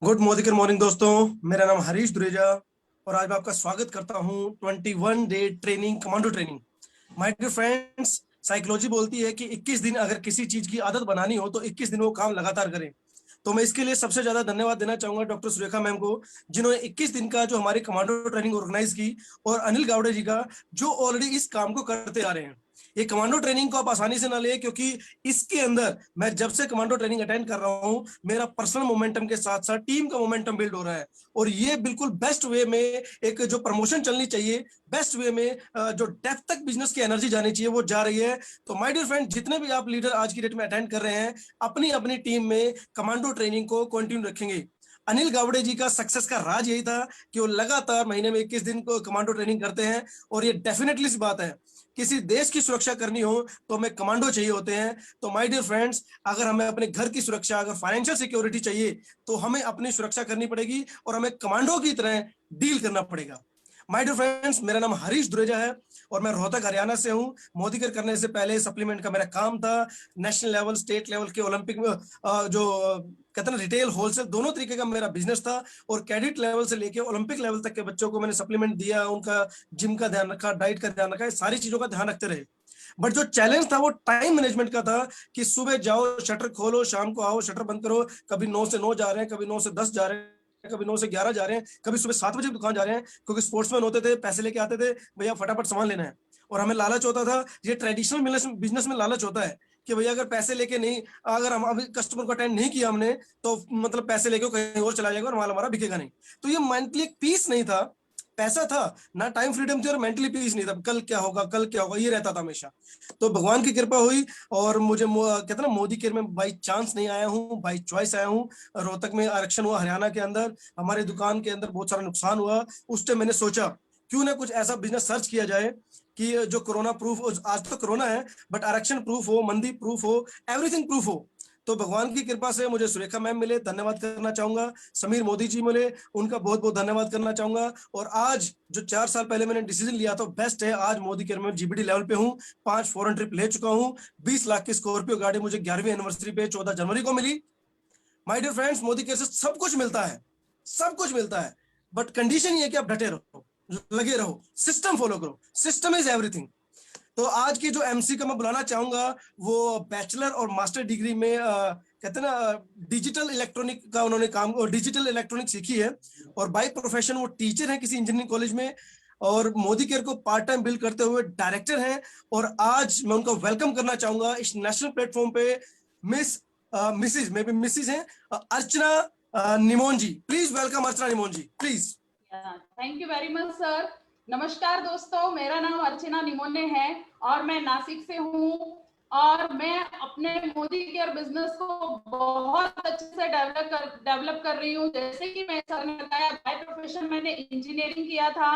Good morning morning दोस्तों। मेरा नाम हरीश दुरेजा और आज मैं आपका स्वागत करता हूं 21 day training commando training. My dear friends, psychology बोलती है कि 21 दिन अगर किसी चीज की आदत बनानी हो तो 21 दिन वो काम लगातार करें। तो मैं इसके लिए सबसे ज्यादा धन्यवाद देना चाहूंगा डॉक्टर सुरेखा मैम को, जिन्होंने 21 दिन का जो हमारी कमांडो ट्रेनिंग ऑर्गेनाइज की, और अनिल गावड़े जी का, जो ऑलरेडी इस काम को करते आ रहे हैं। ये कमांडो ट्रेनिंग को आप आसानी से ना ले, क्योंकि इसके अंदर मैं जब से कमांडो ट्रेनिंग अटेंड कर रहा हूँ, मेरा पर्सनल मोमेंटम के साथ साथ टीम का मोमेंटम बिल्ड हो रहा है। और ये बिल्कुल बेस्ट वे में एक जो प्रमोशन चलनी चाहिए, बेस्ट वे में जो डेप्थ तक बिजनेस की एनर्जी जानी चाहिए, वो जा रही है। तो माय डियर फ्रेंड, जितने भी आप लीडर आज की डेट में अटेंड कर रहे हैं, अपनी अपनी टीम में कमांडो ट्रेनिंग को कंटिन्यू रखेंगे। अनिल गावड़े जी का सक्सेस का राज यही था कि वो लगातार महीने में 21 दिन को कमांडो ट्रेनिंग करते हैं। और ये डेफिनेटली सी बात है, किसी देश की सुरक्षा करनी हो तो हमें कमांडो चाहिए होते हैं। तो माय डियर फ्रेंड्स, अगर हमें अपने घर की सुरक्षा, अगर फाइनेंशियल सिक्योरिटी चाहिए, तो हमें अपनी सुरक्षा करनी पड़ेगी और हमें कमांडो की तरह डील करना पड़ेगा। माय डियर फ्रेंड्स, मेरा नाम हरीश दुरेजा है और मैं रोहतक हरियाणा से हूँ। मोदी कर करने से पहले सप्लीमेंट का मेरा काम था। नेशनल लेवल, स्टेट लेवल के ओलंपिक में जो कहते हैं रिटेल होलसेल दोनों तरीके का मेरा बिजनेस था। और कैडेट लेवल से लेके ओलंपिक लेवल तक के बच्चों को मैंने सप्लीमेंट दिया, उनका जिम का ध्यान रखा, डाइट का ध्यान रखा, सारी चीजों का ध्यान रखते रहे। बट जो चैलेंज था वो टाइम मैनेजमेंट का था, कि सुबह जाओ शटर खोलो, शाम को आओ शटर बंद करो। कभी 9 से 9 जा रहे हैं, कभी 9 से 10 जा रहे हैं, कभी 9 से 11 जा रहे हैं, कभी सुबह 7 बजे दुकान जा रहे हैं, क्योंकि स्पोर्ट्समैन होते थे, पैसे लेके आते थे, भैया फटाफट सामान लेना है। और हमें लालच होता था, ये ट्रेडिशनल बिजनेस में लालच होता है कि भैया अगर पैसे लेके नहीं, अगर हम अभी कस्टमर को अटेंड नहीं किया हमने, तो मतलब पैसे लेके कहीं और चला जाएगा और माल हमारा बिकेगा नहीं। तो ये मेंटली एक पीस नहीं था, पैसा था ना, टाइम फ्रीडम थी, और मेंटली पीस नहीं था। कल क्या होगा, कल क्या होगा, ये रहता था हमेशा। तो भगवान की कृपा हुई और मुझे कहते हैं ना, मोदी केयर में बाई चांस नहीं आया हूँ, बाई चॉइस आया हूँ। रोहतक में आरक्षण हुआ, हरियाणा के अंदर हमारी दुकान के अंदर बहुत सारा नुकसान हुआ। उस टाइम मैंने सोचा क्यों ना कुछ ऐसा बिजनेस सर्च किया जाए कि जो कोरोना प्रूफ, आज तो कोरोना है बट आरक्षण प्रूफ हो, मंदी प्रूफ हो, एवरीथिंग प्रूफ हो। तो भगवान की कृपा से मुझे सुरेखा मैम मिले, धन्यवाद करना चाहूंगा। समीर मोदी जी मिले, उनका बहुत बहुत धन्यवाद करना चाहूंगा। और आज जो 4 साल पहले मैंने डिसीजन लिया तो बेस्ट है, आज मोदी केयर में जीबीडी लेवल पे हूँ। 5 फॉरेन ट्रिप ले चुका हूँ। 20 लाख की स्कॉर्पियो गाड़ी मुझे 11वीं एनिवर्सरी पे 14 जनवरी को मिली। My dear friends, Modi care से सब कुछ मिलता है, सब कुछ मिलता है। बट कंडीशन ये है कि आप डटे रहो, लगे रहो, सिस्टम फॉलो करो। System is everything. तो आज की जो एमसी का मैं बुलाना चाहूंगा, वो बैचलर और मास्टर डिग्री में कहते हैं ना, डिजिटल इलेक्ट्रॉनिक का उन्होंने काम, डिजिटल इलेक्ट्रॉनिक सीखी है। और बाय प्रोफेशन वो टीचर है किसी इंजीनियरिंग कॉलेज में। और मोदी केयर को पार्ट टाइम बिल्ड करते हुए डायरेक्टर हैं। और आज मैं उनको वेलकम करना चाहूंगा इस नेशनल प्लेटफॉर्म पे। Miss Mrs may be Mrs हैं, Archana Nimon ji. Please welcome Archana Nimon ji, please. Thank you very much sir. नमस्कार दोस्तों, मेरा नाम अर्चना निमोने है और मैं नासिक से हूँ। और मैं अपने मोदी केयर बिजनेस को बहुत अच्छे से डेवलप कर रही हूँ। जैसे कि मैं सर ने बताया, बाय प्रोफेशन मैंने इंजीनियरिंग किया था,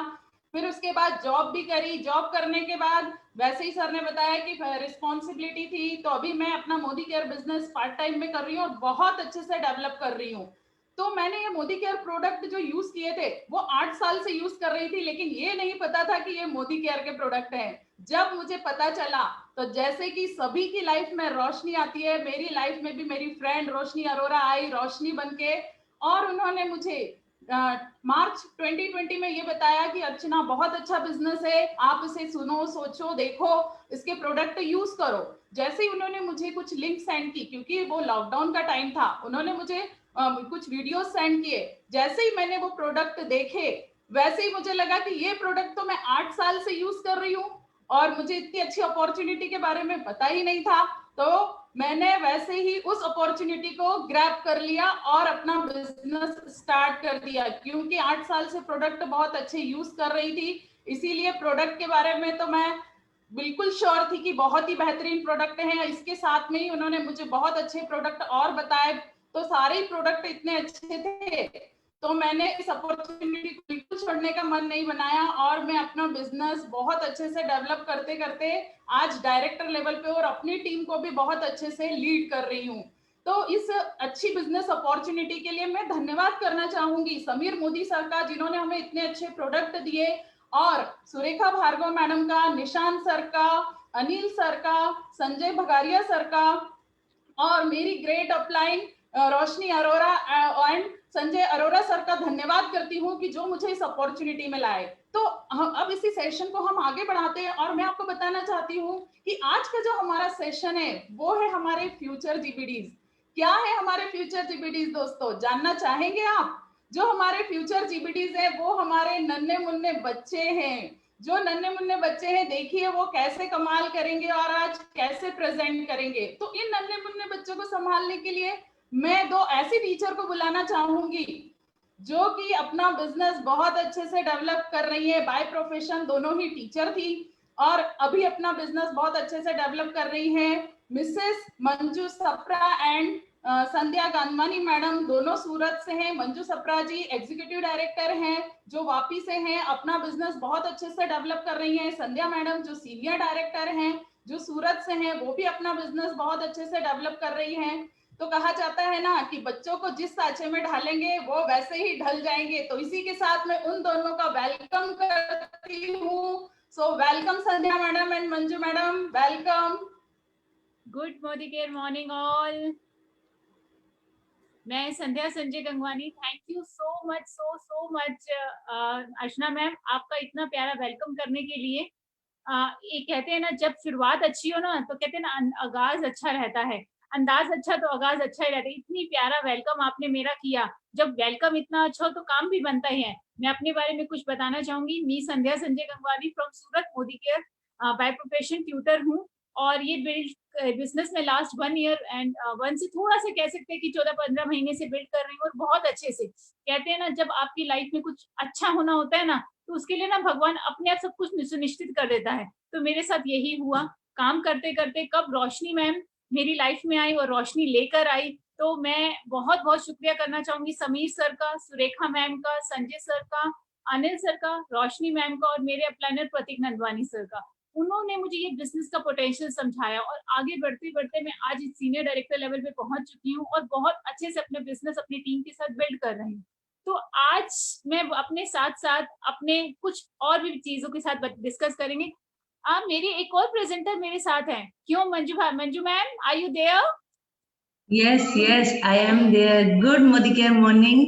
फिर उसके बाद जॉब भी करी। जॉब करने के बाद वैसे ही सर ने बताया कि रिस्पॉन्सिबिलिटी थी, तो अभी मैं अपना Modi care business part time में कर रही हूँ और बहुत अच्छे से डेवलप कर रही हूँ। तो मैंने ये मोदी केयर प्रोडक्ट जो यूज किए थे वो 8 साल से यूज कर रही थी, लेकिन ये नहीं पता था कि ये मोदी केयर के प्रोडक्ट हैं। जब मुझे पता चला, तो जैसे कि सभी की लाइफ में रोशनी आती है, मेरी लाइफ में भी मेरी फ्रेंड रोशनी अरोरा आई, रोशनी बनके। और उन्होंने मुझे मार्च 2020 में ये बताया कि अर्चना बहुत अच्छा बिजनेस है, आप इसे सुनो, सोचो, देखो, इसके प्रोडक्ट यूज करो। जैसे ही उन्होंने मुझे कुछ लिंक सेंड की, क्योंकि वो लॉकडाउन का टाइम था, उन्होंने मुझे कुछ वीडियो सेंड किए। जैसे ही मैंने वो प्रोडक्ट देखे, वैसे ही मुझे लगा कि ये प्रोडक्ट तो मैं 8 साल से यूज कर रही हूँ और मुझे इतनी अच्छी अपॉर्चुनिटी के बारे में पता ही नहीं था। तो मैंने वैसे ही उस अपॉर्चुनिटी को ग्रैब कर लिया और अपना बिजनेस स्टार्ट कर दिया, क्योंकि 8 साल से प्रोडक्ट बहुत अच्छे यूज कर रही थी। इसीलिए प्रोडक्ट के बारे में तो मैं बिल्कुल श्योर थी कि बहुत ही बेहतरीन प्रोडक्ट है। इसके साथ में ही उन्होंने मुझे बहुत अच्छे प्रोडक्ट और बताए, तो सारे ही प्रोडक्ट इतने अच्छे थे, तो मैंने इस अपॉर्चुनिटी को बिल्कुल छोड़ने का मन नहीं बनाया और मैं अपना बिजनेस बहुत अच्छे से डेवलप करते करते आज डायरेक्टर लेवल पे और अपनी टीम को भी बहुत अच्छे से लीड कर रही हूँ। तो इस अच्छी बिजनेस अपॉर्चुनिटी के लिए मैं धन्यवाद करना चाहूंगी समीर मोदी सर का, जिन्होंने हमें इतने अच्छे प्रोडक्ट दिए, और सुरेखा भार्गव मैडम का, निशांत सर का, अनिल सर का, संजय भगारिया सर का, और मेरी great upline Roshni Arora and Sanjay Arora sir का धन्यवाद करती हूँ कि जो मुझे इस अपॉर्चुनिटी में लाए। तो अब इसी सेशन को हम आगे बढ़ाते हैं और मैं आपको बताना चाहती हूँ कि आज का जो हमारा सेशन है वो है हमारे फ्यूचर जीबीडीज। क्या है हमारे फ्यूचर जीबीडीज दोस्तों, जानना चाहेंगे आप? जो हमारे फ्यूचर जीबीडीज है वो हमारे नन्हे मुन्ने बच्चे हैं। जो नन्हे मुन्ने बच्चे हैं, देखिए वो कैसे कमाल करेंगे और आज कैसे प्रेजेंट करेंगे। तो इन नन्हे मुन्ने बच्चों को संभालने के लिए मैं दो ऐसी टीचर को बुलाना चाहूंगी जो कि अपना बिजनेस बहुत अच्छे से डेवलप कर रही है। बाय प्रोफेशन दोनों ही टीचर थी और अभी अपना बिजनेस बहुत अच्छे से डेवलप कर रही है। Mrs Manju Sapra and Sandhya Gandhwani madam, दोनों सूरत से हैं। मंजू सप्रा जी एग्जीक्यूटिव डायरेक्टर हैं जो वापी से हैं, अपना बिजनेस बहुत अच्छे से डेवलप कर रही हैं। संध्या मैडम जो सीनियर डायरेक्टर हैं जो सूरत से हैं, वो भी अपना बिजनेस बहुत अच्छे से डेवलप कर रही हैं। तो कहा जाता है ना कि बच्चों को जिस सांचे में ढालेंगे वो वैसे ही ढल जाएंगे। तो इसी के साथ मैं उन दोनों का वेलकम करती हूँ। So welcome Sandhya madam and Manju madam, welcome. Good morning all. मैं Sandhya Sanjay Gangwani, thank you so much Archana ma'am, आपका इतना प्यारा वेलकम करने के लिए। ये कहते हैं ना, जब शुरुआत अच्छी हो ना तो कहते हैं ना आगाज अच्छा रहता है, अंदाज अच्छा तो आगाज अच्छा ही रहता है। इतनी प्यारा वेलकम आपने मेरा किया। जब वेलकम इतना अच्छा हो तो काम भी बनता ही है। मैं अपने बारे में कुछ बताना चाहूंगी। Me Sandhya Sanjay Gangwani from Surat, Modi care, by profession tutor हूँ और ये बिजनेस में लास्ट 1 ईयर एंड 1 से थोड़ा सा कह सकते हैं कि 14-15 महीने से बिल्ड कर रही हूँ और बहुत अच्छे से। कहते हैं ना, जब आपकी लाइफ में कुछ अच्छा होना होता है ना तो उसके लिए ना भगवान अपने आप सब कुछ सुनिश्चित कर देता है। तो मेरे साथ यही हुआ। काम करते करते कब रोशनी मैम मेरी लाइफ में आई और रोशनी लेकर आई, तो मैं बहुत बहुत शुक्रिया करना चाहूंगी समीर सर का, सुरेखा मैम का, संजय सर का, अनिल सर का, रोशनी मैम का और मेरे प्लानर प्रतीक नंदवानी सर का। उन्होंने मुझे ये बिजनेस का पोटेंशियल समझाया और आगे बढ़ते बढ़ते मैं आज सीनियर डायरेक्टर लेवल पे पहुंच चुकी हूँ और बहुत अच्छे से अपने बिजनेस अपनी टीम के साथ बिल्ड कर रही हूँ। तो आज मैं अपने साथ साथ अपने कुछ और भी चीजों के साथ डिस्कस करेंगे। मेरी एक और प्रेजेंटर मेरे साथ हैं, क्यों Manju ma'am, are you there? Yes, I am there. Good Modi Care morning.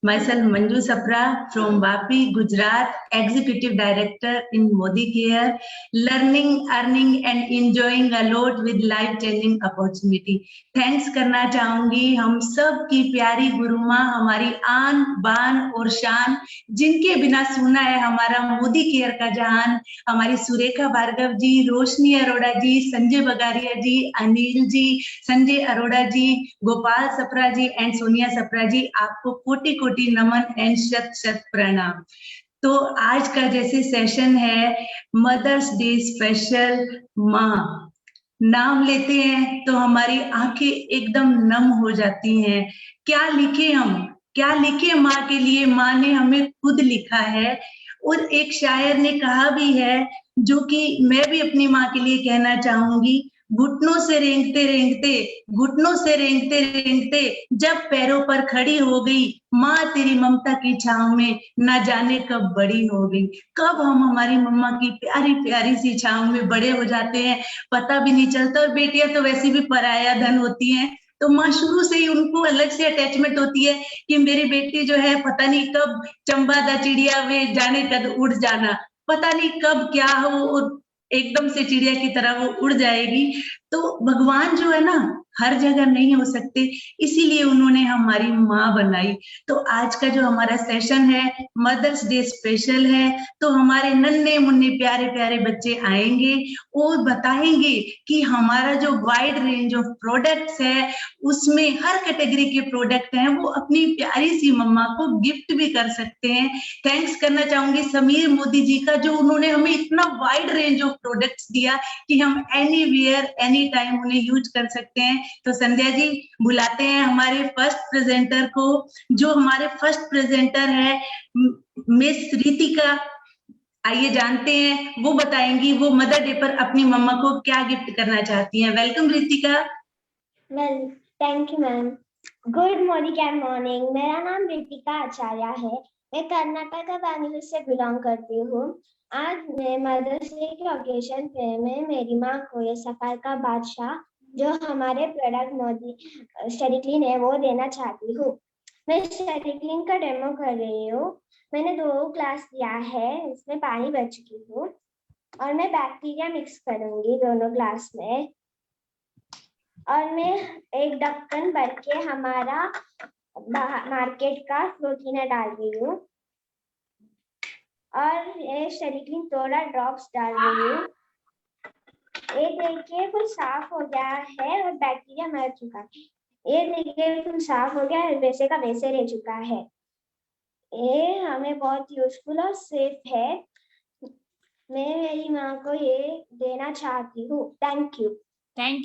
Myself Manju Sapra from Vapi, Gujarat, Executive Director in Modi Care, learning, earning and enjoying a lot with life-changing opportunity. Thanks करना चाहूंगी हम सब की प्यारी गुरु माँ, हमारी आन बान और शान, जिनके बिना सुना है हमारा मोदी केयर का जहान, हमारी सुरेखा भार्गव जी, रोशनी अरोड़ा जी, संजय बगारिया जी, अनिल जी, संजय अरोड़ा जी, गोपाल सप्रा जी एंड सोनिया सप्रा जी, आपको कोटि कोटि नमन एंड शत शत प्रणाम। तो आज का जैसे सेशन है मदर्स डे स्पेशल, माँ नाम लेते हैं तो हमारी आंखें एकदम नम हो जाती हैं। क्या लिखे माँ के लिए, माँ ने हमें खुद लिखा है। और एक शायर ने कहा भी है, जो कि मैं भी अपनी माँ के लिए कहना चाहूंगी, घुटनों से रेंगते रेंगते जब पैरों पर खड़ी हो गई, माँ तेरी ममता की छांव में ना जाने कब बड़ी हो गई। कब हम हमारी मम्मा की प्यारी प्यारी सी छांव में बड़े हो जाते हैं, पता भी नहीं चलता। और बेटियां तो वैसे भी पराया धन होती हैं, तो माँ शुरू से ही उनको अलग से अटैचमेंट होती है कि मेरी बेटी जो है पता नहीं कब चंबा दा चिड़िया वे जाने कद उड़ जाना, पता नहीं कब क्या हो और एकदम से चिड़िया की तरह वो उड़ जाएगी। तो भगवान जो है ना हर जगह नहीं हो सकते, इसीलिए उन्होंने हमारी माँ बनाई। तो आज का जो हमारा सेशन है मदर्स डे स्पेशल है, तो हमारे नन्हे मुन्ने प्यारे प्यारे बच्चे आएंगे और बताएंगे कि हमारा जो वाइड रेंज ऑफ प्रोडक्ट्स है उसमें हर कैटेगरी के प्रोडक्ट हैं, वो अपनी प्यारी सी मम्मा को गिफ्ट भी कर सकते हैं। थैंक्स करना चाहूंगी समीर मोदी जी का, जो उन्होंने हमें इतना वाइड रेंज ऑफ प्रोडक्ट्स दिया कि हम एनी वेयर एनी टाइम उन्हें यूज कर सकते हैं। तो संध्या जी बुलाते हैं हमारे फर्स्ट प्रेजेंटर को। जो हमारे फर्स्ट प्रेजेंटर है मिस रितिका, आइए जानते हैं, वो बताएंगी वो मदर डे पर अपनी मम्मा को क्या गिफ्ट करना चाहती हैं। Welcome Ritika. Well, thank you ma'am. Good morning, मेरा नाम रितिका आचार्य है। मैं कर्नाटक का बैंगलोर से बिलोंग करती हूँ। आज मैं मदर्स डे के ओकेजन पे मैं मेरी माँ को ये सफाई का बादशाह जो हमारे प्रोडक्ट मोदी स्टडी क्लीन है वो देना चाहती हूँ। मैं साइक्लिंग का डेमो कर रही हूँ। मैंने 2 क्लास लिया है, इसमें पानी भर चुकी हूँ और मैं बैक्टीरिया मिक्स करूंगी दोनों ग्लास में। और मैं एक ढक्कन भर के हमारा मार्केट का फ्लो क्लीनर डाल रही हूँ और ये साइक्लिंग थोड़ा ड्रॉप्स डाल रही हूँ। ये देखिए कुछ साफ हो गया है और बैक्टीरिया मर चुका है। ये देखिए कुछ साफ हो गया है, वैसे का वैसे रह चुका है। ये हमें बहुत यूजफुल और सेफ है। मैं मेरी माँ को ये देना चाहती हूँ। थैंक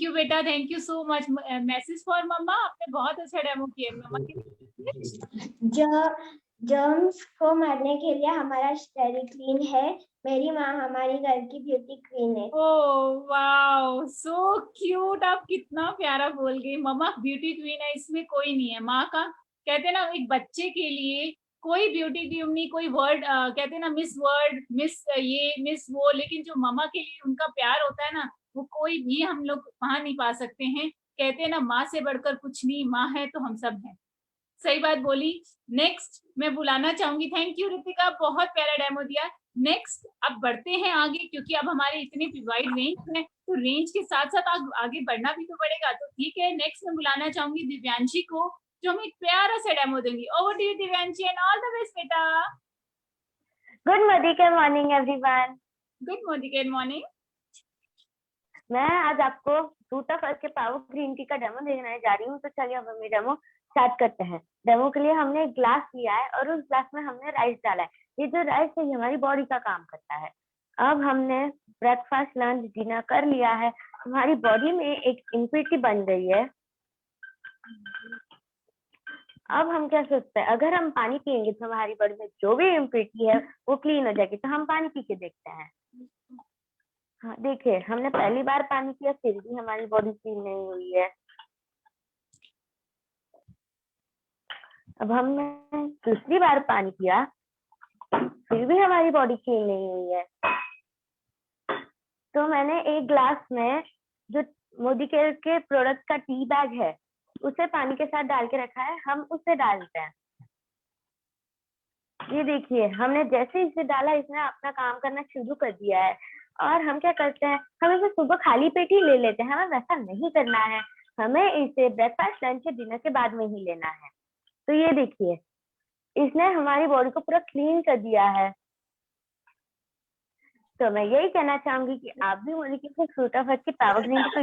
यू बेटा, thank you so much. Message for mamma, आपने बहुत अच्छा डेमो किया मम्मा के। जर्म्स को मारने के लिए हमारा स्टेरी क्लीन है। मेरी माँ हमारी घर की ब्यूटी क्वीन है। Oh wow, so cute. आप कितना प्यारा बोल गई, मम्मा ब्यूटी क्वीन है, इसमें कोई नहीं है। माँ का कहते हैं ना, एक बच्चे के लिए कोई ब्यूटी क्वीन नहीं, कोई वर्ड कहते हैं ना, मिस वर्ड, मिस ये, मिस वो, लेकिन जो मामा के लिए उनका प्यार होता है ना, वो कोई भी हम लोग वहां नहीं पा सकते हैं। कहते हैं ना, माँ से बढ़कर कुछ नहीं, माँ है तो हम सब हैं। सही बात बोली। नेक्स्ट मैं बुलाना चाहूंगी। थैंक यू रितिका, बहुत प्यारा डेमो दिया। नेक्स्ट अब बढ़ते हैं आगे, क्योंकि अब हमारे इतनी वाइड रेंज है, तो रेंज के साथ साथ आगे बढ़ना भी तो पड़ेगा। तो ठीक है, नेक्स्ट मैं बुलाना चाहूंगी दिव्यांशी को, जो हमें एक प्यारा सा डेमो देंगी। Over to you Divyanshi, and all the best बेटा। Good morning everyone. Good morning. मैं आज आपको फ्रूटा फर्स्ट के पावर ग्रीन टी का डेमो देने जा रही हूँ। तो चलिए अब हम ये डेमो स्टार्ट करते हैं। डेमो के लिए हमने एक ग्लास लिया है और उस ग्लास में हमने राइस डाला है। ये जो राइस है, ये हमारी बॉडी का काम करता है। अब हमने ब्रेकफास्ट, लंच, डिनर कर लिया है। हमारी बॉडी में एक इम्प्यूरिटी बन गई है। अब हम क्या सोचते हैं, अगर हम पानी पियेंगे तो हमारी बॉडी में जो भी इम्प्यूरिटी है वो क्लीन हो जाएगी। तो हम पानी पी के देखते हैं। हाँ देखिए, हमने पहली बार पानी पिया, फिर भी हमारी बॉडी क्लीन नहीं हुई है। अब हमने दूसरी बार पानी पिया, फिर भी हमारी बॉडी क्लीन नहीं हुई है। तो मैंने एक ग्लास में जो मोदी केयर के प्रोडक्ट का टी बैग है, उसे पानी के साथ डाल के रखा है। हम उसे डालते हैं। ये देखिए, हमने जैसे इसे डाला, इसने अपना काम करना शुरू कर दिया है। और हम क्या करते हैं, हम इसे सुबह खाली पेट ही ले लेते हैं। हमें वैसा नहीं करना है, हमें इसे ब्रेकफास्ट, लंच या डिनर के बाद में ही लेना है। तो ये देखिए, इसने हमारी बॉडी को पूरा क्लीन कर दिया है। तो मैं यही कहना चाहूंगी कि आप भी मोदी के फ्रूटा फर्स्ट की पावर ग्रीन को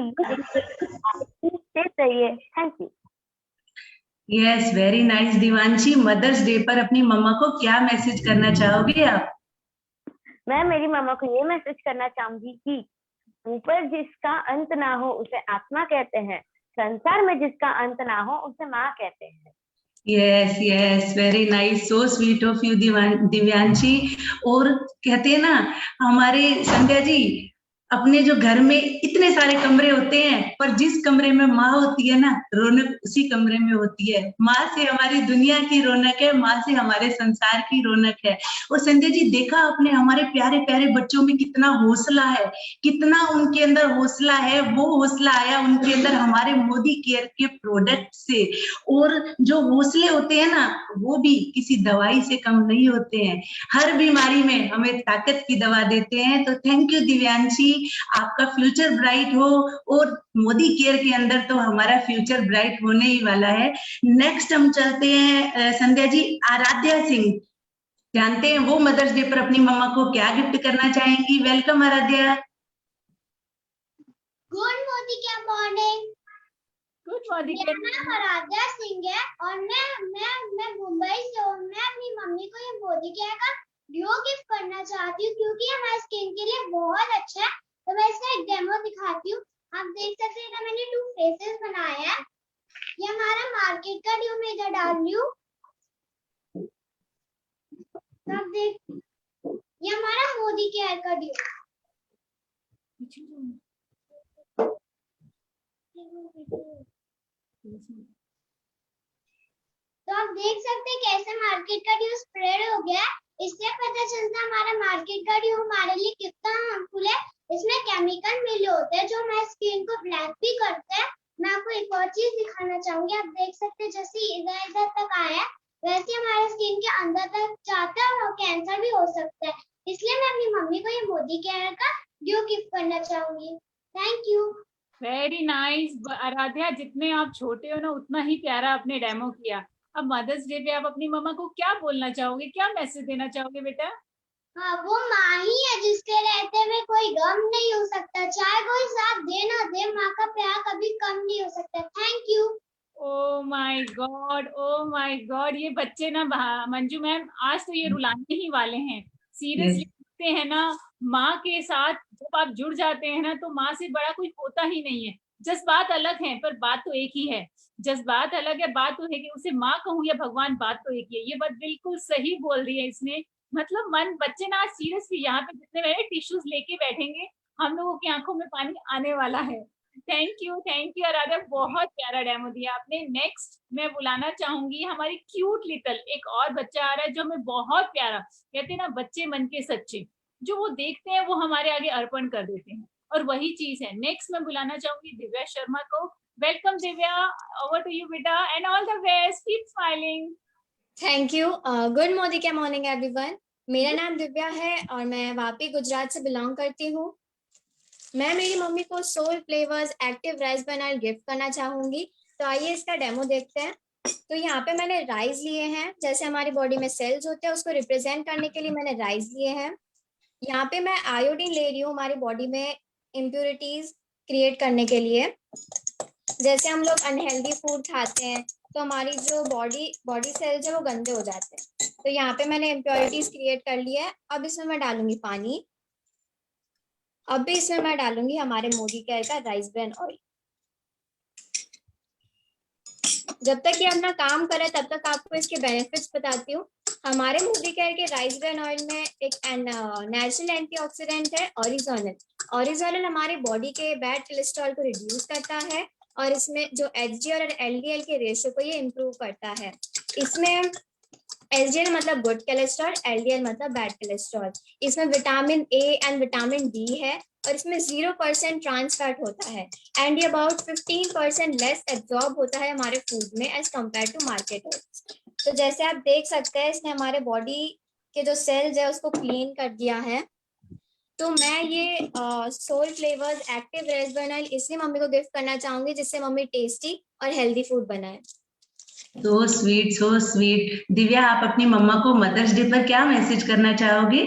यूज चाहिए। Thank you. Yes, very nice Divanshi. Mother's day पर अपनी मम्मा को क्या मैसेज करना चाहोगे आप? मैं मेरी मम्मा को ये मैसेज करना चाहूंगी कि ऊपर जिसका अंत ना हो उसे आत्मा कहते हैं, संसार में जिसका अंत ना हो उसे माँ कहते हैं। Yes yes, very nice, so sweet of you Divyanshi. और कहते हैं ना हमारे संध्या जी, अपने जो घर में इतने सारे कमरे होते हैं, पर जिस कमरे में माँ होती है ना, रौनक उसी कमरे में होती है। माँ से हमारी दुनिया की रौनक है, माँ से हमारे संसार की रौनक है। और संजय जी, देखा आपने हमारे प्यारे प्यारे बच्चों में कितना हौसला है, कितना उनके अंदर हौसला है। वो हौसला आया उनके अंदर हमारे मोदी केयर के प्रोडक्ट से। और जो हौसले होते हैं ना, वो भी किसी दवाई से कम नहीं होते हैं। हर बीमारी में हमें ताकत की दवा देते हैं। तो थैंक यू दिव्यांशी, आपका फ्यूचर ब्राइट हो। और मोदी केयर के अंदर तो हमारा फ्यूचर ब्राइट होने ही वाला है। नेक्स्ट हम चलते हैं संध्या जी, आराध्या सिंह। जानते हैं वो मदर्स डे पर अपनी मम्मा को क्या गिफ्ट करना चाहेंगी। Welcome Aradhya. Good Modi care morning. Good morning. मेरा नाम आराध्या सिंह है और मैं मुंबई से हूँ। मैं अपनी मम्मी को ये मोदी केयर का ड्यू गिफ्ट करना चाहती हूँ, क्योंकि हमारे स्किन के लिए बहुत अच्छा है। तो मैं इसका एक डेमो दिखाती हूँ। आप देख सकते हैं, मैंने 2 फेसेस बनाए हैं। ये हमारा मार्केट का ड्यू मैं इधर डाल रही हूँ। तो आप देख, ये हमारा मोदी केयर का ड्यू। तो आप देख सकते हैं कैसे मार्केट का ड्यू स्प्रेड हो गया है। इससे पता चलता है हमारा मार्केट का ड्यू हमारे लिए कितना हार्मफुल है। इसमें केमिकल मिले होते हैं जो हमारी स्किन को ब्लैक भी करते हैं मैं आपको एक और चीज दिखाना चाहूंगी। आप देख सकते हैं जैसे इधर इधर तक आया वैसे हमारे स्किन के अंदर तक जाता है और कैंसर भी हो सकता है। इसलिए मैं अपनी मम्मी को ये मोदी केयर का गिफ्ट करना चाहूंगी। Thank you. Very nice Aradhya, जितने आप छोटे हो ना उतना ही प्यारा आपने डेमो किया। अब मदर्स डे पे आप अपनी मम्मा को क्या बोलना चाहोगे, क्या मैसेज देना चाहोगे बेटा? हाँ, वो माँ ही है जिसके रहते में कोई गम नहीं हो सकता, चाहे कोई साथ दे ना दे, माँ का प्यार कभी कम नहीं हो सकता। Thank you. Oh my God, oh my God, ये बच्चे ना मंजू मैम आज तो ये रुलाने ही वाले हैं। सीरियसली कहते हैं ना, माँ के साथ जब आप जुड़ जाते हैं ना तो माँ से बड़ा कुछ होता ही नहीं है। जज्बात अलग हैं पर बात तो एक ही है। जज्बात अलग है, बात तो है कि उसे माँ कहूँ या भगवान, बात तो एक ही है। ये बात बिल्कुल सही बोल रही है इसने। मतलब मन बच्चे ना सीरियसली यहाँ पे जितने मेरे टिश्यूज लेके बैठेंगे, हम लोगों की आंखों में पानी आने वाला है। थैंक यू आराध्या, बहुत प्यारा डेमो दिया आपने। नेक्स्ट मैं बुलाना चाहूंगी हमारी क्यूट लिटल एक और बच्चा आ रहा है जो हमें बहुत प्यारा, कहते हैं ना बच्चे मन के सच्चे, जो वो देखते हैं वो हमारे आगे अर्पण कर देते हैं, और वही चीज है। नेक्स्ट मैं बुलाना चाहूंगी दिव्या शर्मा को। Welcome Divya, over to you बेटा, and all the best, keep smiling. Thank you. Good morning everyone. मेरा नाम दिव्या है और मैं वापी गुजरात से बिलोंग करती हूँ। मैं मेरी मम्मी को soul flavours active rice bran oil gift करना चाहूंगी। तो आइए इसका डेमो देखते हैं। तो यहाँ पे मैंने राइस लिए हैं, जैसे हमारी बॉडी में सेल्स होते हैं उसको रिप्रेजेंट करने के लिए मैंने राइस लिए हैं। यहाँ पे मैं आयोडीन ले रही हूँ हमारी बॉडी में इम्प्योरिटीज क्रिएट करने के लिए। जैसे हम लोग अनहेल्दी फूड खाते हैं तो हमारी जो बॉडी सेल्स है वो गंदे हो जाते हैं। तो यहाँ पे मैंने इम्प्योरिटीज क्रिएट कर लिया है। अब इसमें मैं डालूंगी पानी। अब भी इसमें मैं डालूंगी हमारे मोदी केयर का राइस ब्रान ऑयल। जब तक ये अपना काम करे तब तक आपको इसके बेनिफिट्स बताती हूँ। हमारे मोदी केयर के राइस ब्रान ऑयल में एक नेचुरल एंटीऑक्सीडेंट है ऑरिजोनल। ऑरिजोनल हमारी बॉडी के बैड कोलेस्ट्रॉल को रिड्यूस करता है और इसमें जो एचडीएल और एलडीएल के रेशियो को ये इम्प्रूव करता है। इसमें एचडीएल मतलब गुड कोलेस्ट्रॉल, एलडीएल मतलब बैड कोलेस्ट्रॉल। इसमें vitamin A and vitamin D है और इसमें 0% ट्रांस फैट होता है एंड ये अबाउट 15% लेस एब्जॉर्ब होता है हमारे फूड में as compare to market oils. तो जैसे आप देख सकते हैं इसने हमारे बॉडी के जो सेल्स है उसको क्लीन कर दिया है। तो मैं ये soul flavours active rice bran oil इसलिए मम्मी को गिफ्ट करना चाहूंगी जिससे मम्मी टेस्टी और हेल्दी फूड बनाए। So sweet, so sweet. Divya, आप अपनी मम्मा को मदर्स डे पर क्या मैसेज करना चाहोगे?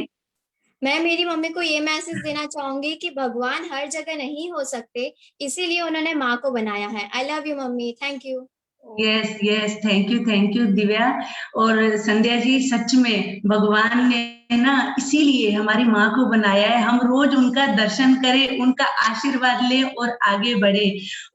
मैं मेरी मम्मी को ये मैसेज देना चाहूंगी कि भगवान हर जगह नहीं हो सकते, इसीलिए उन्होंने माँ को बनाया है। आई love you mummy, thank you. Yes yes, thank you Divya. और संध्या जी, सच में भगवान ने ना इसीलिए हमारी माँ को बनाया है, हम रोज उनका दर्शन करें, उनका आशीर्वाद लें और आगे बढ़े।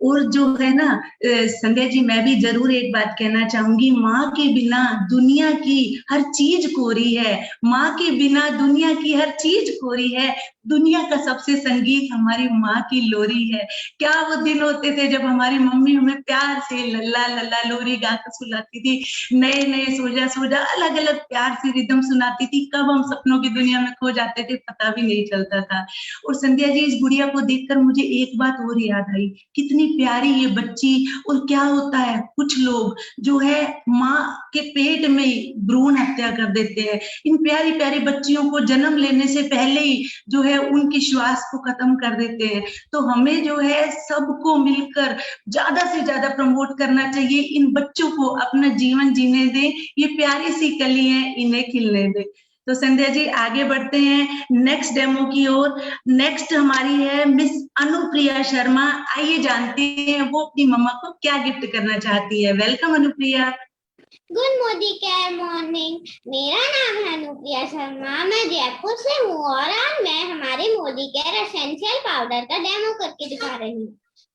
और जो है ना संध्या जी, मैं भी जरूर एक बात कहना चाहूंगी, माँ के बिना दुनिया की हर चीज कोरी है। माँ के बिना दुनिया की हर चीज कोरी है। दुनिया का सबसे संगीत हमारी माँ की लोरी है। क्या वो दिन होते थे जब हमारी मम्मी हमें प्यार से लल्ला लल्ला लोरी गाकर सुलाती थी, नए नए सोजा सोजा अलग अलग प्यार से रिदम सुनाती थी। कब हम सपनों की दुनिया में खो जाते थे पता भी नहीं चलता था। और संध्या जी, इस गुड़िया को देखकर मुझे एक बात और याद आई, कितनी प्यारी ये बच्ची। और क्या होता है, कुछ लोग जो है माँ के पेट में भ्रूण हत्या कर देते हैं। इन प्यारी प्यारी बच्चियों को जन्म लेने से पहले ही जो है उनकी श्वास को खत्म कर देते हैं। तो हमें जो है सबको मिलकर ज्यादा से ज्यादा प्रमोट करना चाहिए। इन बच्चों को अपना जीवन जीने दें, ये प्यारी सी कली है, इन्हें खिलने दें। तो संध्या जी, आगे बढ़ते हैं नेक्स्ट डेमो की ओर। नेक्स्ट हमारी है मिस अनुप्रिया शर्मा। आइए जानते हैं वो अपनी मम्मा को क्या गिफ्ट करना चाहती है। वेलकम अनुप्रिया। गुड मॉर्निंग, मेरा नाम है अनुप्रिया शर्मा, मैं जयपुर से हूँ और आज मैं हमारे मोदी केयर एसेंशियल पाउडर का डेमो करके दिखा रही हूँ।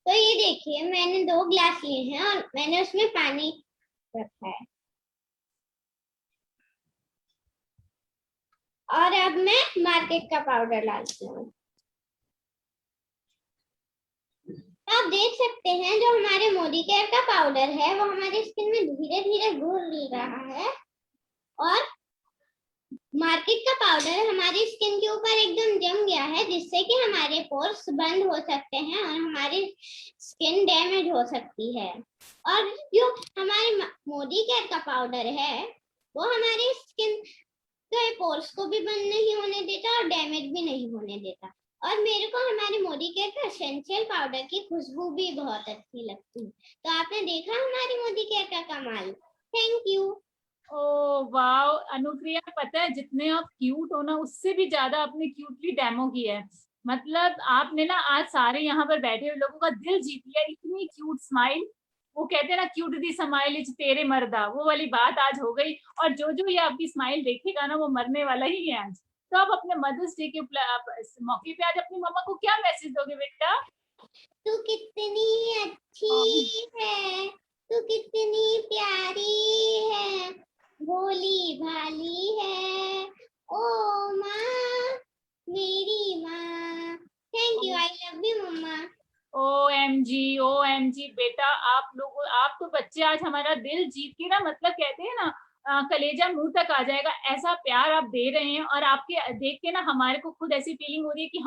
तो ये देखिए, मैंने 2 ग्लास लिए हैं और मैंने उसमें पानी रखा है और अब मैं मार्केट का पाउडर डालती हूँ। आप देख सकते हैं जो हमारे मोदी केयर का पाउडर है वो हमारी स्किन में धीरे धीरे घुल रहा है और मार्केट का पाउडर हमारी स्किन के ऊपर एकदम जम गया है, जिससे कि हमारे पोर्स बंद हो सकते हैं और हमारी स्किन डैमेज हो सकती है। और जो हमारे मोदी केयर का पाउडर है वो हमारी स्किन के पोर्स को भी बंद नहीं होने देता और डैमेज भी नहीं होने देता। और मेरे को हमारे मोदी केयर का एसेंशियल पाउडर की खुशबू भी बहुत अच्छी लगती है। तो आपने देखा हमारी मोदी केयर का कमाल। Thank you. Oh wow Anupriya, पता है जितने आप क्यूट हो ना उससे भी ज्यादा आपने क्यूटली डेमो किया है। मतलब आपने ना आज सारे यहाँ पर बैठे हुए लोगों का दिल जीत लिया। इतनी क्यूट स्माइल, वो कहते हैं ना क्यूट दी स्माइल इज तेरे मर्दा, वो वाली बात आज हो गई। और जो जो ये आपकी स्माइल देखेगा ना वो मरने वाला ही है आज। तो आप अपने मदर्स डे के मौके पे आज अपनी मम्मा को क्या मैसेज दोगे बेटा? तू कितनी अच्छी है, तू कितनी प्यारी है, भोली भाली है, ओ माँ मेरी माँ। Thank you, I love you mama. OMG बेटा, आप तो बच्चे आज हमारा दिल जीत के ना, मतलब कहते हैं ना कलेजा मुंह तक आ जाएगा, ऐसा प्यार आप दे रहे हैं। और आपके देख के ना हमारे को खुद ऐसी फीलिंग हो रही है कि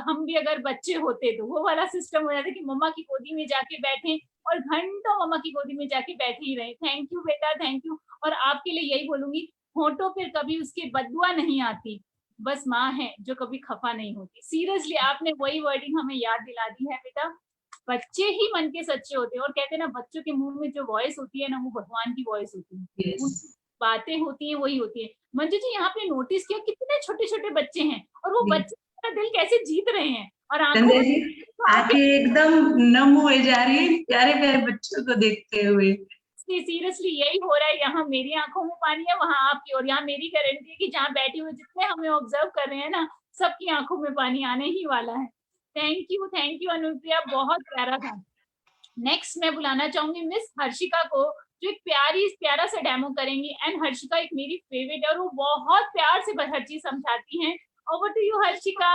हम भी अगर बच्चे होते तो वो वाला सिस्टम हो जाता कि मम्मा की गोदी में जाके बैठे और घंटों मम्मा की गोदी में जाके बैठे ही रहे। थैंक यू बेटा, थैंक यू। और आपके लिए यही बोलूंगी, होठों पे कभी उसकी बददुआ नहीं आती, बस माँ है जो कभी खफा नहीं होती। सीरियसली आपने वही वर्डिंग हमें याद दिला दी है बेटा। बच्चे ही मन के सच्चे होते हैं और कहते हैं ना बच्चों के मुंह में जो वॉइस होती है ना वो भगवान की वॉइस होती है। Yes. उनकी बातें होती हैं वही होती है। मंजू जी यहाँ पे नोटिस किया कितने छोटे छोटे बच्चे हैं और वो बच्चे अपना दिल कैसे जीत रहे हैं। और संजय जी आंखें एकदम नम हुए जा रही है प्यारे प्यारे बच्चों को देखते हुए। सीरियसली यही हो रहा है। यहाँ मेरी आंखों में पानी है, वहां आपकी। और यहाँ मेरी गारंटी है कि जहाँ बैठे हुए जितने हमें ऑब्जर्व कर रहे हैं ना सबकी आंखों में पानी आने ही वाला है। थैंक यू अनुप्रिया, बहुत प्यारा था। नेक्स्ट मैं बुलाना चाहूंगी मिस हर्षिका को, जो एक प्यारा सा डेमो करेंगी। एंड हर्षिका एक मेरी फेवरेट है और वो बहुत प्यार से हर चीज समझाती हैं। Over to you Harshika.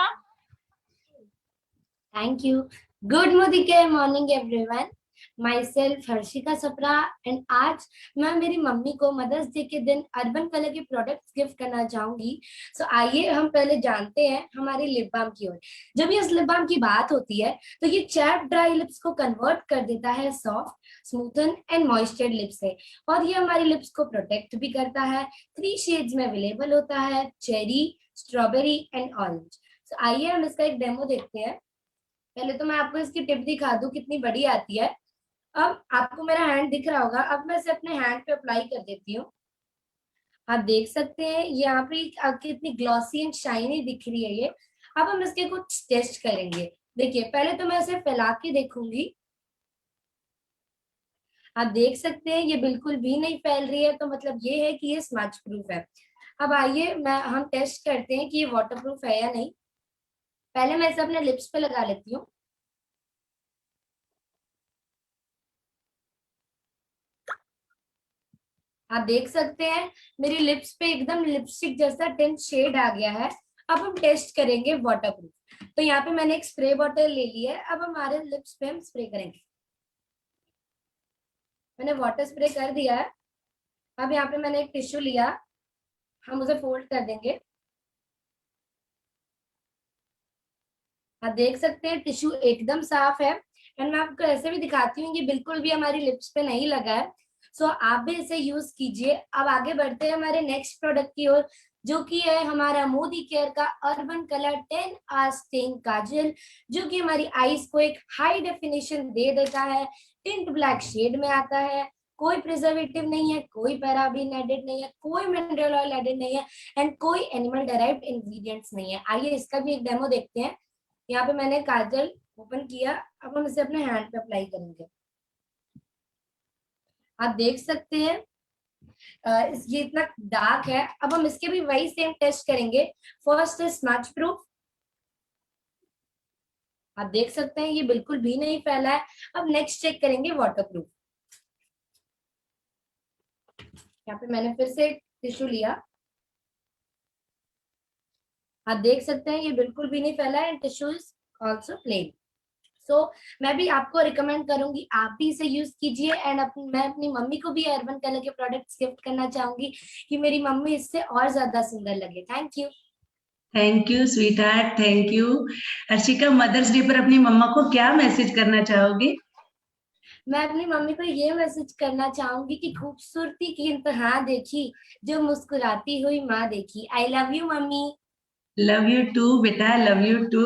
Thank you. Good morning everyone. Myself Harshika Sapra and आज मैं मेरी मम्मी को मदर्स डे के दिन अर्बन कलर के प्रोडक्ट्स गिफ्ट करना चाहूंगी। सो आइए हम पहले जानते हैं हमारी लिप बाम की ओर। जब ये लिप बाम की बात होती है तो ये चैप ड्राई लिप्स को कन्वर्ट कर देता है सॉफ्ट, स्मूथन एंड मॉइस्चर्ड लिप्स से। और ये हमारी लिप्स को प्रोटेक्ट भी करता है। 3 शेड्स में अवेलेबल होता है, चेरी, स्ट्रॉबेरी एंड ऑरेंज। सो आइए हम इसका एक डेमो देखते हैं। पहले तो मैं आपको इसकी टिप दिखा दूं कितनी बड़ी आती है। अब आपको मेरा हैंड दिख रहा होगा, अब मैं इसे अपने हैंड पे अप्लाई कर देती हूँ। आप देख सकते हैं यहाँ पे कितनी ग्लॉसी एंड शाइनी दिख रही है ये। अब हम इसके कुछ टेस्ट करेंगे। देखिए पहले तो मैं इसे फैला के देखूंगी। आप देख सकते हैं ये बिल्कुल भी नहीं फैल रही है, तो मतलब ये है कि ये स्मच प्रूफ है। अब आइए हम टेस्ट करते हैं कि ये वाटर प्रूफ है या नहीं। पहले मैं इसे अपने लिप्स पे लगा लेती हूँ। आप देख सकते हैं मेरी लिप्स पे एकदम लिपस्टिक जैसा टिंट शेड आ गया है। अब हम टेस्ट करेंगे वाटरप्रूफ। तो यहाँ पे मैंने एक स्प्रे बॉटल ले ली है। अब हमारे लिप्स पे हम स्प्रे करेंगे। मैंने वाटर स्प्रे कर दिया है। अब यहाँ पे मैंने एक टिश्यू लिया, हम उसे फोल्ड कर देंगे। आप देख सकते हैं टिश्यू एकदम साफ है। एंड मैं आपको ऐसे भी दिखाती हूँ, ये बिल्कुल भी हमारी लिप्स पे नहीं लगा है। सो आप भी इसे यूज कीजिए। अब आगे बढ़ते हैं हमारे नेक्स्ट प्रोडक्ट की ओर, जो कि है हमारा मोदी केयर का अर्बन कलर 10 आवर स्टेइंग काजल, जो कि हमारी आईज को एक हाई डेफिनेशन दे देता है। टिंट ब्लैक शेड में आता है। कोई प्रिजर्वेटिव नहीं है, कोई पैराबीन एडेड नहीं है, कोई मिनरल ऑयल एडेड नहीं है एंड कोई एनिमल डेराइव्ड इंग्रेडिएंट्स नहीं है। आइए इसका भी एक डेमो देखते हैं। यहाँ पे मैंने काजल ओपन किया। अब हम इसे अपने हैंड पे अप्लाई करेंगे। आप देख सकते हैं ये इतना डार्क है। अब हम इसके भी वही सेम टेस्ट करेंगे। फर्स्ट है स्मच प्रूफ। आप देख सकते हैं ये बिल्कुल भी नहीं फैला है। अब नेक्स्ट चेक करेंगे वाटर प्रूफ। यहाँ पे मैंने फिर से टिश्यू लिया। आप देख सकते हैं ये बिल्कुल भी नहीं फैला है and tissue is also plain. So मैं भी आपको रिकमेंड करूंगी, आप भी इसे यूज कीजिए। एंड मैं अपनी मम्मी को भी अर्बन कलर के प्रोडक्ट्स गिफ्ट करना चाहूंगी कि मेरी मम्मी इससे और ज्यादा सुंदर लगे। Thank you sweetheart, thank you. Harshika, mother's day पर अपनी मम्मा को क्या मैसेज करना चाहोगी? मैं अपनी मम्मी को ये मैसेज करना चाहूंगी कि खूबसूरती की इंतहा देखी, जो मुस्कुराती हुई माँ देखी। I love you mummy. Love you too बेटा, love you too.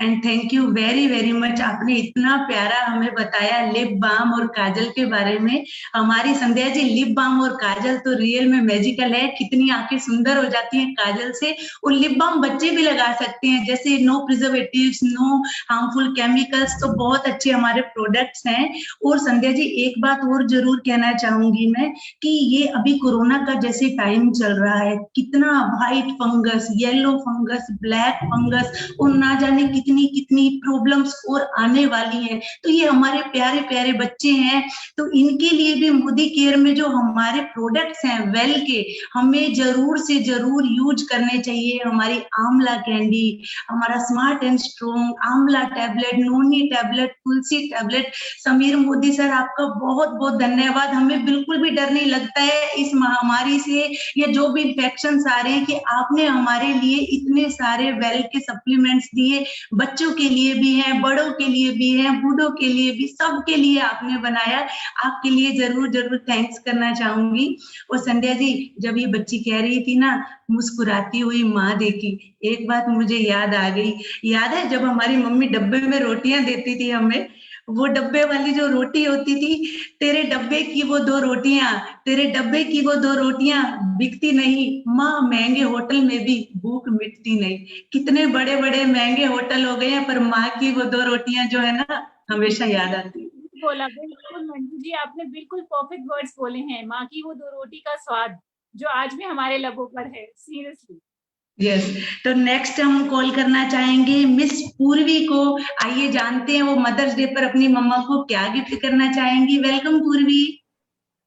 And thank you very very much, आपने इतना प्यारा हमें बताया लिप बाम और काजल के बारे में। हमारी संध्या जी, लिप बाम और काजल तो रियल में मैजिकल है, कितनी आंखें सुंदर हो जाती हैं काजल से। और लिप बाम बच्चे भी लगा सकते हैं, जैसे no preservatives, no harmful chemicals, तो बहुत अच्छे हमारे प्रोडक्ट्स हैं। और संध्या जी, एक बात और जरूर कहना चाहूंगी मैं कि ये अभी कोरोना का जैसे टाइम चल रहा है, कितना white fungus, yellow fungus, black fungus और ना जाने कितनी कितनी प्रॉब्लम्स और आने वाली हैं। तो ये हमारे प्यारे प्यारे बच्चे हैं, तो इनके लिए भी मोदी केयर में जो हमारे प्रोडक्ट्स हैं वेल के, हमें जरूर से जरूर यूज करने चाहिए। हमारी आंवला कैंडी, हमारा स्मार्ट एंड स्ट्रॉन्ग आंवला टैबलेट, नोनी टैबलेट, तुलसी टैबलेट। समीर मोदी सर, आपका बहुत बहुत धन्यवाद। हमें बिल्कुल भी डर नहीं लगता है इस महामारी से या जो भी इन्फेक्शन आ रहे हैं, कि आपने हमारे लिए इतने सारे वेल के सप्लीमेंट्स दिए। बच्चों के लिए भी हैं, बड़ों के लिए भी हैं, बूढ़ों के लिए भी, सबके लिए आपने बनाया। आपके लिए जरूर जरूर थैंक्स करना चाहूंगी। और संध्या जी, जब ये बच्ची कह रही थी ना, मुस्कुराती हुई माँ देखी, एक बात मुझे याद आ गई। याद है जब हमारी मम्मी डब्बे में रोटियां देती थी हमें, वो डब्बे वाली जो रोटी होती थी, तेरे डब्बे की वो दो रोटियां, तेरे डब्बे की वो दो रोटियां बिकती नहीं माँ, महंगे होटल में भी भूख मिटती नहीं। कितने बड़े बड़े महंगे होटल हो गए हैं, पर माँ की वो दो रोटियां जो है ना, हमेशा याद आती। बोला बिल्कुल मंजू जी, आपने बिल्कुल परफेक्ट वर्ड्स बोले हैं। माँ की वो 2 रोटी का स्वाद जो आज भी हमारे लबों पर है, सीरियसली। यस, तो नेक्स्ट हम कॉल करना चाहेंगे मिस पूर्वी को। आइए जानते हैं वो मदर्स डे पर अपनी मम्मा को क्या गिफ्ट करना चाहेंगी। वेलकम पूर्वी।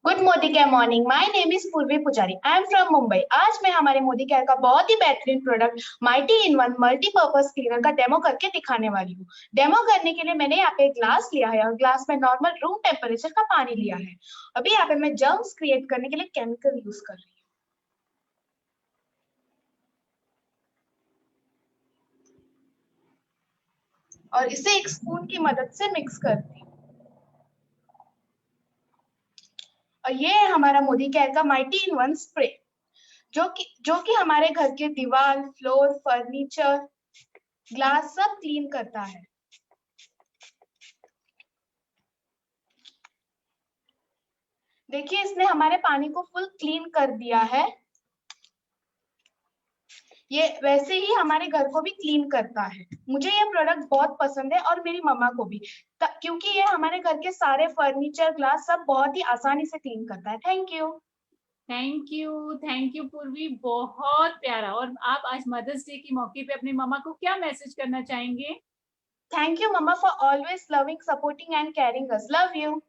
Good Modi care morning, my name is पूर्वी पुजारी, आई एम फ्रॉम मुंबई। आज मैं हमारे मोदी केयर का बहुत ही बेहतरीन product mighty in one multipurpose cleaner का डेमो करके दिखाने वाली हूँ। डेमो करने के लिए मैंने यहाँ पे एक ग्लास लिया है और ग्लास में नॉर्मल रूम टेम्परेचर का पानी लिया है। अभी यहाँ पे मैं जर्म्स क्रिएट करने के लिए केमिकल यूज कर रही हूँ। और इसे एक स्पून की मदद से मिक्स करती हूँ। और ये है हमारा मोदी केयर का माइटी इन वन स्प्रे, जो कि हमारे घर के दीवार, फ्लोर, फर्नीचर, ग्लास सब क्लीन करता है। देखिए, इसने हमारे पानी को फुल क्लीन कर दिया है। ये वैसे ही हमारे घर को भी क्लीन करता है। मुझे ये प्रोडक्ट बहुत पसंद है और मेरी मम्मा को भी, क्योंकि ये हमारे घर के सारे फर्नीचर, ग्लास सब बहुत ही आसानी से क्लीन करता है। Thank you. थैंक यू पूर्वी, बहुत प्यारा। और आप आज मदर्स डे के मौके पे अपनी मम्मा को क्या मैसेज करना चाहेंगे? Thank you mama for always loving, supporting and caring us. Love you.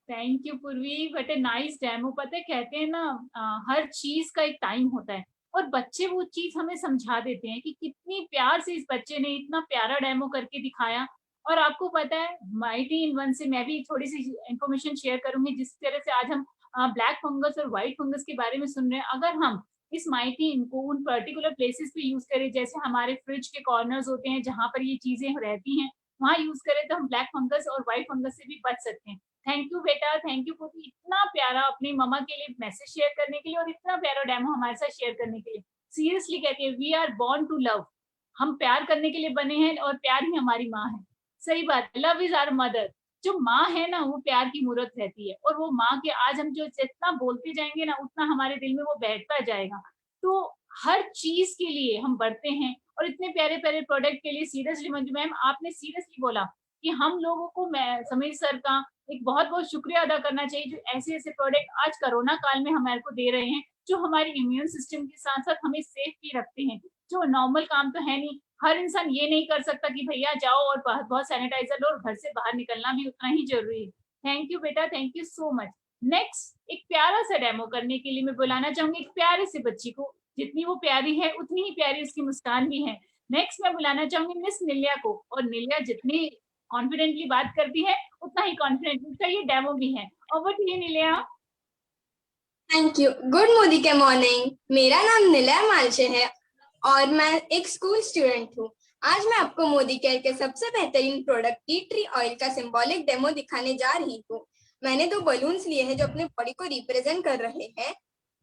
Thank you Purvi, but a nice demo. पता है, कहते हैं ना, हर चीज का एक टाइम होता है और बच्चे वो चीज हमें समझा देते हैं कि कितनी प्यार से इस बच्चे ने इतना प्यारा डेमो करके दिखाया। और आपको पता है, माइटी इन वन से मैं भी थोड़ी सी इंफॉर्मेशन शेयर करूंगी। जिस तरह से आज हम ब्लैक फंगस और व्हाइट फंगस के बारे में सुन रहे हैं, अगर हम इस माइटी इनको उन पर्टिकुलर प्लेसेस पे यूज करें, जैसे हमारे फ्रिज के कॉर्नर्स होते हैं जहां पर ये चीजें रहती हैं, वहां यूज करें, तो हम ब्लैक फंगस और व्हाइट फंगस से भी बच सकते हैं। थैंक यू बेटा, थैंक यू पूरी, इतना प्यारा अपनी मम्मा के लिए मैसेज शेयर करने के लिए और इतना प्यारा डेमो हमारे साथ शेयर करने के लिए। सीरियसली कहती है, we are born to love. हम प्यार करने के लिए बने हैं और प्यार ही हमारी माँ है। सही बात है, लव इज आवर मदर। जो माँ है ना, वो प्यार की मूर्त रहती है, और वो माँ के आज हम जो जितना बोलते जाएंगे ना, उतना हमारे दिल में वो बैठता जाएगा। तो हर चीज के लिए हम बढ़ते हैं, और इतने प्यारे प्यारे प्रोडक्ट के लिए सीरियसली मंजू मैम, आपने सीरियसली बोला कि हम लोगों को समीर सर का एक बहुत बहुत शुक्रिया अदा करना चाहिए, जो ऐसे ऐसे प्रोडक्ट आज कोरोना काल में हमारे को दे रहे हैं, जो हमारे इम्यून सिस्टम के साथ साथ हमें सेफ भी रखते हैं। जो नॉर्मल काम तो है नहीं, हर इंसान ये नहीं कर सकता कि भैया जाओ और बहुत सैनिटाइजर लो, और घर से बाहर निकलना भी उतना ही जरूरी है। थैंक यू बेटा, thank you so much. Next एक प्यारा सा डेमो करने के लिए मैं बुलाना चाहूंगी एक प्यारे से बच्ची को। जितनी वो प्यारी है उतनी ही प्यारी उसकी मुस्कान भी है। नेक्स्ट मैं बुलाना चाहूंगी मिस निल्या को, और निल्या जितनी कॉन्फिडेंटली बात करती है उतना ही कॉन्फिडेंटली उसका ये डेमो भी है। Over to you Nilaya. Thank you. Good Modi के मॉर्निंग, मेरा नाम निलय मालशे है और मैं एक स्कूल स्टूडेंट हूँ। आज मैं आपको मोदी केयर के सबसे बेहतरीन प्रोडक्ट टी ट्री ऑयल का सिंबॉलिक डेमो दिखाने जा रही हूँ। मैंने 2 बलून्स लिए हैं जो अपने बॉडी को रिप्रेजेंट कर रहे हैं।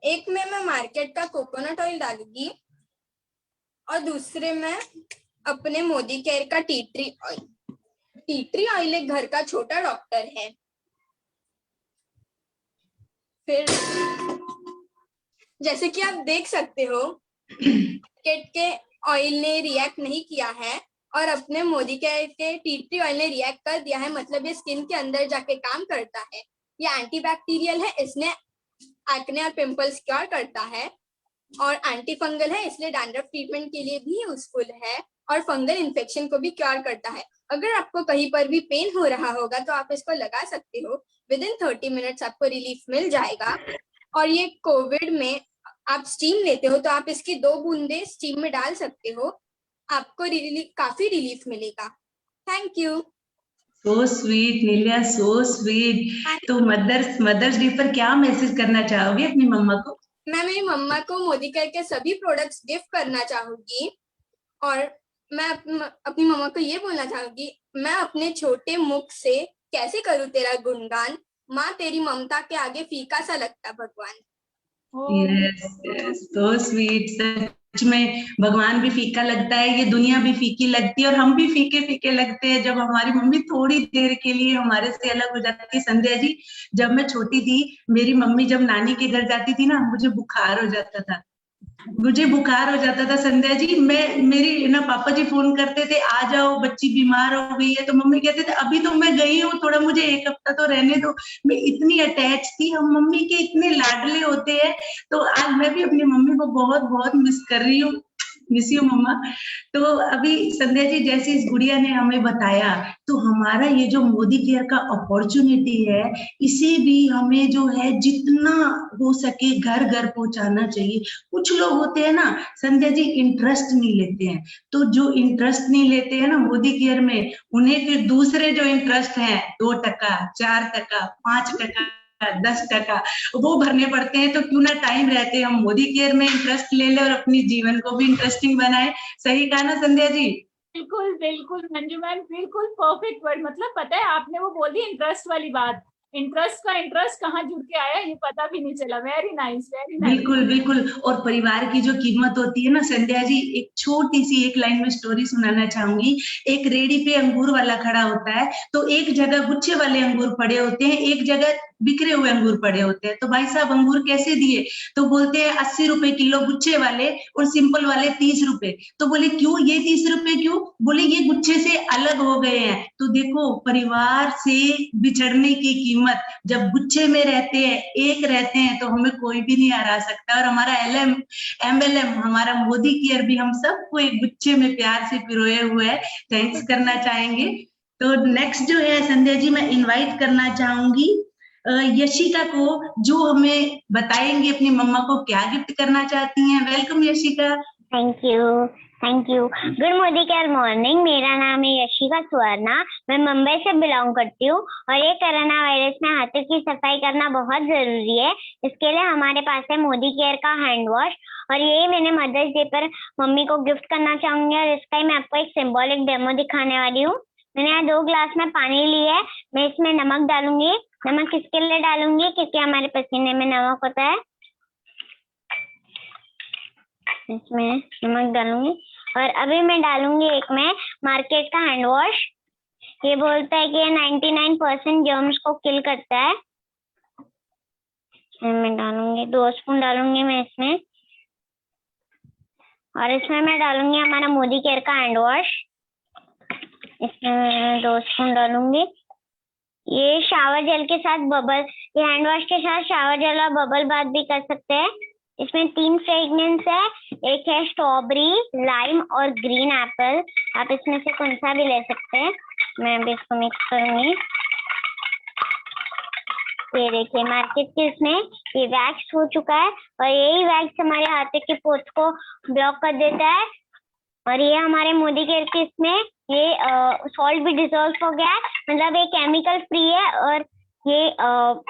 एक में मैं मार्केट का कोकोनट ऑयल डालूंगी और दूसरे में अपने मोदी केयर का tea tree oil. Tea tree oil एक घर का छोटा डॉक्टर है। फिर जैसे कि आप देख सकते हो मार्केट के ऑयल ने रिएक्ट नहीं किया है और अपने मोदी केयर के टी ट्री ऑयल ने रिएक्ट कर दिया है, मतलब ये स्किन के अंदर जाके काम करता है। ये एंटीबैक्टीरियल है, इसने एक्ने और पिंपल्स क्योर करता है और एंटी फंगल है, इसलिए डैंड्रफ ट्रीटमेंट के लिए भी यूजफुल है और फंगल इन्फेक्शन को भी क्योर करता है। अगर आपको कहीं पर भी पेन हो रहा होगा तो आप इसको लगा सकते हो, विद इन 30 मिनट्स आपको रिलीफ मिल जाएगा। और ये कोविड में आप स्टीम लेते हो तो आप इसकी 2 बूंदे स्टीम में डाल सकते हो, आपको काफी रिलीफ मिलेगा। Thank you. So sweet Nilya, so sweet. तो मदर्स डे पर क्या मैसेज करना चाहोगे अपनी मम्मा को? मैं मेरी मम्मा को मोदी केयर के सभी प्रोडक्ट्स गिफ्ट करना चाहूंगी और मैं अपनी मम्मा को ये बोलना चाहूंगी, मैं अपने छोटे मुख से कैसे करूँ तेरा गुणगान, माँ तेरी ममता के आगे फीका सा लगता भगवान। Yes, so sweet. सच में भगवान भी फीका लगता है, ये दुनिया भी फीकी लगती है और हम भी फीके फीके लगते हैं जब हमारी मम्मी थोड़ी देर के लिए हमारे से अलग हो जाती है। संध्या जी, जब मैं छोटी थी, मेरी मम्मी जब नानी के घर जाती थी ना, मुझे बुखार हो जाता था। संध्या जी, मेरी ना पापा जी फोन करते थे, आ जाओ बच्ची बीमार हो गई है, तो मम्मी कहते थे अभी तो मैं गई हूँ, थोड़ा मुझे 1 हफ्ता तो रहने दो। मैं इतनी अटैच थी, हम मम्मी के इतने लाडले होते हैं। तो आज मैं भी अपनी मम्मी को बहुत बहुत मिस कर रही हूँ। मिस यू मम्मा। तो अभी संध्या जी, जैसे इस गुड़िया ने हमें बताया, तो हमारा ये जो मोदी केयर का अपॉर्चुनिटी है, इसे भी हमें जो है जितना हो सके घर घर पहुंचाना चाहिए। कुछ लोग होते हैं ना संध्या जी, इंटरेस्ट नहीं लेते हैं, तो जो इंटरेस्ट नहीं लेते हैं ना मोदी केयर में, उन्हें फिर दूसरे जो इंटरेस्ट है 2%, 4%, 5%, 10% वो भरने पड़ते हैं। तो क्यों ना टाइम रहते हम मोदी केयर में इंटरेस्ट ले ले और अपनी जीवन को भी इंटरेस्टिंग बनाए। सही कहा ना संध्या जी? बिल्कुल बिल्कुल मंजू मैम, बिल्कुल परफेक्ट वर्ड। मतलब पता है आपने वो बोल दी इंटरेस्ट वाली बात, इंटरेस्ट का इंटरेस्ट कहाँ जुड़ के आया ये पता भी नहीं चला। Very nice, very nice. बिल्कुल बिल्कुल। और परिवार की जो कीमत होती है ना संध्या जी, एक छोटी सी एक लाइन में स्टोरी सुनाना चाहूंगी। एक रेडी पे अंगूर वाला खड़ा होता है, तो एक जगह गुच्छे वाले अंगूर पड़े होते हैं, एक जगह बिखरे हुए अंगूर पड़े होते हैं। तो भाई साहब अंगूर कैसे दिए? तो बोलते हैं 80 रुपए किलो गुच्छे वाले और सिंपल वाले 30 रुपए। तो बोले क्यों ये 30 रुपए क्यों? बोले ये गुच्छे से अलग हो गए हैं। तो देखो परिवार से बिछड़ने की कीमत, जब गुच्छे में रहते हैं, एक रहते हैं, तो हमें कोई भी नहीं हरा सकता। और हमारा MLM हमारा मोदी केयर भी हम सबको एक गुच्छे में प्यार से पिरोए हुए है। थैंक्स करना चाहेंगे। तो नेक्स्ट जो है संध्या जी, मैं इनवाइट करना चाहूंगी यशिका को, जो हमें बताएंगे अपनी मम्मा को क्या गिफ्ट करना चाहती हैं। Welcome Yashika. Thank you, thank you. Good Modi care morning, मेरा नाम है यशिका सुवर्णा, मैं मुंबई से बिलोंग करती हूँ। और ये कोरोना वायरस में हाथों की सफाई करना बहुत जरूरी है, इसके लिए हमारे पास है मोदी केयर का हैंड वॉश। और ये मैंने मदर्स डे पर मम्मी को गिफ्ट करना चाहूंगी और इसका ही मैं आपको एक सिंबॉलिक डेमो दिखाने वाली हूँ। मैंने यहाँ 2 ग्लास में पानी लिया है, मैं इसमें नमक डालूंगी। नमक किसके लिए डालूंगी? क्योंकि हमारे पसीने में नमक होता है, इसमें नमक डालूंगी। और अभी मैं डालूंगी एक में मार्केट का हैंड वॉश। ये बोलता है कि ये 99% जर्म्स को किल करता है। मैं डालूंगी 2 स्पून डालूंगी मैं इसमें। और इसमें मैं डालूंगी हमारा मोदी केयर का हैंड वॉश, इसमें मैं 2 स्पून डालूंगी। ये शावर जेल के साथ बबल, ये हैंड वॉश के साथ शावर जेल और बबल बाथ भी कर सकते हैं। इसमें 3 फ्रेग्रेंस है, एक है स्ट्रॉबेरी, लाइम और ग्रीन एप्पल। आप इसमें से कौन सा भी ले सकते हैं। मैं अभी इसको मिक्स करूंगी। ये देखिए मार्केट के इसमें ये वैक्स हो चुका है और यही वैक्स हमारे हाथों के पोर्स को ब्लॉक कर देता है। और ये हमारे मोदी केयर के इसमें ये सॉल्ट भी डिसॉल्व हो गया है, मतलब ये केमिकल फ्री है और ये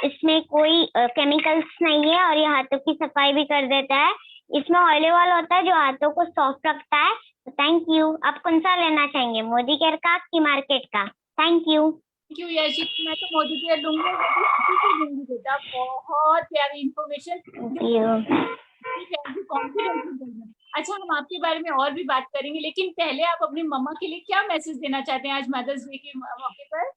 इसमें कोई केमिकल्स नहीं है और ये हाथों की सफाई भी कर देता है। इसमें ऑलिव ऑयल होता है जो हाथों को सॉफ्ट रखता है। तो थैंक यू। आप कौन सा लेना चाहेंगे, मोदी केयर का कि मार्केट का? Thank you. Thank you Yeshi, मैं तो मोदी केयर लूंगी बेटा, बहुत प्यारी इंफॉर्मेशन। अच्छा, हम आपके बारे में और भी बात करेंगे, लेकिन पहले आप अपनी मम्मा के लिए क्या मैसेज देना चाहते हैं आज मदर्स डे के मौके पर?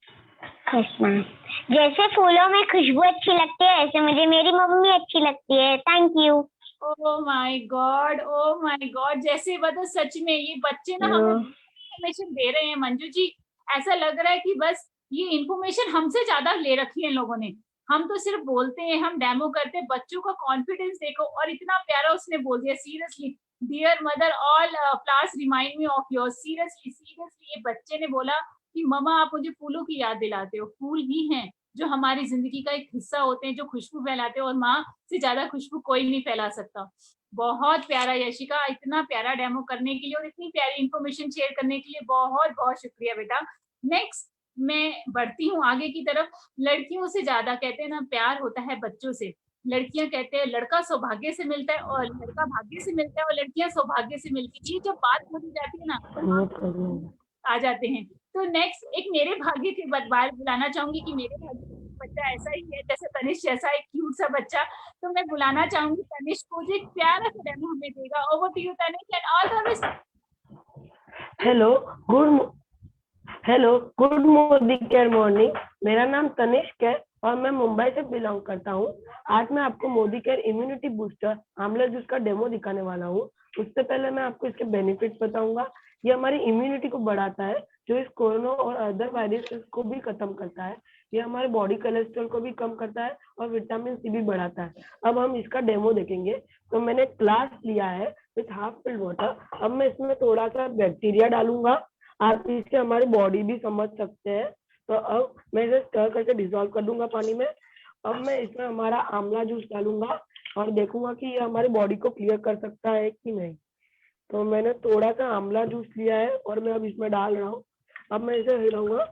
जैसे फूलों में खुशबू अच्छी लगती है, ऐसे मुझे मेरी मम्मी अच्छी लगती है। Thank you. Oh my God, oh my God, जैसे मतलब सच में ये बच्चे ना हमें इंफॉर्मेशन दे रहे हैं मंजू जी। ऐसा लग रहा है कि बस ये इंफॉर्मेशन हमसे ज्यादा ले रखी है इन लोगों ने। हम तो सिर्फ बोलते हैं, हम डेमो करते हैं, बच्चों का कॉन्फिडेंस देखो। और इतना प्यारा उसने बोल दिया, seriously dear mother, all flowers remind me of yours. Seriously ये बच्चे ने बोला कि मम्मा आप मुझे फूलों की याद दिलाते हो। फूल ही हैं जो हमारी जिंदगी का एक हिस्सा होते हैं, जो खुशबू फैलाते हैं, और माँ से ज्यादा खुशबू कोई नहीं फैला सकता। बहुत प्यारा यशिका, इतना प्यारा डेमो करने के लिए और इतनी प्यारी इंफॉर्मेशन शेयर करने के लिए बहुत बहुत शुक्रिया बेटा। नेक्स्ट मैं बढ़ती हूँ आगे की तरफ। लड़कियों से ज्यादा कहते हैं ना प्यार होता है बच्चों से। लड़कियां कहते हैं लड़का सौभाग्य से मिलता है और लड़का भाग्य से मिलता है और लड़कियां सौभाग्य से मिलती है। ये जब बात होती जाती है ना आ जाते हैं। तो नेक्स्ट एक मेरे भाग्य के बारे बुलाना चाहूंगी कि मेरे भाग्य बच्चा ऐसा ही है जैसे तनिष्क जैसा एक क्यूट सा बच्चा। तो मैं बुलाना चाहूंगी तनिष्क को, जो एक प्यारा सा डेमो हमें देगा। Over to you Tanishk and all the best. Hello good Modi care morning. मेरा नाम तनिष्क है और मैं मुंबई से बिलोंग करता हूँ। आज मैं आपको मोदी केयर इम्यूनिटी बूस्टर आंवला जूस का डेमो दिखाने वाला हूँ। उससे पहले मैं आपको इसके बेनिफिट्स बताऊंगा। ये हमारी इम्यूनिटी को बढ़ाता है, जो इस कोरोना और अदर वायरसेस को भी खत्म करता है। ये हमारे बॉडी कोलेस्ट्रॉल को भी कम करता है और विटामिन सी भी बढ़ाता है। अब हम इसका डेमो देखेंगे। तो मैंने ग्लास लिया है विथ हाफ फिल्ड वाटर। अब मैं इसमें थोड़ा सा बैक्टीरिया डालूंगा। आप इससे हमारी बॉडी भी समझ सकते हैं। तो अब मैं इसे स्टर करके डिसॉल्व कर दूंगा पानी में। अब मैं इसमें हमारा आंवला जूस डालूंगा और देखूंगा कि ये हमारी बॉडी को क्लियर कर सकता है कि नहीं। तो मैंने थोड़ा सा आंवला जूस लिया है और मैं अब इसमें डाल रहा हूँ। अब मैं इसे हिलाऊंगा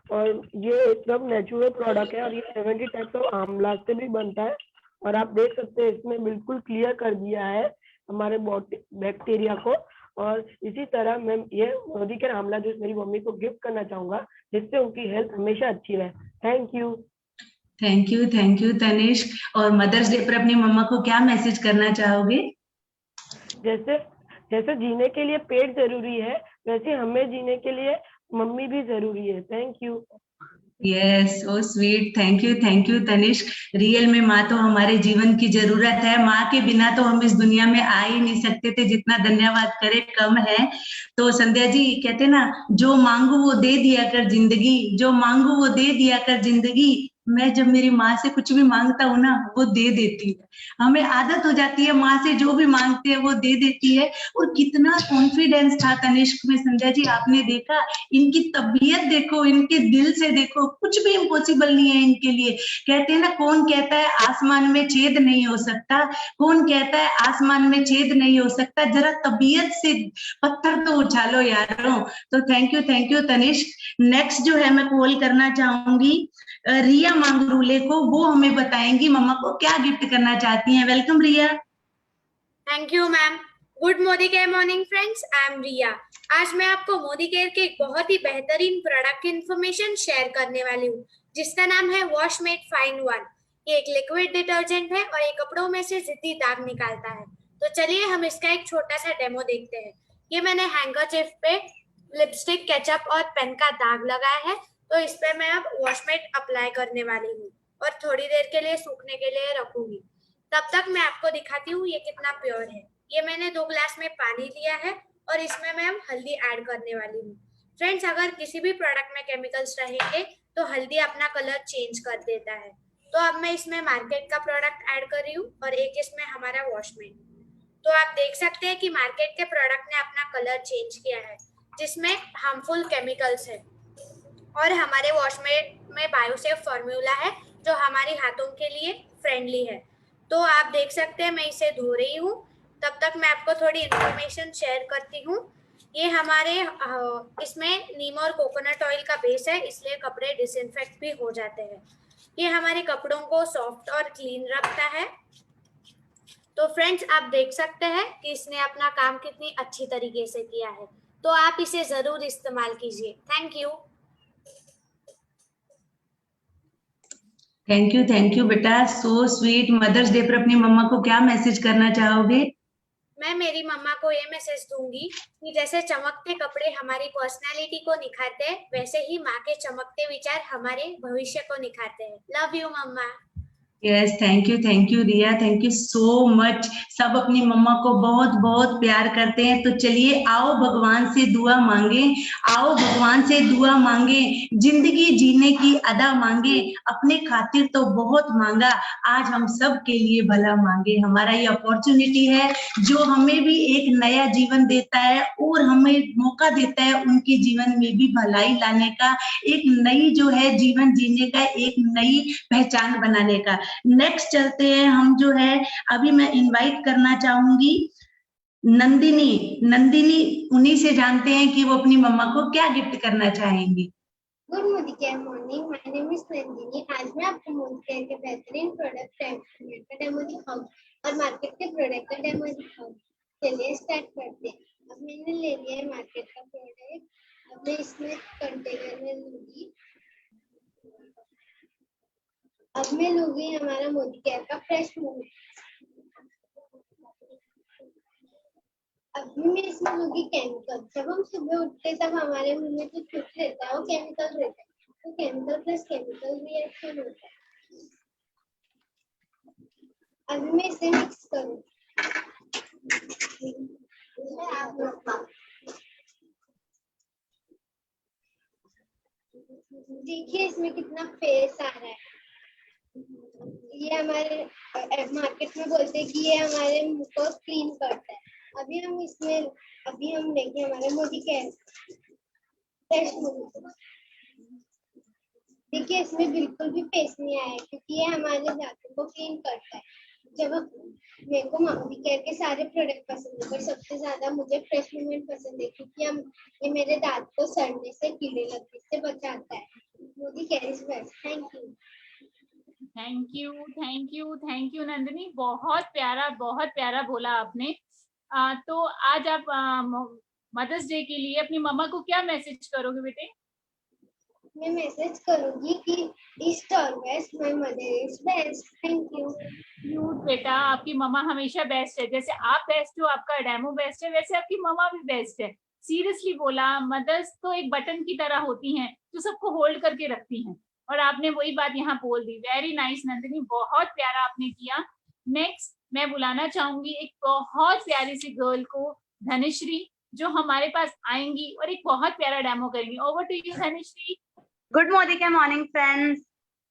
और ये एकदम नेचुरल प्रोडक्ट है और ये 70 टाइप्स ऑफ आंवला से भी बनता है। और आप देख सकते हैं इसने बिल्कुल क्लियर कर दिया है हमारे बॉडी बैक्टीरिया को। और इसी तरह मैं ये मोदी केयर आंवला जूस मेरी मम्मी को गिफ्ट करना चाहूंगा, जिससे उनकी हेल्थ हमेशा अच्छी रहे। Thank you Tanishk. और मदर्स डे पर अपनी मम्मा को क्या मैसेज करना चाहोगे? जैसे जीने के लिए पेट जरूरी है, वैसे हमें जीने के लिए मम्मी भी जरूरी है। Thank you. Yes, so sweet. Thank you Tanishk. Real में माँ तो हमारे जीवन की जरूरत है। माँ के बिना तो हम इस दुनिया में आ ही नहीं सकते थे, जितना धन्यवाद करे कम है। तो संध्या जी कहते ना, जो मांगू वो दे दिया कर जिंदगी, जो मांगू वो दे दिया कर जिंदगी। मैं जब मेरी माँ से कुछ भी मांगता हूँ ना, वो दे देती है। हमें आदत हो जाती है, माँ से जो भी मांगते हैं वो दे देती है। और कितना कॉन्फिडेंस था तनिष्क में, संध्या जी आपने देखा। इनकी तबीयत देखो, इनके दिल से देखो, कुछ भी इम्पॉसिबल नहीं है इनके लिए। कहते हैं ना, कौन कहता है आसमान में छेद नहीं हो सकता, कौन कहता है आसमान में छेद नहीं हो सकता। जरा तबीयत से पत्थर तो उछालो यारों। तो थैंक यू तनिष्क। नेक्स्ट जो है मैं कॉल करना चाहूंगी रिया मांगरूले को। वो हमें बताएंगी मम्मा को क्या गिफ्ट करना चाहती हैं। Welcome Riya. Thank you ma'am. Good Modi care morning friends, I am Riya. आज मैं आपको मोदी केयर के एक बहुत ही बेहतरीन प्रोडक्ट की इन्फॉर्मेशन शेयर करने वाली हूँ, जिसका नाम है वॉशमेट फाइन वन। ये एक लिक्विड डिटर्जेंट है और ये कपड़ों में से जिद्दी दाग निकालता है। तो चलिए हम इसका एक छोटा सा डेमो देखते हैं। ये मैंने हैंकरचिफ पे लिपस्टिक, केचप और पेन का दाग लगाया है। तो इस पे मैं अब वॉशमेट अप्लाई करने वाली हूँ और थोड़ी देर के लिए सूखने के लिए रखूंगी। तब तक मैं आपको दिखाती हूँ ये कितना प्योर है। ये मैंने 2 ग्लास में पानी लिया है और इसमें मैं अब हल्दी ऐड करने वाली हूँ। फ्रेंड्स, अगर किसी भी प्रोडक्ट में केमिकल्स रहेंगे तो हल्दी अपना कलर चेंज कर देता है। तो अब मैं इसमें मार्केट का प्रोडक्ट ऐड कर रही हूँ और एक इसमें हमारा वॉशमेट। तो आप देख सकते हैं कि मार्केट के प्रोडक्ट ने अपना कलर चेंज किया है, जिसमें हार्मफुल केमिकल्स है। और हमारे वॉशमेट में बायोसेफ फॉर्मूला है, जो हमारी हाथों के लिए फ्रेंडली है। तो आप देख सकते हैं मैं इसे धो रही हूँ। तब तक मैं आपको थोड़ी इन्फॉर्मेशन शेयर करती हूँ ये हमारे इसमें नीम और कोकोनट ऑयल का बेस है, इसलिए कपड़े डिसइंफेक्ट भी हो जाते हैं। ये हमारे कपड़ों को सॉफ्ट और क्लीन रखता है। तो फ्रेंड्स, आप देख सकते हैं कि इसने अपना काम कितनी अच्छी तरीके से किया है, तो आप इसे जरूर इस्तेमाल कीजिए। थैंक यू बेटा, सो स्वीट। मदर्स डे पर अपनी मम्मा को क्या मैसेज करना चाहोगे? मैं मेरी मम्मा को ये मैसेज दूंगी कि जैसे चमकते कपड़े हमारी पर्सनालिटी को निखारते हैं, वैसे ही माँ के चमकते विचार हमारे भविष्य को निखारते हैं। Love you mama. Yes, thank you Riya, thank you so much. सब अपनी मम्मा को बहुत बहुत प्यार करते हैं। तो चलिए आओ भगवान से दुआ मांगे, आओ भगवान से दुआ मांगे, जिंदगी जीने की अदा मांगे। अपने खातिर तो बहुत मांगा, आज हम सब के लिए भला मांगे। हमारा ये अपॉर्चुनिटी है जो हमें भी एक नया जीवन देता है और हमें मौका देता है उनके जीवन में भी भलाई लाने का, एक नई जो है जीवन जीने का, एक नई पहचान बनाने का। नेक्स्ट चलते हैं हम जो है, अभी मैं इनवाइट करना चाहूंगी नंदिनी उन्हीं से जानते हैं कि वो अपनी मम्मा को क्या गिफ्ट करना चाहेंगी। Good morning, my name is Nandini. आज मैं आपको मोदीकेयर के बेहतरीन प्रोडक्ट का डेमो दिखाऊंगी और मार्केट के प्रोडक्ट का डेमो दिखाऊंगी। चलिए स्टार्ट करते हैं। अब मैंने ले लिया है मार्केट का प्रोडक्ट, अब मैं इसमें कंटेनर में लूंगी। अब मैं लूंगी हमारा मोदीकेयर का फ्रेश मूव। अब मैं इसमें लूंगी केमिकल। जब हम सुबह उठते तब हमारे मुंह में जो छुट रहता है वो केमिकल रहता है, तो केमिकल प्लस केमिकल रिएक्शन होता है। अभी मैं इसे मिक्स करूँ। देखिए इसमें कितना फेस आ रहा है। ये हमारे मार्केट में बोलते हैं कि ये हमारे मुंह को क्लीन करता है। अभी हम लेंगे हमारे मोदीकेयर फ्रेश मूव। देखिए इसमें बिल्कुल भी फेस नहीं आया क्योंकि ये हमारे दांतों को क्लीन करता है। जब मेरे को मोदीकेयर के सारे प्रोडक्ट पसंद है, पर सबसे ज्यादा मुझे फ्रेश मूवमेंट पसंद है क्योंकि ये मेरे दांत को सड़ने से, कीड़े लगने से बचाता है। Modicare is best. Thank you Nandini, बहुत प्यारा बोला आपने। तो आज आप मदर्स डे के लिए अपनी मम्मा को क्या मैसेज करोगे बेटे? मैं मैसेज करूंगी कि ईस्ट और west my mother is best. Thank you. Cute बेटा, आपकी मम्मा हमेशा बेस्ट है। जैसे आप बेस्ट हो, आपका डेमो बेस्ट है, वैसे आपकी मम्मा भी बेस्ट है। सीरियसली बोला, मदर्स तो एक बटन की तरह होती हैं जो सबको होल्ड करके रखती हैं, और आपने वही बात यहाँ बोल दी। वेरी नाइस नंदिनी, बहुत प्यारा आपने किया। नेक्स्ट मैं बुलाना चाहूंगी एक बहुत प्यारी सी गर्ल को, धनश्री, जो हमारे पास आएंगी और एक बहुत प्यारा डेमो करेंगी। Over to you Dhanashree. Good morning friends,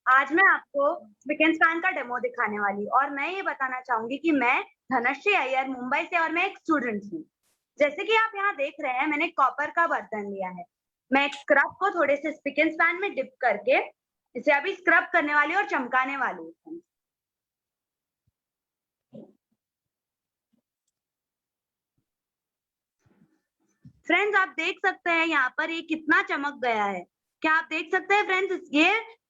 आज मैं आपको स्पिक स्पैन का डेमो दिखाने वाली और मैं ये बताना चाहूंगी कि मैं धनश्री अय्यर मुंबई से और मैं एक स्टूडेंट हूँ। जैसे कि आप यहाँ देख रहे हैं, मैंने कॉपर का बर्तन लिया है। मैं स्क्रब को थोड़े से स्पिक स्पैन में डिप करके इसे अभी स्क्रब करने वाली और चमकाने वाली हूँ। फ्रेंड्स, आप देख सकते हैं यहाँ पर ये कितना चमक गया है। क्या आप देख सकते हैं फ्रेंड्स?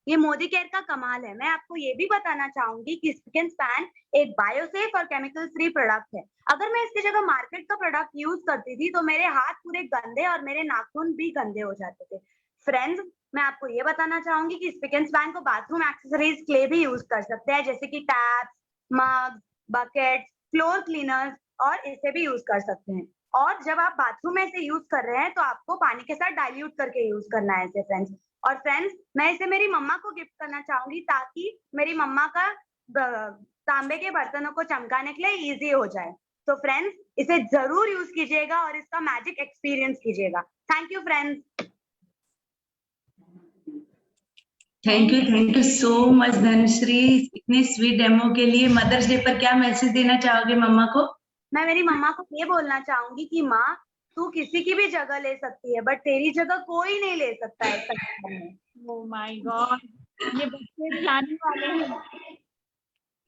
ये मोदीकेयर का कमाल है। मैं आपको ये भी बताना चाहूंगी कि स्पिक स्पैन एक बायोसेफ और केमिकल फ्री प्रोडक्ट है। अगर मैं इसकी जगह मार्केट का प्रोडक्ट यूज करती थी तो मेरे हाथ पूरे गंदे और मेरे नाखून भी गंदे हो जाते थे। फ्रेंड्स, मैं आपको ये बताना चाहूंगी कि स्पिक स्पैन को बाथरूम एक्सेसरीज के लिए भी यूज कर सकते हैं, जैसे कि टैप्स, मग, बकेट, फ्लोर क्लीनर्स, और इसे भी यूज कर सकते हैं। और जब आप बाथरूम में इसे यूज कर रहे हैं तो आपको पानी के साथ डाइल्यूट करके यूज करना है इसे फ्रेंड्स। और फ्रेंड्स, मैं इसे मेरी मम्मा को गिफ्ट करना चाहूंगी ताकि मेरी मम्मा का तांबे के बर्तनों को चमकाने के लिए इजी हो जाए। तो फ्रेंड्स, इसे जरूर यूज कीजिएगा और इसका मैजिक एक्सपीरियंस कीजिएगा। Thank you friends. Thank you so much Dhanashree, इतने स्वीट डेमो के लिए। मदर्स डे पर क्या मैसेज देना चाहोगे मम्मा को? मैं मेरी मम्मा को ये बोलना चाहूंगी कि माँ, तू किसी की भी जगह ले सकती है बट तेरी जगह कोई नहीं ले सकता है। ओह माय गॉड, ये बच्चे खिलाने वाले हैं।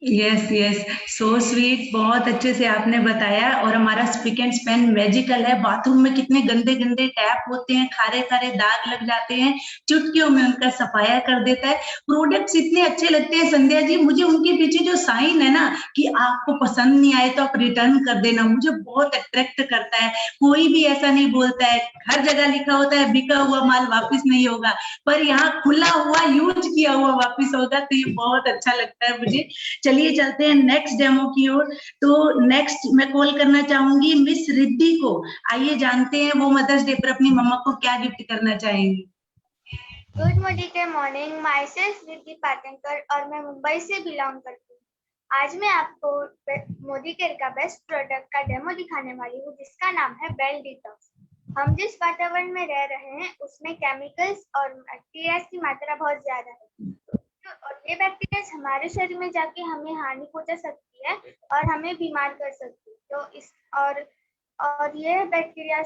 यस यस, सो स्वीट, बहुत अच्छे से आपने बताया। और हमारा स्पिक एंड स्पैन मैजिकल है। बाथरूम में कितने गंदे गंदे टैप होते हैं, खारे खारे दाग लग जाते हैं, चुटकियों में उनका सफाया कर देता है। प्रोडक्ट्स इतने अच्छे लगते हैं संध्या जी, मुझे उनके पीछे जो साइन है ना कि आपको पसंद नहीं आए तो आप रिटर्न कर देना, मुझे बहुत अट्रैक्ट करता है। कोई भी ऐसा नहीं बोलता है, हर जगह लिखा होता है बिका हुआ माल वापिस नहीं होगा, पर यहाँ खुला हुआ यूज किया हुआ वापिस होगा, तो ये बहुत अच्छा लगता है मुझे। चलिए चलते हैं नेक्स्ट डेमो की ओर। तो नेक्स्ट मैं कॉल करना चाहूंगी मिस रिद्धि को। आइए जानते हैं वो मदर्स डे पर अपनी मम्मा को क्या गिफ्ट करना चाहेंगी। Good morning, my self Riddhi Patankar और मैं मुंबई से बिलोंग करती हूँ। आज मैं आपको मोदी केयर का बेस्ट प्रोडक्ट का डेमो दिखाने वाली हूँ, जिसका नाम है बेल डिटॉक्स। हम जिस वातावरण में रह रहे हैं उसमें केमिकल्स और बैक्टीरिया की मात्रा बहुत ज्यादा है, और ये बैक्टीरिया हमारे शरीर में जाके हमें हानि पहुंचा सकती है और हमें बीमार कर सकती है। तो इस और ये बैक्टीरिया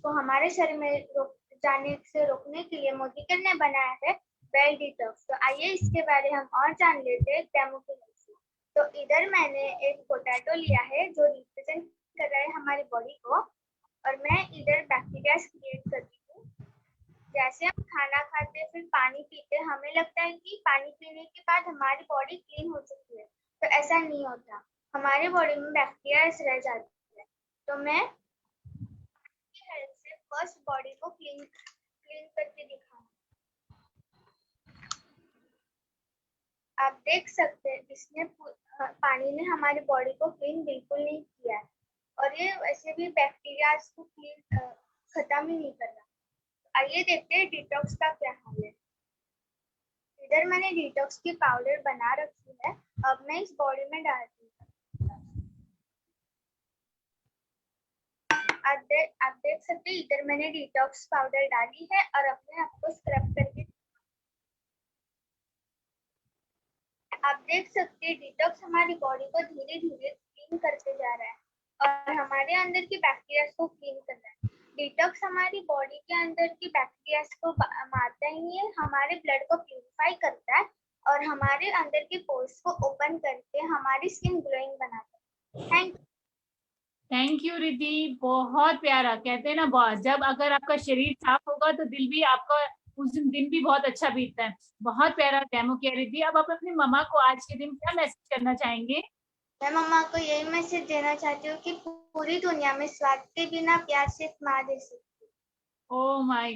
को हमारे शरीर में जाने से रोकने के लिए मोदी केयर ने बनाया है बेल डिटॉक्स। तो आइए इसके बारे में हम और जान लेते हैं डेमो के लिए। तो इधर मैंने एक पोटैटो लिया है जो रिप्रेजेंट कर रहा है हमारी बॉडी को, और मैं इधर बैक्टीरिया क्रिएट करती हूँ। जैसे हम खाना खाते फिर पानी पीते, हमें लगता है कि पानी पीने के बाद हमारी बॉडी क्लीन हो चुकी है, तो ऐसा नहीं होता, हमारी बॉडी में बैक्टीरिया रह जाती है। तो मैं हेल्प से फर्स्ट बॉडी को क्लीन करके दिखाऊंगी। आप देख सकते हैं इसने पानी ने हमारी बॉडी को क्लीन बिल्कुल नहीं किया है, और ये वैसे भी बैक्टीरिया को क्लीन खत्म ही नहीं कर रहा। आइए देखते हैं डिटॉक्स का क्या हाल है। इधर मैंने डिटॉक्स की पाउडर बना रखी है, अब मैं इस बॉडी में डालती हूँ। आप देख सकते हैं इधर मैंने डिटॉक्स पाउडर डाली है और अपने आप को स्क्रब करके आप देख सकते हैं डिटॉक्स हमारी बॉडी को धीरे धीरे क्लीन करते जा रहा है और हमारे अंदर की बैक्टीरिया को क्लीन कर रहा है। डिटॉक्स हमारी बॉडी के अंदर की बैक्टीरिया को मारता ही है, हमारे ब्लड को प्यूरिफाई करता है और हमारे अंदर के पोर्स को ओपन करके हमारी स्किन ग्लोइंग बनाता है। थैंक यू रिद्धि, बहुत प्यारा। कहते हैं ना, जब अगर आपका शरीर साफ होगा तो दिल भी आपका उस दिन भी बहुत अच्छा बीतता है। बहुत प्यारा डेमो किया रिद्धि। अब आप अपनी मम्मा को आज के दिन क्या मैसेज करना चाहेंगे? मैं मम्मा को यही मैसेज देना चाहती हूँ कि पूरी दुनिया में स्वाद के बिना प्यार सिर्फ माँ दे सकती है। ओ माय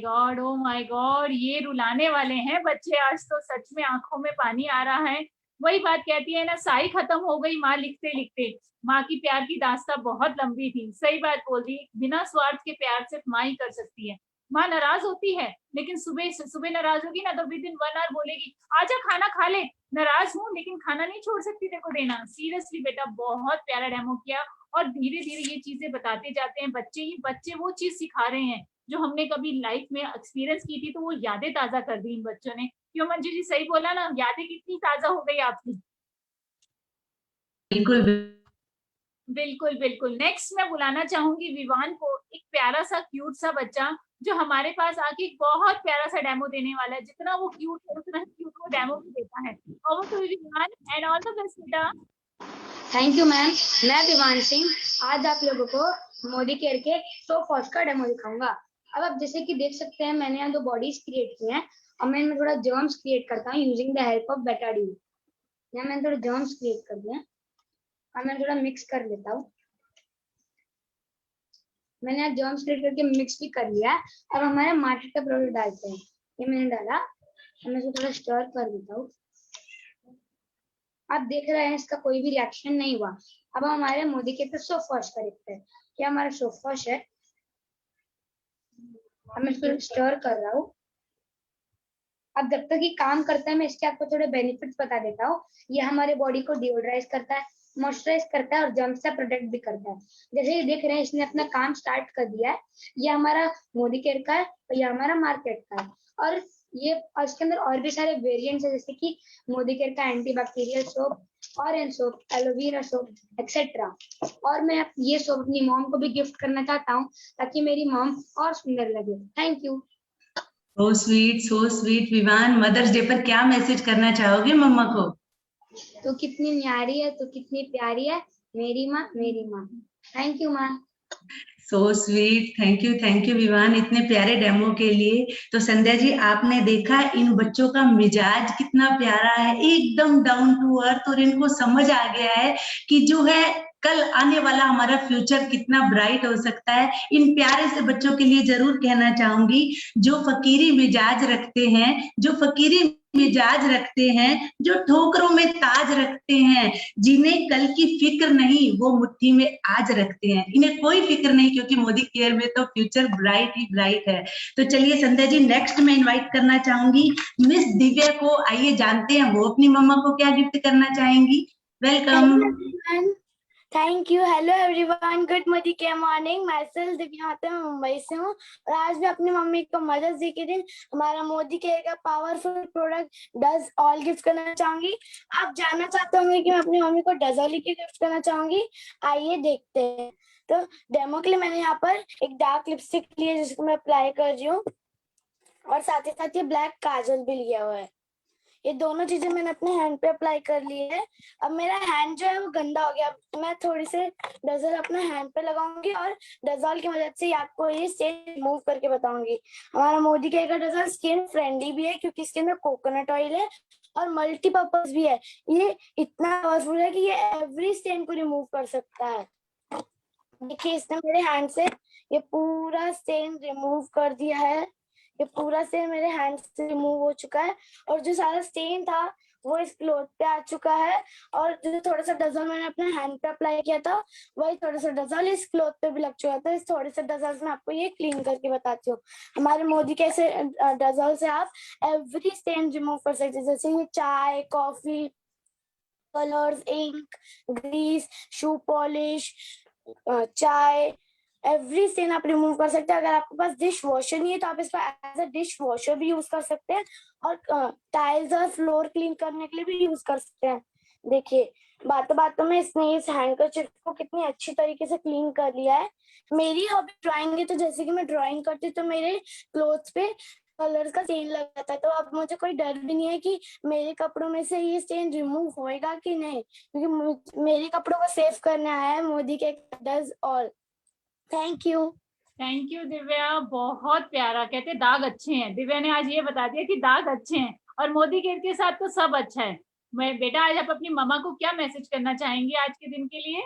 गॉड, ये रुलाने वाले हैं बच्चे। आज तो सच में आंखों में पानी आ रहा है। वही बात कहती है ना, साई खत्म हो गई माँ लिखते लिखते। माँ की प्यार की दास्तां बहुत लंबी थी। सही बात बोल दी, बिना स्वार्थ के प्यार सिर्फ माँ ही कर सकती है। माँ नाराज होती है, लेकिन सुबह नाराज होगी ना तो विद इन 1 आवर बोलेगी आजा खाना खा ले, नाराज हूँ लेकिन खाना नहीं छोड़ सकती तेरे को देना। सीरियसली बेटा, बहुत प्यारा डेमो किया। और धीरे धीरे ये चीजें बताते जाते हैं बच्चे वो चीज सिखा रहे हैं जो हमने कभी लाइफ में एक्सपीरियंस की थी, तो वो यादें ताजा कर दी इन बच्चों ने। क्यों मंजू जी, सही बोला ना? यादें कितनी ताजा हो गई आपकी। बिल्कुल। नेक्स्ट मैं बुलाना चाहूंगी विवान को, एक प्यारा सा क्यूट सा बच्चा जो हमारे पास आके बहुत प्यारा सा डेमो देने वाला है। जितना वो क्यूट है उतना क्यूट वो डेमो भी देता है। Over to Vivaan and all the best बेटा। Thank you ma'am. मैं विवान सिंह आज आप लोगों को मोदी केयर के सो फर्स्ट का डेमो दिखाऊंगा। अब आप जैसे कि देख सकते हैं, मैंने यहाँ 2 बॉडीज क्रिएट की हैं और मैं इनमें थोड़ा जर्म्स क्रिएट करता हूँ using the help of Betadine. यहाँ मैंने थोड़ा जर्म्स क्रिएट कर दिए और मैं थोड़ा मिक्स कर लेता हूँ। मैंने यहाँ जर्म्स क्रिएट करके मिक्स भी कर लिया है। अब हमारे मार्केट का प्रोडक्ट डालते हैं। ये मैंने डाला, मैं इसको थोड़ा स्टर कर देता हूँ। आप देख रहे हैं इसका कोई भी रिएक्शन नहीं हुआ। अब हमारे मोदी के पे सोप वॉश का देखते हैं। क्या हमारा सोप वॉश है? मैं इसको स्टर कर रहा हूँ। अब जब तक ये काम करता है मैं इसके आपको थोड़े बेनिफिट्स बता देता हूँ। ये हमारे बॉडी को डिओड्राइज करता है, मॉइस्चराइज करता है और जर्म्स से प्रोटेक्ट भी करता है। जैसे ये देख रहे हैं, इसने अपना काम स्टार्ट कर दिया है। ये हमारा मोदी केयर का है और ये हमारा मार्केट का है। और इसके अंदर और भी सारे वेरिएंट्स है, जैसे कि मोदी केयर का antibacterial soap, orange soap, aloe vera soap etcetera. और मैं ये सोप अपनी मॉम को भी गिफ्ट करना चाहता हूँ ताकि मेरी मॉम और सुंदर लगे। Thank you. So sweet Vivaan, mother's day पर क्या मैसेज करना चाहोगे मम्मा को? तो कितनी न्यारी है, तो कितनी प्यारी है मेरी माँ, मेरी माँ। थैंक यू माँ। So sweet, thank you Vivaan इतने प्यारे डेमो के लिए। तो संध्या जी, आपने देखा इन बच्चों का मिजाज कितना प्यारा है, एकदम डाउन टू अर्थ, और इनको समझ आ गया है कि जो है कल आने वाला हमारा फ्यूचर कितना ब्राइट हो सकता है। इन प्यारे से बच्चों के लिए जरूर कहना चाहूंगी, जो फकीरी मिजाज रखते हैं, जो ठोकरों में ताज रखते हैं, जिन्हें कल की फिक्र नहीं, वो मुट्ठी में आज रखते हैं। इन्हें कोई फिक्र नहीं, क्योंकि मोदी केयर में तो फ्यूचर ब्राइट ही ब्राइट है। तो चलिए संध्या जी, नेक्स्ट में इनवाइट करना चाहूंगी मिस दिव्या को। आइए जानते हैं वो अपनी मम्मा को क्या गिफ्ट करना चाहेंगी। Welcome. Thank you. Hello everyone, good Modi care morning. My self Divya, मैं मुंबई से हूँ और आज भी अपनी मम्मी को मदर्स डे के दिन हमारा मोदी केयर का powerful product does all gift करना चाहूंगी। आप जानना चाहते होंगे कि मैं अपनी मम्मी को डज ऑल की गिफ्ट करना चाहूंगी। आइए देखते हैं। तो डेमो के लिए मैंने यहाँ पर एक डार्क लिपस्टिक ली है जिसको मैं अप्लाई कर रही हूँ, और साथ ही साथ ये ब्लैक काजल भी लिया हुआ है। ये दोनों चीजें मैंने अपने हैंड पे अप्लाई कर ली है। अब मेरा हैंड जो है वो गंदा हो गया, मैं थोड़ी से डजल अपने हैंड पे लगाऊंगी और डजल की मदद से आपको ये स्टेन रिमूव करके बताऊंगी। हमारा मोदी केयर का डजल स्किन फ्रेंडली भी है क्योंकि इसके अंदर कोकोनट ऑयल है और मल्टीपर्पज भी है। ये इतना पावरफुल है कि ये एवरी स्टेन को रिमूव कर सकता है। देखिए, इसने मेरे हैंड से ये पूरा स्टेन रिमूव कर दिया है। ये पूरा स्टेन मेरे हैंड से रिमूव हो चुका है और जो सारा स्टेन था वो इस क्लॉथ पे आ चुका है। और जो थोड़ा सा डजल मैंने अपने हैंड पे अप्लाई किया था वही थोड़ा सा डजल इस क्लॉथ पे भी लग चुका था। इस थोड़े से डजल से मैं आपको ये क्लीन करके बताती हूँ। हमारे मोदी कैसे डजल से आप एवरी स्टेन रिमूव कर सकते हैं, जैसे ये चाय, coffee, colours, ink, grease, shoe polish, चाय, एवरी स्टेन आप रिमूव कर सकते हैं। अगर आपके पास डिश वॉशर नहीं है तो आप इसको एज अ डिश वॉशर भी यूज कर सकते हैं और टाइल्स और फ्लोर क्लीन करने के लिए भी यूज कर सकते हैं। देखिए, बातों बातों में इसने इस हैंडकरचिप को कितनी अच्छी तरीके से क्लीन कर लिया है। मेरी हॉबी ड्राइंग है, तो जैसे कि मैं ड्राइंग करती तो मेरे क्लोथ्स पे कलर्स का स्टेन लग जाता है, तो अब मुझे कोई डर भी नहीं है कि मेरे कपड़ों में से ये स्टेन रिमूव होएगा कि नहीं, क्योंकि मेरे कपड़ों को सेव करने आया है मोदी के does all. Thank you Divya, बहुत प्यारा। कहते दाग अच्छे हैं। दिव्या ने आज ये बता दिया कि दाग अच्छे हैं और मोदी केयर के साथ तो सब अच्छा है। मैं बेटा, आज आप अपनी मम्मा को क्या मैसेज करना चाहेंगी आज के दिन के लिए?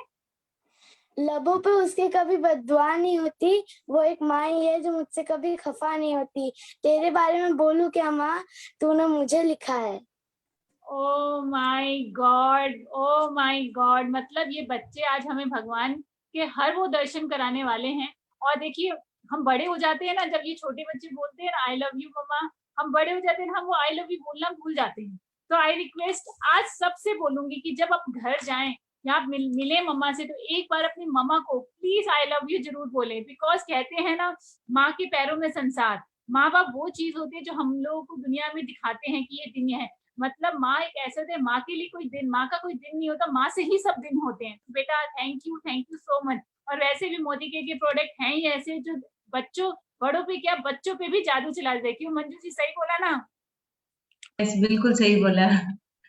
लबों पे उसके कभी बददुआ नहीं होती, वो एक माँ ही है जो मुझसे कभी खफा नहीं होती। तेरे बारे में बोलूं क्या माँ, तूने मुझे लिखा है। ओ माय गॉड, मतलब ये बच्चे आज हमें भगवान के हर वो दर्शन कराने वाले हैं। और देखिए, हम बड़े हो जाते हैं ना, जब ये छोटे बच्चे बोलते हैं ना आई लव यू मम्मा, हम बड़े हो जाते हैं ना, हम वो आई लव यू बोलना भूल जाते हैं। तो आई रिक्वेस्ट आज सबसे बोलूंगी कि जब आप घर जाएं या आप मिले मम्मा से, तो एक बार अपनी मम्मा को प्लीज आई लव यू जरूर बोले। बिकॉज कहते हैं ना, माँ के पैरों में संसार। माँ बाप वो चीज होती है जो हम लोगों को दुनिया में दिखाते हैं कि ये दुनिया है। मतलब माँ एक ऐसे थे, माँ के लिए कोई दिन, माँ का कोई दिन नहीं होता, माँ से ही सब दिन होते हैं। तो बेटा थैंक यू सो मच। और वैसे भी मोदी के प्रोडक्ट हैं ही ऐसे जो बच्चों, बड़ों पे क्या, बच्चों पे भी जादू चला दे। क्यों मंजू जी, सही बोला ना? बिल्कुल सही बोला।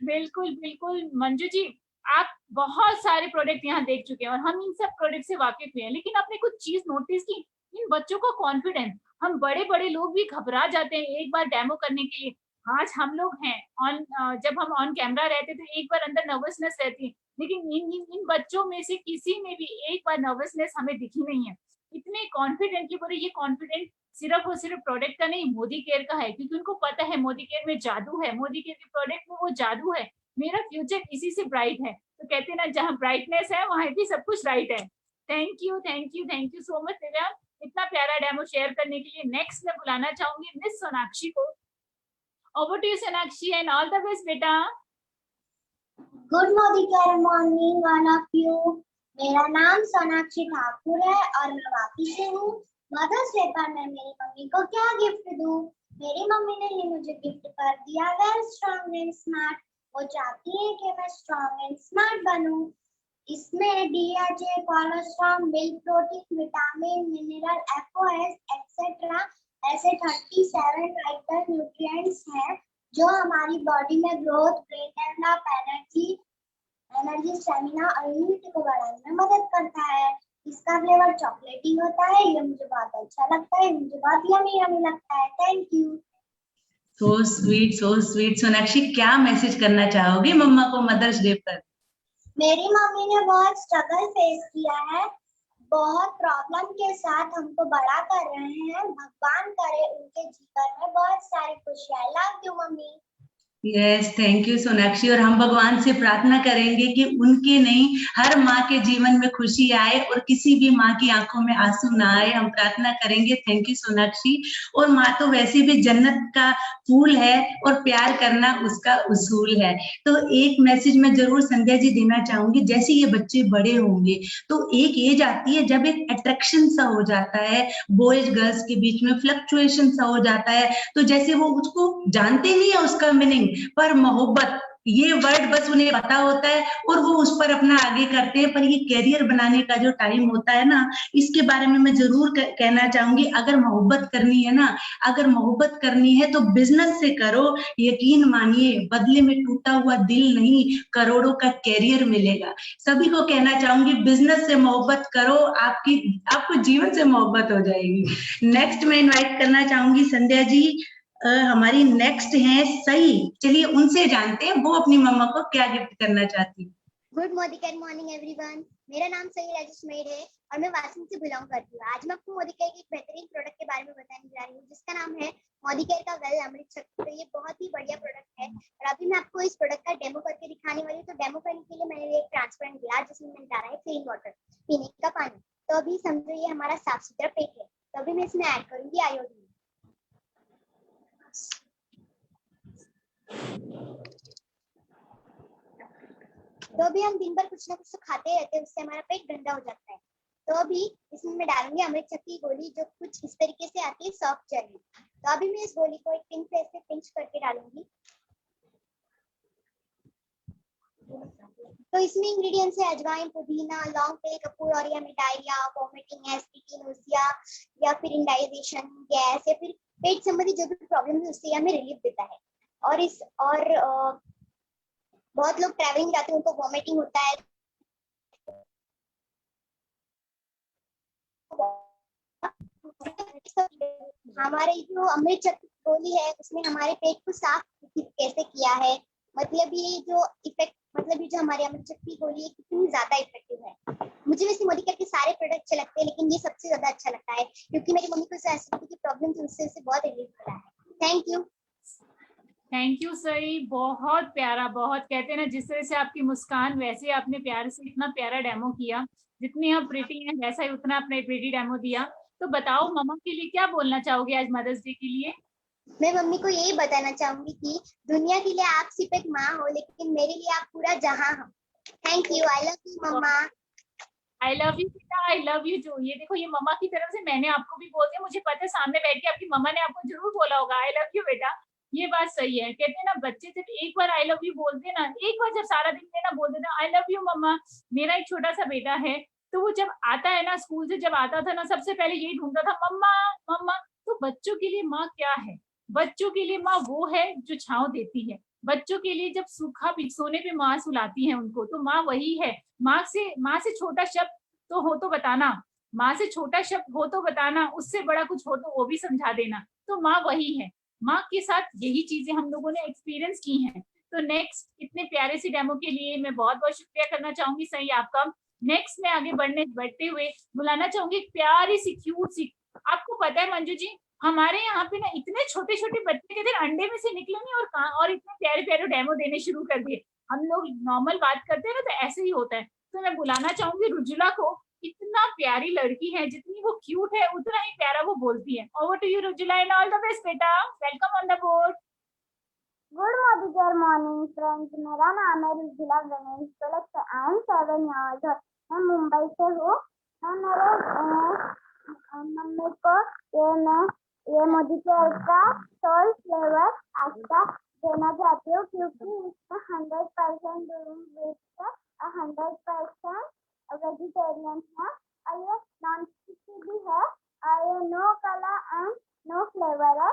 बिल्कुल मंजू जी, आप बहुत सारे प्रोडक्ट यहाँ देख चुके हैं और हम इन सब प्रोडक्ट से वाकिफ हैं, लेकिन आपने कुछ चीज नोटिस की, इन बच्चों का कॉन्फिडेंस। हम बड़े लोग भी घबरा जाते हैं एक बार डेमो करने के लिए। आज हम लोग हैं जब हम ऑन कैमरा रहते तो एक बार अंदर नर्वसनेस रहती है, लेकिन इन बच्चों में से किसी में भी एक बार नर्वसनेस हमें दिखी नहीं है। इतने कॉन्फिडेंटली बोले। ये कॉन्फिडेंट सिर्फ और सिर्फ प्रोडक्ट का नहीं, मोदी केयर का है, क्योंकि उनको पता है मोदी केयर में जादू है, मोदी केयर के प्रोडक्ट में वो जादू है। मेरा फ्यूचर इसी से ब्राइट है। तो कहते हैं ना, जहाँ ब्राइटनेस है वहां भी सब कुछ राइट है। Thank you so much Divya, इतना प्यारा डेमो शेयर करने के लिए। नेक्स्ट मैं बुलाना चाहूंगी मिस सोनाक्षी को। Over to you Sonakshi and all the best बेटा। Good Modi care morning all of you. मेरा नाम सोनाक्षी ठाकुर है और मैं वापी से हूँ। मदर्स डे पर मैं मेरी मम्मी को क्या गिफ्ट दूँ? मेरी मम्मी ने ही मुझे गिफ्ट कर दिया वेल स्ट्रॉन्ग एंड स्मार्ट। वो चाहती है कि मैं स्ट्रॉन्ग एंड स्मार्ट बनूं। इसमें DHA, cholesterol, milk protein, vitamin, mineral, FOS etcetera ऐसे 37 वाइटल न्यूट्रिएंट्स हैं जो हमारी बॉडी में growth, brain up, energy, stamina और इम्यूनिटी को बढ़ाने में मदद करता है। इसका फ्लेवर चॉकलेटी होता है। ये मुझे बहुत अच्छा लगता है, मुझे बहुत यमी यमी लगता है। Thank you. So sweet, so sweet. Sonakshi, क्या मैसेज करना चाहोगी मम्मा को मदर्स डे पर? मेरी मम्मी ने बहुत स्ट्रगल फेस किया है, बहुत प्रॉब्लम के साथ हमको बड़ा कर रहे हैं। भगवान करे उनके जीवन में बहुत सारी खुशियां। Love you mummy. Yes, thank you Sonakshi. और हम भगवान से प्रार्थना करेंगे कि उनके नहीं, हर माँ के जीवन में खुशी आए और किसी भी माँ की आंखों में आंसू ना आए। हम प्रार्थना करेंगे। Thank you Sonakshi. और माँ तो वैसे भी जन्नत का फूल है और प्यार करना उसका उसूल है। तो एक मैसेज मैं जरूर संध्या जी देना चाहूंगी। जैसे ये बच्चे बड़े होंगे तो एक एज आती है जब एक अट्रैक्शन सा हो जाता है, बॉयज गर्ल्स के बीच में फ्लक्चुएशन सा हो जाता है। तो जैसे वो उसको जानते नहीं है उसका मीनिंग, पर मोहब्बत ये वर्ड बस उन्हें पता होता है और वो उस पर अपना आगे करते हैं। पर ये कैरियर बनाने का जो टाइम होता है ना, इसके बारे में मैं जरूर कहना चाहूंगी, अगर मोहब्बत करनी है ना, अगर मोहब्बत करनी है तो बिजनेस से करो। यकीन मानिए, बदले में टूटा हुआ दिल नहीं, करोड़ों का कैरियर मिलेगा। सभी को कहना चाहूंगी, बिजनेस से मोहब्बत करो, आपको जीवन से मोहब्बत हो जाएगी। नेक्स्ट मैं इनवाइट करना चाहूंगी संध्या जी। हमारी नेक्स्ट हैं सई। चलिए उनसे जानते हैं वो अपनी मम्मा को क्या गिफ्ट करना चाहती है। Good morning everyone. मेरा नाम सई राजेश मेड है और मैं वाशिंग से बिलोंग करती हूँ। आज मैं आपको मोदी केयर के एक बेहतरीन प्रोडक्ट के बारे में बताने जा रही हूँ, जिसका नाम है मोदी केयर का वेल अमृत शक्ति। तो ये बहुत ही बढ़िया प्रोडक्ट है और अभी मैं आपको इस प्रोडक्ट का डेमो करके दिखाने वाली हूँ। तो डेमो करने के लिए मैंने एक ट्रांसपेरेंट गिलास जिसमें मैंने डाला है क्लीन वाटर, पीने का पानी। तो अभी समझो ये हमारा साफ सुथरा पेट है। तो अभी मैं इसमें ऐड करूंगी आयोडीन। तो अभी हम दिन भर कुछ ना कुछ तो खाते रहते हैं, उससे हमारा पेट गंदा हो जाता है। तो अभी इसमें मैं डालूंगी अमृत शक्ति गोली, जो कुछ इस तरीके से आती है सॉफ्ट जेल में। तो अभी मैं इस गोली को एक पिन से ऐसे पिंच करके डालूंगी। तो इसमें इंग्रेडिएंट्स है अजवाइन, पुदीना, लौंग, तेल, कपूर और ये हमें डायरिया, वोमिटिंग, एसिडिटी, नोजिया या फिर इंडाइजेशन, गैस या फिर पेट संबंधी जो भी प्रॉब्लम है उससे हमें रिलीफ देता है। और बहुत लोग ट्रैवलिंग जाते हैं, उनको वॉमिटिंग होता है। हमारे जो अमृत शक्ति गोली है उसने हमारे पेट को साफ कैसे किया है, मतलब ये जो इफेक्ट, मतलब ये जो हमारी अमृत शक्ति गोली है कितनी ज्यादा इफेक्टिव है। मुझे वैसे मोदी केयर के सारे प्रोडक्ट अच्छे लगते हैं, लेकिन ये सबसे ज्यादा अच्छा लगता है क्योंकि मेरी मम्मी को एसिडिटी की प्रॉब्लम थी, उससे बहुत रिलीफ मिला है। Thank you. थैंक यू सही, बहुत प्यारा। बहुत कहते हैं ना, जिस तरह से आपकी मुस्कान वैसे आपने प्यार से इतना प्यारा डेमो किया। जितनी आप प्रीटी हैं वैसा ही उतना आपने प्रीटी डेमो दिया। तो बताओ मम्मा के लिए क्या बोलना चाहोगे आज मदर्स डे के लिए? मैं मम्मी को यही बताना चाहूंगी कि दुनिया के लिए आप सिर्फ एक माँ हो, लेकिन मेरे लिए आप पूरा जहां हो। Thank you. I love you mama. I love you बेटा, आई लव यू। जो ये देखो, ये मम्मा की तरफ से मैंने आपको भी बोल दिया। मुझे पता है सामने बैठ के आपकी मम्मा ने आपको जरूर बोला होगा आई लव यू बेटा। ये बात सही है। कहते हैं ना, बच्चे जब एक बार आई लव यू बोलते हैं ना, एक बार जब सारा दिन में ना बोल देते आई लव यू मम्मा। मेरा एक छोटा सा बेटा है, तो वो जब आता है ना स्कूल से, जब आता था ना, सबसे पहले यही ढूंढता था मम्मा मम्मा। तो बच्चों के लिए माँ क्या है? बच्चों के लिए माँ वो है जो छांव देती है। बच्चों के लिए जब सूखा सोने पे माँ सुलाती है उनको, तो माँ वही है। माँ से छोटा शब्द तो हो तो बताना, माँ से छोटा शब्द हो तो बताना, उससे बड़ा कुछ हो तो वो भी समझा देना। तो माँ वही है। माँ के साथ यही चीजें हम लोगों ने एक्सपीरियंस की हैं। तो नेक्स्ट इतने प्यारे से डेमो के लिए मैं बहुत बहुत शुक्रिया करना चाहूंगी सही आपका। नेक्स्ट में आगे बढ़ते हुए बुलाना चाहूंगी एक प्यारी सी क्यूट सी। आपको पता है मंजू जी, हमारे यहाँ पे ना इतने छोटे छोटे बच्चे के दिन अंडे में से निकले नहीं और इतने प्यारे प्यारे डेमो देने शुरू कर दिए। हम लोग नॉर्मल बात करते हैं ना, तो ऐसे ही होता है। तो मैं बुलाना चाहूंगी रुजुला को। इतना प्यारी लड़की है, जितनी वो क्यूट है उतना ही प्यारा वो बोलती है। Over to you Rujula and all the best बेटा। Welcome on the board. Good Modi care morning friends. मेरा नाम है Rujula Ganesh Tilak. I am 7 years old। मैं मुंबई से हूँ। मैं मेरे मम्मी को ये मोदी केयर का सोल फ्लेवर आस्था देना चाहती हूँ, क्योंकि इसमें 100% डूइंग विथ 100% वेजिटेरियन है और ये नॉन स्टिकी भी है और ये no colour and no flavour है।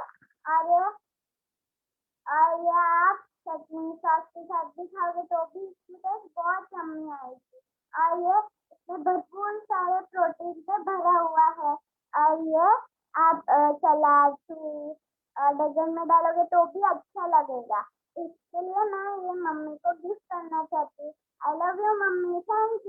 और ये आप चटनी सॉस के साथ भी खाओगे तो भी इसकी टेस्ट बहुत यम्मी आएगी। और ये इसमें भरपूर सारे प्रोटीन से भरा हुआ है। और ये आप सलाद फ्रूट डजन में डालोगे तो भी अच्छा लगेगा। इसके लिए मैं ये मम्मी को गिफ्ट करना चाहती हूँ। I love you mummy, thank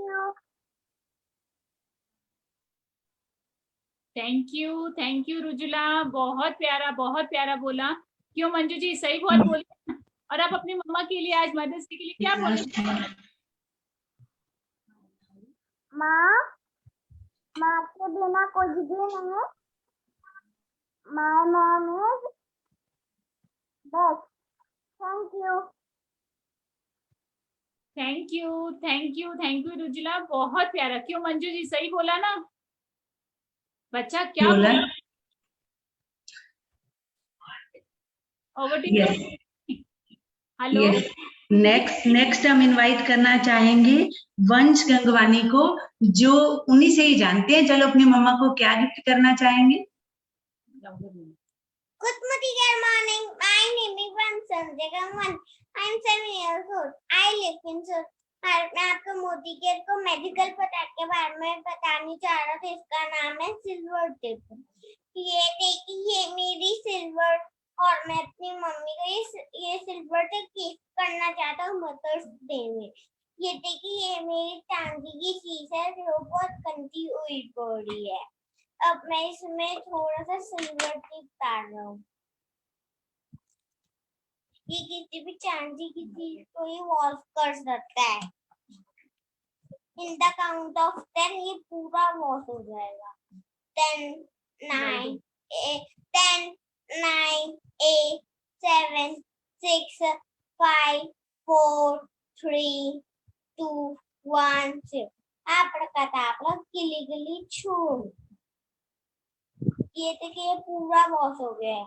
you. Thank you Rujula, बहुत प्यारा बोला। क्यों मंजू जी, सही बहुत बोले। और आप अपनी मम्मा के लिए आज मदर्स डे के लिए क्या बोले? माँ के बिना कुछ भी नहीं है। My mom is best. Thank you Rujula, बहुत प्यारा। क्यों मंजू जी, सही बोला ना? बच्चा क्या बोला? Over to you. Hello. Next हम इनवाइट करना चाहेंगे वंश गंगवानी को, जो उन्हीं से ही जानते हैं। चलो अपनी मम्मा को क्या गिफ्ट करना चाहेंगे? Good morning. My name is Vansh Gangwani. I am 7 years old. I live in Surat. मैं आपको मोदी केयर को मेडिकल प्रोडक्ट के बारे में बताने जा रहा था। इसका नाम है सिल्वर टिप। ये देखिए, ये मेरी सिल्वर, और मैं अपनी मम्मी को ये सिल्वर टिप गिफ्ट करना चाहता हूँ मदर्स डे में। ये देखिए, ये मेरी चांदी की चीज है जो बहुत गंदी हुई पड़ी है। अब मैं इसमें थोड़ा सा सिल्वर टिप डाल रहा हूँ। ये किसी भी चांदी की चीज को ही वॉश कर सकता है। इन द काउंट ऑफ 10 ये पूरा वॉश हो जाएगा। 10 9 8 7 6 5 4 3 2 1 0। गिली गिली छून। ये देखिए, पूरा वॉश हो गया है।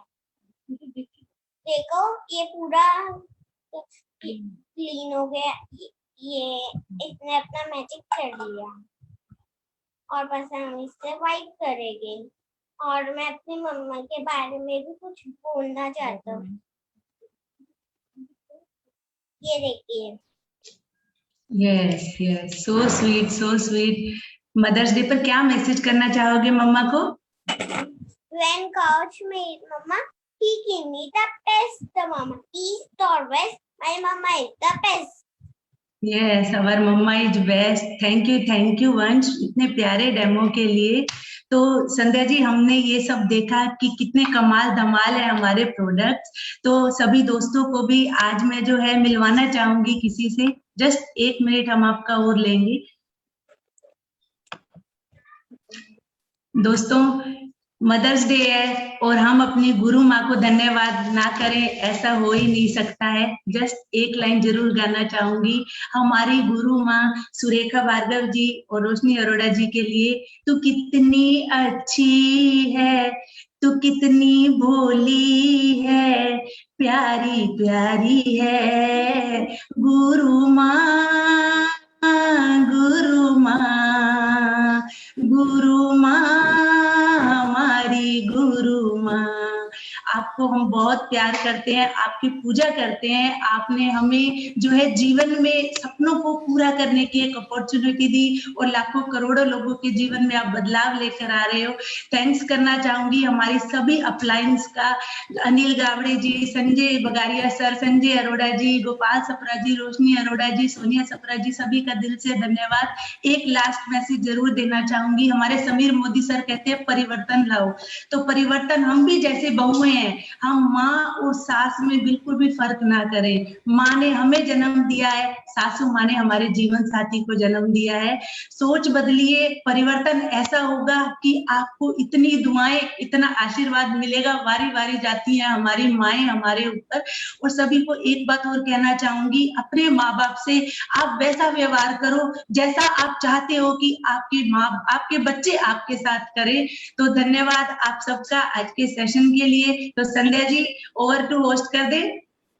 देखो, ये पूरा क्लीन हो गया। ये इसने अपना मैजिक कर लिया और बस हम इससे वाइप करेंगे। और मैं अपनी मम्मा के बारे में भी कुछ बोलना चाहता हूँ। ये देखिए। Yes, so sweet. Mother's day पर क्या मैसेज करना चाहोगे मम्मा को? When coach made mama, he gave me the best mama. East or west, my mama is the best. Yes, our mama is best. Thank you वंश, इतने प्यारे demo के लिए। तो संध्या जी, हमने ये सब देखा कि कितने कमाल धमाल है हमारे प्रोडक्ट्स। तो सभी दोस्तों को भी आज मैं जो है मिलवाना चाहूंगी किसी से। जस्ट 1 मिनट हम आपका और लेंगे। दोस्तों, मदर्स डे है और हम अपनी गुरु माँ को धन्यवाद ना करें, ऐसा हो ही नहीं सकता है। जस्ट एक लाइन जरूर गाना चाहूंगी हमारी गुरु माँ सुरेखा भार्गव जी और रोशनी अरोड़ा जी के लिए। तू कितनी अच्छी है, तू कितनी भोली है, प्यारी प्यारी है गुरु माँ, गुरु माँ, गुरु माँ, हमारी गुरु माँ। आपको हम बहुत प्यार करते हैं, आपकी पूजा करते हैं। आपने हमें जो है जीवन में सपनों को पूरा करने की एक अपॉर्चुनिटी दी और लाखों करोड़ों लोगों के जीवन में आप बदलाव लेकर आ रहे हो। थैंक्स करना चाहूंगी हमारी सभी अपलायंस का, अनिल गावड़े जी, संजय बगारिया सर, संजय अरोड़ा जी, गोपाल सप्रा जी, रोशनी अरोड़ा जी, सोनिया सप्रा जी, सभी का दिल से धन्यवाद। एक लास्ट मैसेज जरूर देना चाहूंगी। हमारे समीर मोदी सर कहते हैं परिवर्तन लाओ, तो परिवर्तन हम भी जैसे बहुएं हैं, हम माँ और सास में बिल्कुल भी फर्क ना करें। माँ ने हमें जन्म दिया है, सासू माँ ने हमारे जीवन साथी को जन्म दिया है। सोच बदलिए, परिवर्तन ऐसा होगा कि आपको इतनी दुआएं, इतना आशीर्वाद मिलेगा। वारी वारी जाती हैं हमारी माएं हमारे ऊपर। और सभी को एक बात और कहना चाहूंगी, अपने माँ बाप से आप वैसा व्यवहार करो जैसा आप चाहते हो कि आपके बच्चे आपके साथ करें। तो धन्यवाद आप सबका आज के सेशन के लिए। तो Sandhya ji, over to host कर दे।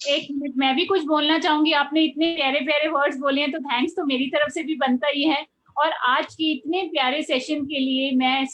1 मिनट, मैं भी कुछ बोलना चाहूंगी। आपने इतने प्यारे प्यारे वर्ड्स बोले हैं तो थैंक्स तो मेरी तरफ से भी बनता ही है। और आज की इतने प्यारे सेशन के लिए मैं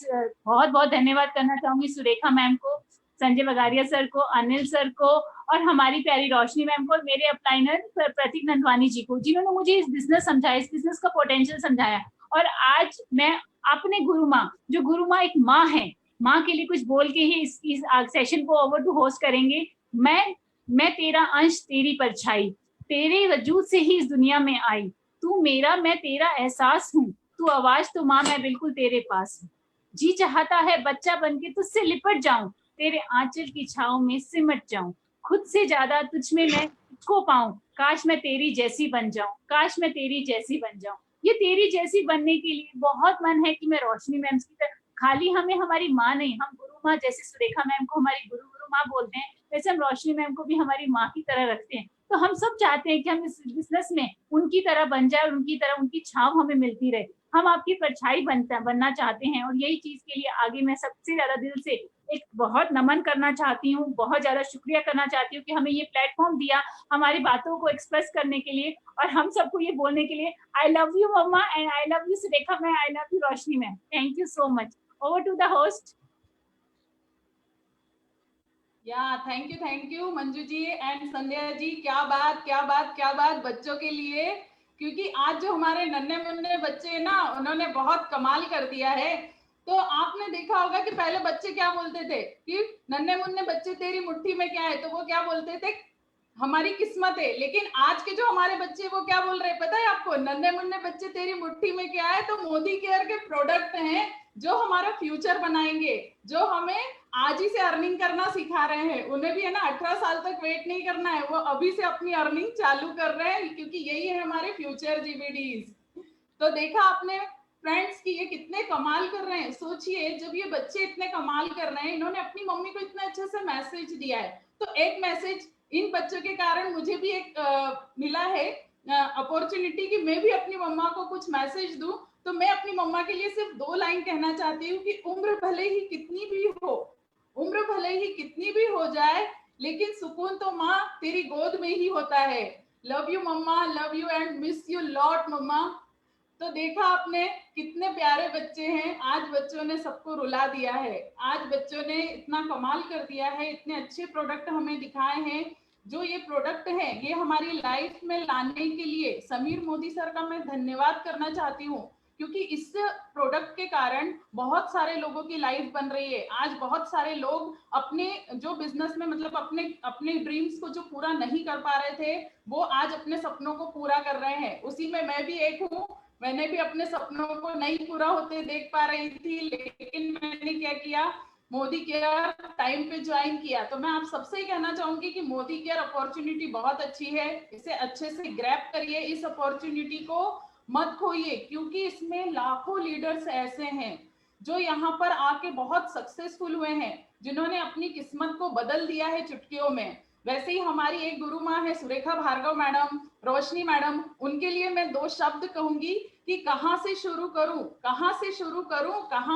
बहुत बहुत धन्यवाद करना चाहूंगी सुरेखा मैम को, संजय बगारिया सर को, अनिल सर को और हमारी प्यारी रोशनी मैम को, मेरे अपलाइनर प्रतीक नंदवानी जी को, जिन्होंने मुझे इस बिजनेस समझाया, इस बिजनेस का पोटेंशियल समझाया। और आज मैं अपने गुरु माँ, जो गुरु माँ एक माँ है, माँ के लिए कुछ बोल के ही इस सेशन को ओवर टू होस्ट करेंगे। मैं तेरा अंश, तेरी परछाई, तेरे वजूद से ही इस दुनिया में आई, तू मेरा, मैं तेरा एहसास हूँ, तू आवाज तो माँ, मैं बिल्कुल तेरे पास हूँ। जी चाहता है बच्चा बनके तुझसे लिपट जाऊं, तेरे आंचल की छांव में सिमट जाऊं, खुद से ज्यादा तुझ में मैं तुझको पाऊं, काश मैं तेरी जैसी बन जाऊं, काश मैं तेरी जैसी बन जाऊं। ये तेरी जैसी बनने के लिए बहुत मन है कि मैं रोशनी मैम की तरह, खाली हमें हमारी माँ नहीं, हम गुरु माँ, जैसे सुरेखा मैम को हमारी गुरु माँ बोलते हैं, वैसे हम रोशनी मैम को भी हमारी माँ की तरह रखते हैं। तो हम सब चाहते हैं कि हम इस बिजनेस में उनकी तरह बन जाए और उनकी तरह उनकी छांव हमें मिलती रहे। हम आपकी परछाई बनना चाहते हैं और यही चीज के लिए आगे मैं सबसे ज्यादा दिल से एक बहुत नमन करना चाहती हूँ, बहुत ज्यादा शुक्रिया करना चाहती हूँ कि हमें ये प्लेटफॉर्म दिया हमारी बातों को एक्सप्रेस करने के लिए और हम सबको ये बोलने के लिए। I love you mamma and I love you Surekha ma'am, I love you Roshni ma'am. Thank you so much. Over to the host. Thank you Manju ji and Sandhya ji. क्या बात बच्चों के लिए, क्योंकि आज जो हमारे नन्हे मुन्ने बच्चे ना, उन्होंने बहुत कमाल कर दिया है। तो आपने देखा होगा कि पहले बच्चे क्या बोलते थे कि नन्हे मुन्ने बच्चे तेरी मुट्ठी में क्या है, तो वो क्या बोलते थे, हमारी किस्मत है। लेकिन आज के जो हमारे बच्चे वो क्या बोल रहे हैं पता है आपको, नन्हे मुन्ने बच्चे तेरी मुट्ठी में क्या है, तो मोदी केयर के प्रोडक्ट हैं जो हमारा फ्यूचर बनाएंगे, जो हमें आज ही से अर्निंग करना सिखा रहे हैं। उन्हें भी है ना 18 साल तक वेट नहीं करना है, वो अभी से अपनी अर्निंग चालू कर रहे हैं, क्योंकि यही है हमारे फ्यूचर जीबीडीज। तो देखा आपने फ्रेंड्स कि ये कितने कमाल कर रहे हैं। सोचिए जब ये बच्चे इतने कमाल कर रहे हैं, इन्होंने अपनी मम्मी को इतने अच्छे से मैसेज दिया है। तो एक मैसेज इन बच्चों के कारण मुझे भी एक मिला है अपॉर्चुनिटी कि मैं भी अपनी मम्मा को कुछ मैसेज दूं। तो मैं अपनी मम्मा के लिए सिर्फ 2 लाइन कहना चाहती हूँ कि उम्र भले ही कितनी भी हो जाए, लेकिन सुकून तो माँ तेरी गोद में ही होता है। Love you mamma, love you and miss you lot mamma. तो देखा आपने कितने प्यारे बच्चे हैं। आज बच्चों ने सबको रुला दिया है, आज बच्चों ने इतना कमाल कर दिया है, इतने अच्छे प्रोडक्ट हमें दिखाए हैं। जो ये प्रोडक्ट है ये हमारी लाइफ में लाने के लिए समीर मोदी सर का मैं धन्यवाद करना चाहती हूँ, क्योंकि इस प्रोडक्ट के कारण बहुत सारे लोगों की लाइफ बन रही है। आज बहुत सारे लोग अपने जो बिजनेस में मतलब अपने ड्रीम्स को जो पूरा नहीं कर पा रहे थे, वो आज अपने सपनों को पूरा कर रहे हैं। उसी में मैं भी एक हूँ। मैंने भी अपने सपनों को नहीं पूरा होते देख पा रही थी, लेकिन मैंने क्या किया, मोदी केयर टाइम पे ज्वाइन किया। तो मैं आप सबसे ही कहना चाहूंगी कि मोदी केयर अपॉर्चुनिटी बहुत अच्छी है, इसे अच्छे से ग्रैब करिए, इस अपॉर्चुनिटी को मत खोइए, क्योंकि इसमें लाखों लीडर्स ऐसे हैं जो यहाँ पर आके बहुत सक्सेसफुल हुए हैं, जिन्होंने अपनी किस्मत को बदल दिया है चुटकियों में। वैसे ही हमारी एक गुरु माँ है सुरेखा भार्गव मैडम, रोशनी मैडम, उनके लिए मैं 2 शब्द कहूंगी कि कहाँ से शुरू करूं, कहाँ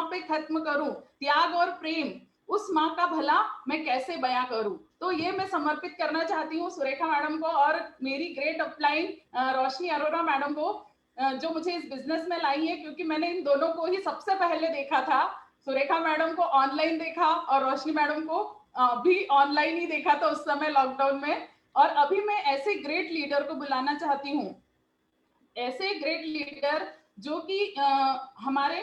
पे खत्म करूं, त्याग और प्रेम, उस माँ का भला मैं कैसे बयां करूं। तो ये मैं समर्पित करना चाहती हूँ सुरेखा मैडम को और मेरी ग्रेट अपलाइन रोशनी अरोरा मैडम को, जो मुझे इस बिजनेस में लाई है, क्योंकि मैंने इन दोनों को ही सबसे पहले देखा था। सुरेखा मैडम को ऑनलाइन देखा और रोशनी मैडम को भी ऑनलाइन ही देखा था उस समय लॉकडाउन में। और अभी मैं ऐसे ग्रेट लीडर को बुलाना चाहती हूँ, ऐसे ग्रेट लीडर जो कि हमारे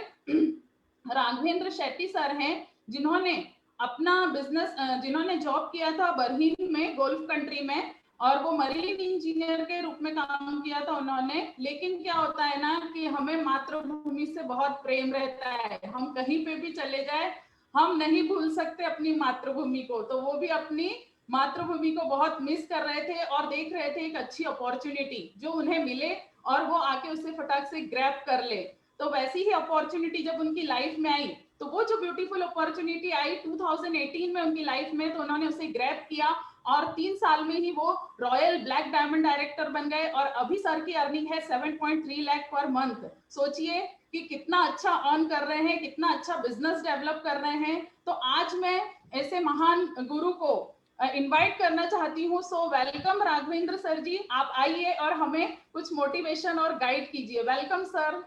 राघवेंद्र शेट्टी सर हैं, जिन्होंने अपना बिजनेस, जिन्होंने जॉब किया था बरहीन में, गोल्फ कंट्री में, और वो मरीन इंजीनियर के रूप में काम किया था उन्होंने। लेकिन क्या होता है ना कि हमें मातृभूमि से बहुत प्रेम रहता है, हम कहीं पे भी चले जाए हम नहीं भूल सकते अपनी मातृभूमि को। तो वो भी अपनी मातृभूमि को बहुत मिस कर रहे थे और देख रहे थे एक अच्छी अपॉर्चुनिटी जो उन्हें मिले और वो आके उसे फटाक से ग्रैब कर ले। तो वैसी ही अपॉर्चुनिटी जब उनकी लाइफ में आई, तो वो जो ब्यूटीफुल अपॉर्चुनिटी आई 2018 में उनकी लाइफ में, तो उन्होंने उसे ग्रैब किया और 3 साल में ही वो रॉयल ब्लैक डायमंड डायरेक्टर बन गए। और अभी सर की अर्निंग है 7.3 लाख पर मंथ। सोचिए कि कितना अच्छा अर्न कर रहे हैं, कितना अच्छा बिजनेस डेवलप कर रहे हैं। तो आज मैं ऐसे महान गुरु को इनवाइट करना चाहती हूँ। So welcome Raghavendra sir ji, आप आइए और हमें कुछ मोटिवेशन और गाइड कीजिए। Welcome sir.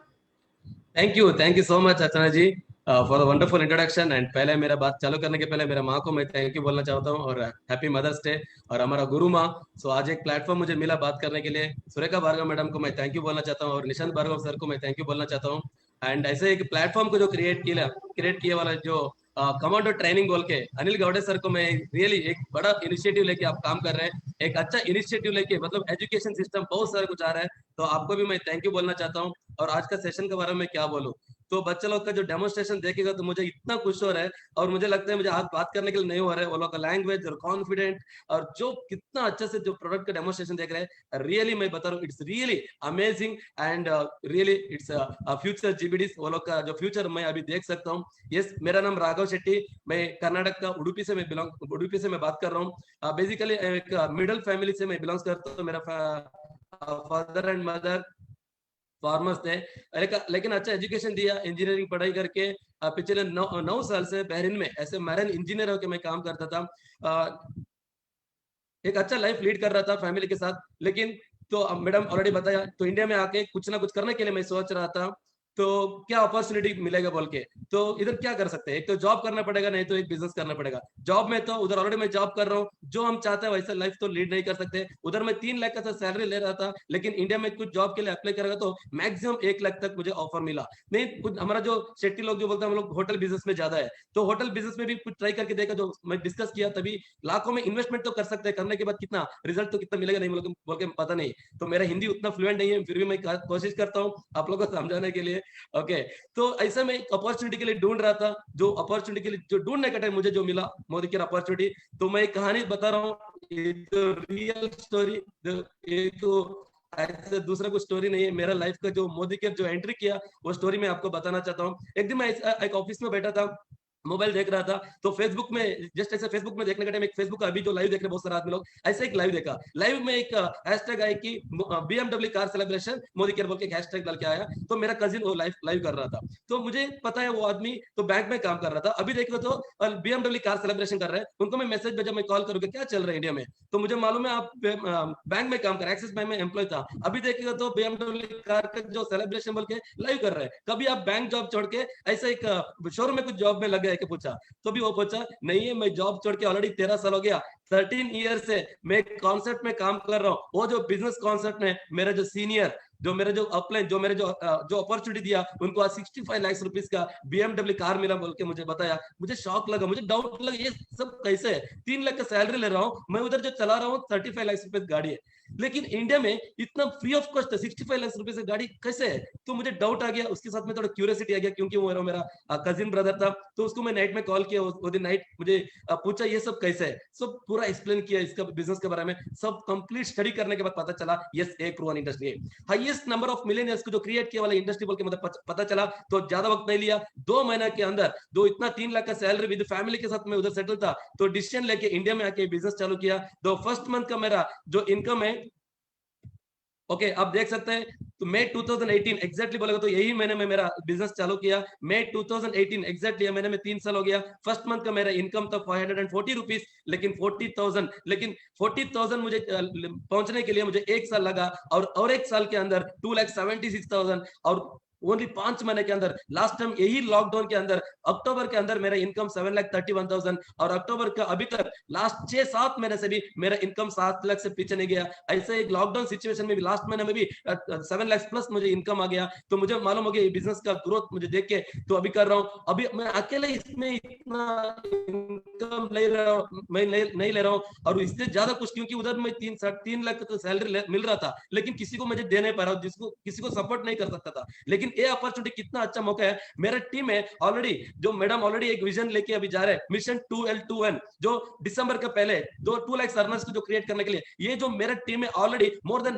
Thank you so much Archana ji. For the wonderful introduction. And पहले मेरा बात चालू करने के पहले मेरा माँ को मैं थैंक यू बोलना चाहता हूँ और हैप्पी मदर्स डे। और हमारा गुरु माँ, सो आज एक प्लेटफॉर्म मुझे मिला बात करने के लिए। सुरेखा भार्गव मैडम को मैं थैंक यू बोलना चाहता हूँ और निशांत भार्गव सर को मैं थैंक यू बोलना चाहता हूँ। एंड ऐसे एक प्लेटफॉर्म को जो क्रिएट किया वाला जो कमांडो ट्रेनिंग बोल के अनिल गौड़े सर को मैं रियली एक बड़ा इनिशिएटिव लेके आप काम कर रहे हैं, एक अच्छा इनिशिएटिव लेके, मतलब एजुकेशन सिस्टम बहुत सारा कुछ आ रहा है, तो आपको भी मैं थैंक यू बोलना चाहता हूँ। और आज का सेशन के बारे में क्या बोलूं, तो बच्चे लोग का जो डेमोन्स्ट्रेशन देखेगा तो मुझे इतना खुश हो रहा है। और मुझे लगता है मुझे आज बात करने के लिए नहीं हो रहा है, वो लोग का लैंग्वेज और कॉन्फिडेंट और जो कितना अच्छे से जो प्रोडक्ट का डेमोन्स्ट्रेशन देख रहे हैं, रियली मैं बता रहा हूँ, it's really amazing and really it's future जीबीडीज, वो लोग का जो फ्यूचर मैं अभी देख सकता हूँ। यस, मेरा नाम राघव शेट्टी, मैं कर्नाटक का उडुपी से मैं बात कर रहा हूँ। बेसिकली एक मिडिल फैमिली से मैं बिलोंग्स करता हूँ। मेरा फादर एंड मदर फार्मर्स थे, लेकिन अच्छा एजुकेशन दिया, इंजीनियरिंग पढ़ाई करके पिछले 9 साल से बहरीन में ऐसे मैरिन इंजीनियर होकर मैं काम करता था। एक अच्छा लाइफ लीड कर रहा था फैमिली के साथ। लेकिन तो मैडम ऑलरेडी बताया, तो इंडिया में आके कुछ ना कुछ करने के लिए मैं सोच रहा था, तो क्या अपॉर्चुनिटी मिलेगा बोल के, तो इधर क्या कर सकते हैं, एक तो जॉब करना पड़ेगा, नहीं तो एक बिजनेस करना पड़ेगा। जॉब में तो उधर ऑलरेडी मैं जॉब कर रहा हूँ, जो हम चाहते हैं वैसा लाइफ तो लीड नहीं कर सकते। उधर मैं 3 लाख का सैलरी ले रहा था, लेकिन इंडिया में कुछ जॉब के लिए अप्लाई करेगा तो मैक्सिमम 1 लाख तक मुझे ऑफर मिला। नहीं, कुछ हमारा जो शेट्टी लोग जो बोलते हैं हम लोग होटल बिजनेस में ज्यादा है, तो होटल बिजनेस में भी कुछ ट्राई करके देखा, जो मैं डिस्कस किया, तभी लाखों में इन्वेस्टमेंट तो कर सकते हैं, करने के बाद कितना रिजल्ट तो कितना मिलेगा नहीं बोल के पता नहीं। तो मेरा हिंदी उतना फ्लुएंट नहीं है, फिर भी मैं कोशिश करता हूँ आप लोगों को समझाने के लिए। ओके, तो ऐसा मैं एक अपॉर्चुनिटी के लिए ढूंढ रहा था, जो अपॉर्चुनिटी के लिए जो ढूंढने का टाइम मुझे जो मिला मोदी केयर अपॉर्चुनिटी। तो मैं एक कहानी बता रहा हूँ, रियल स्टोरी, ऐसे दूसरा कुछ स्टोरी नहीं है। मेरा लाइफ का जो मोदी केयर जो एंट्री किया वो स्टोरी मैं आपको बताना चाहता हूँ। एक दिन मैं एक ऑफिस में बैठा था, मोबाइल देख रहा था, तो फेसबुक में जस्ट ऐसे फेसबुक में देखने का टाइम, एक फेसबुक अभी जो लाइव देख रहे बहुत सारे आदमी लोग, ऐसे एक लाइव देखा। लाइव में एक हैशटैग आई कि BMW car celebration Modi care बोल के हैशटैग डाल के आया, तो मेरा कजिन वो लाइव कर रहा था। तो मुझे पता है वो आदमी तो बैंक में काम कर रहा था। अभी देखो तो BMW कार सेलिब्रेशन कर रहे हैं, उनको मैं मैसेज भेजा, मैं कॉल करूंगा क्या चल रहा है इंडिया में, तो मुझे मालूम है आप बैंक में काम कर, एक्सिस बैंक में एम्प्लॉय था। अभी देखिएगा तो BMW कार का जो सेलिब्रेशन बोल के लाइव कर रहे हैं। कभी आप बैंक जॉब छोड़ के ऐसा एक शोरूम में कुछ जॉब में लग गए के पूछा, तो भी वो पूछा नहीं है, मैं जॉब छोड़ के ऑलरेडी 13 साल हो गया, 13 ईयर से मैं कॉन्सेप्ट में काम कर रहा हूँ। वो जो बिजनेस कॉन्सेप्ट में मेरा जो सीनियर जो मेरे जो अपलाइन जो मेरे जो अपॉर्चुनिटी दिया, उनको आज 65 लाख रुपीस का BMW कार मिला बोल के मुझे बताया। मुझे शॉक लगा, मुझे डाउट लगा ये सब कैसे है। 3 लाख का सैलरी ले रहा हूँ मैं, उधर जो चला रहा हूँ 35 लाख रुपए गाड़ी है, लेकिन इंडिया में इतना फ्री ऑफ कॉस्ट है 65 लाख रुपए से गाड़ी कैसे है। तो मुझे डाउट आ गया, उसके साथ में थोड़ा क्यूरियोसिटी आ गया, क्योंकि वो मेरा कजिन ब्रदर था। तो उसको मैं नाइट में कॉल किया, वो दिन नाइट मुझे पूछा ये सब कैसे है, सब पूरा एक्सप्लेन किया इसका बिजनेस के बारे में। सब कंप्लीट स्टडी करने के बाद पता चला यस एक प्रूवन इंडस्ट्री है, हाईएस्ट नंबर ऑफ मिलियनियर्स को जो क्रिएट किया वाला इंडस्ट्री बोल के मतलब पता चला। तो ज्यादा वक्त नहीं लिया, 2 महीने के अंदर दो इतना 3 लाख का सैलरी विद फैमिली के साथ में उधर सेटल था, तो डिसीजन लेके इंडिया में आके बिजनेस चालू किया। तो फर्स्ट मंथ का मेरा जो इनकम है, ओके आप देख सकते हैं, तो मई 2018 एग्जैक्टली बोलेगा तो यही महीने में मेरा बिजनेस चालू किया। मई 2018 एग्जैक्टली महीने में 3 साल हो गया। फर्स्ट मंथ का मेरा इनकम था 540 रुपीज, लेकिन 40,000 मुझे पहुंचने के लिए मुझे 1 साल लगा, और 1 साल के अंदर 2,76,000, और ओनली 5 महीने के अंदर, लास्ट टाइम यही लॉकडाउन के अंदर अक्टूबर के अंदर मेरा इनकम 7,31,000, और अक्टूबर का अभी तक लास्ट 6-7 महीने से भी मेरा इनकम 7 लाख से पीछे नहीं गया। ऐसे एक लॉकडाउन सिचुएशन में भी लास्ट महीने में भी 7 लाख प्लस मुझे इनकम आ गया। तो मुझे मालूम हो गया बिजनेस का ग्रोथ मुझे देख के, तो अभी कर रहा हूँ। अभी मैं अकेले इसमें इतना इनकम नहीं ले रहा हूँ, और इससे ज्यादा कुछ, क्योंकि उधर मैं 3 लाख तो सैलरी मिल रहा था, लेकिन किसी को मुझे दे नहीं पा रहा हूँ, किसी को सपोर्ट नहीं कर सकता था। लेकिन ये अपॉर्चुनिटी कितना अच्छा मौका है। मेरा टीम है ऑलरेडी, जो मैडम ऑलरेडी एक विजन लेके अभी जा रहे हैं, मिशन 2L2N, जो दिसंबर के पहले 2 लाख अर्नर्स को जो क्रिएट करने के लिए, ये जो मेरा टीम है ऑलरेडी मोर देन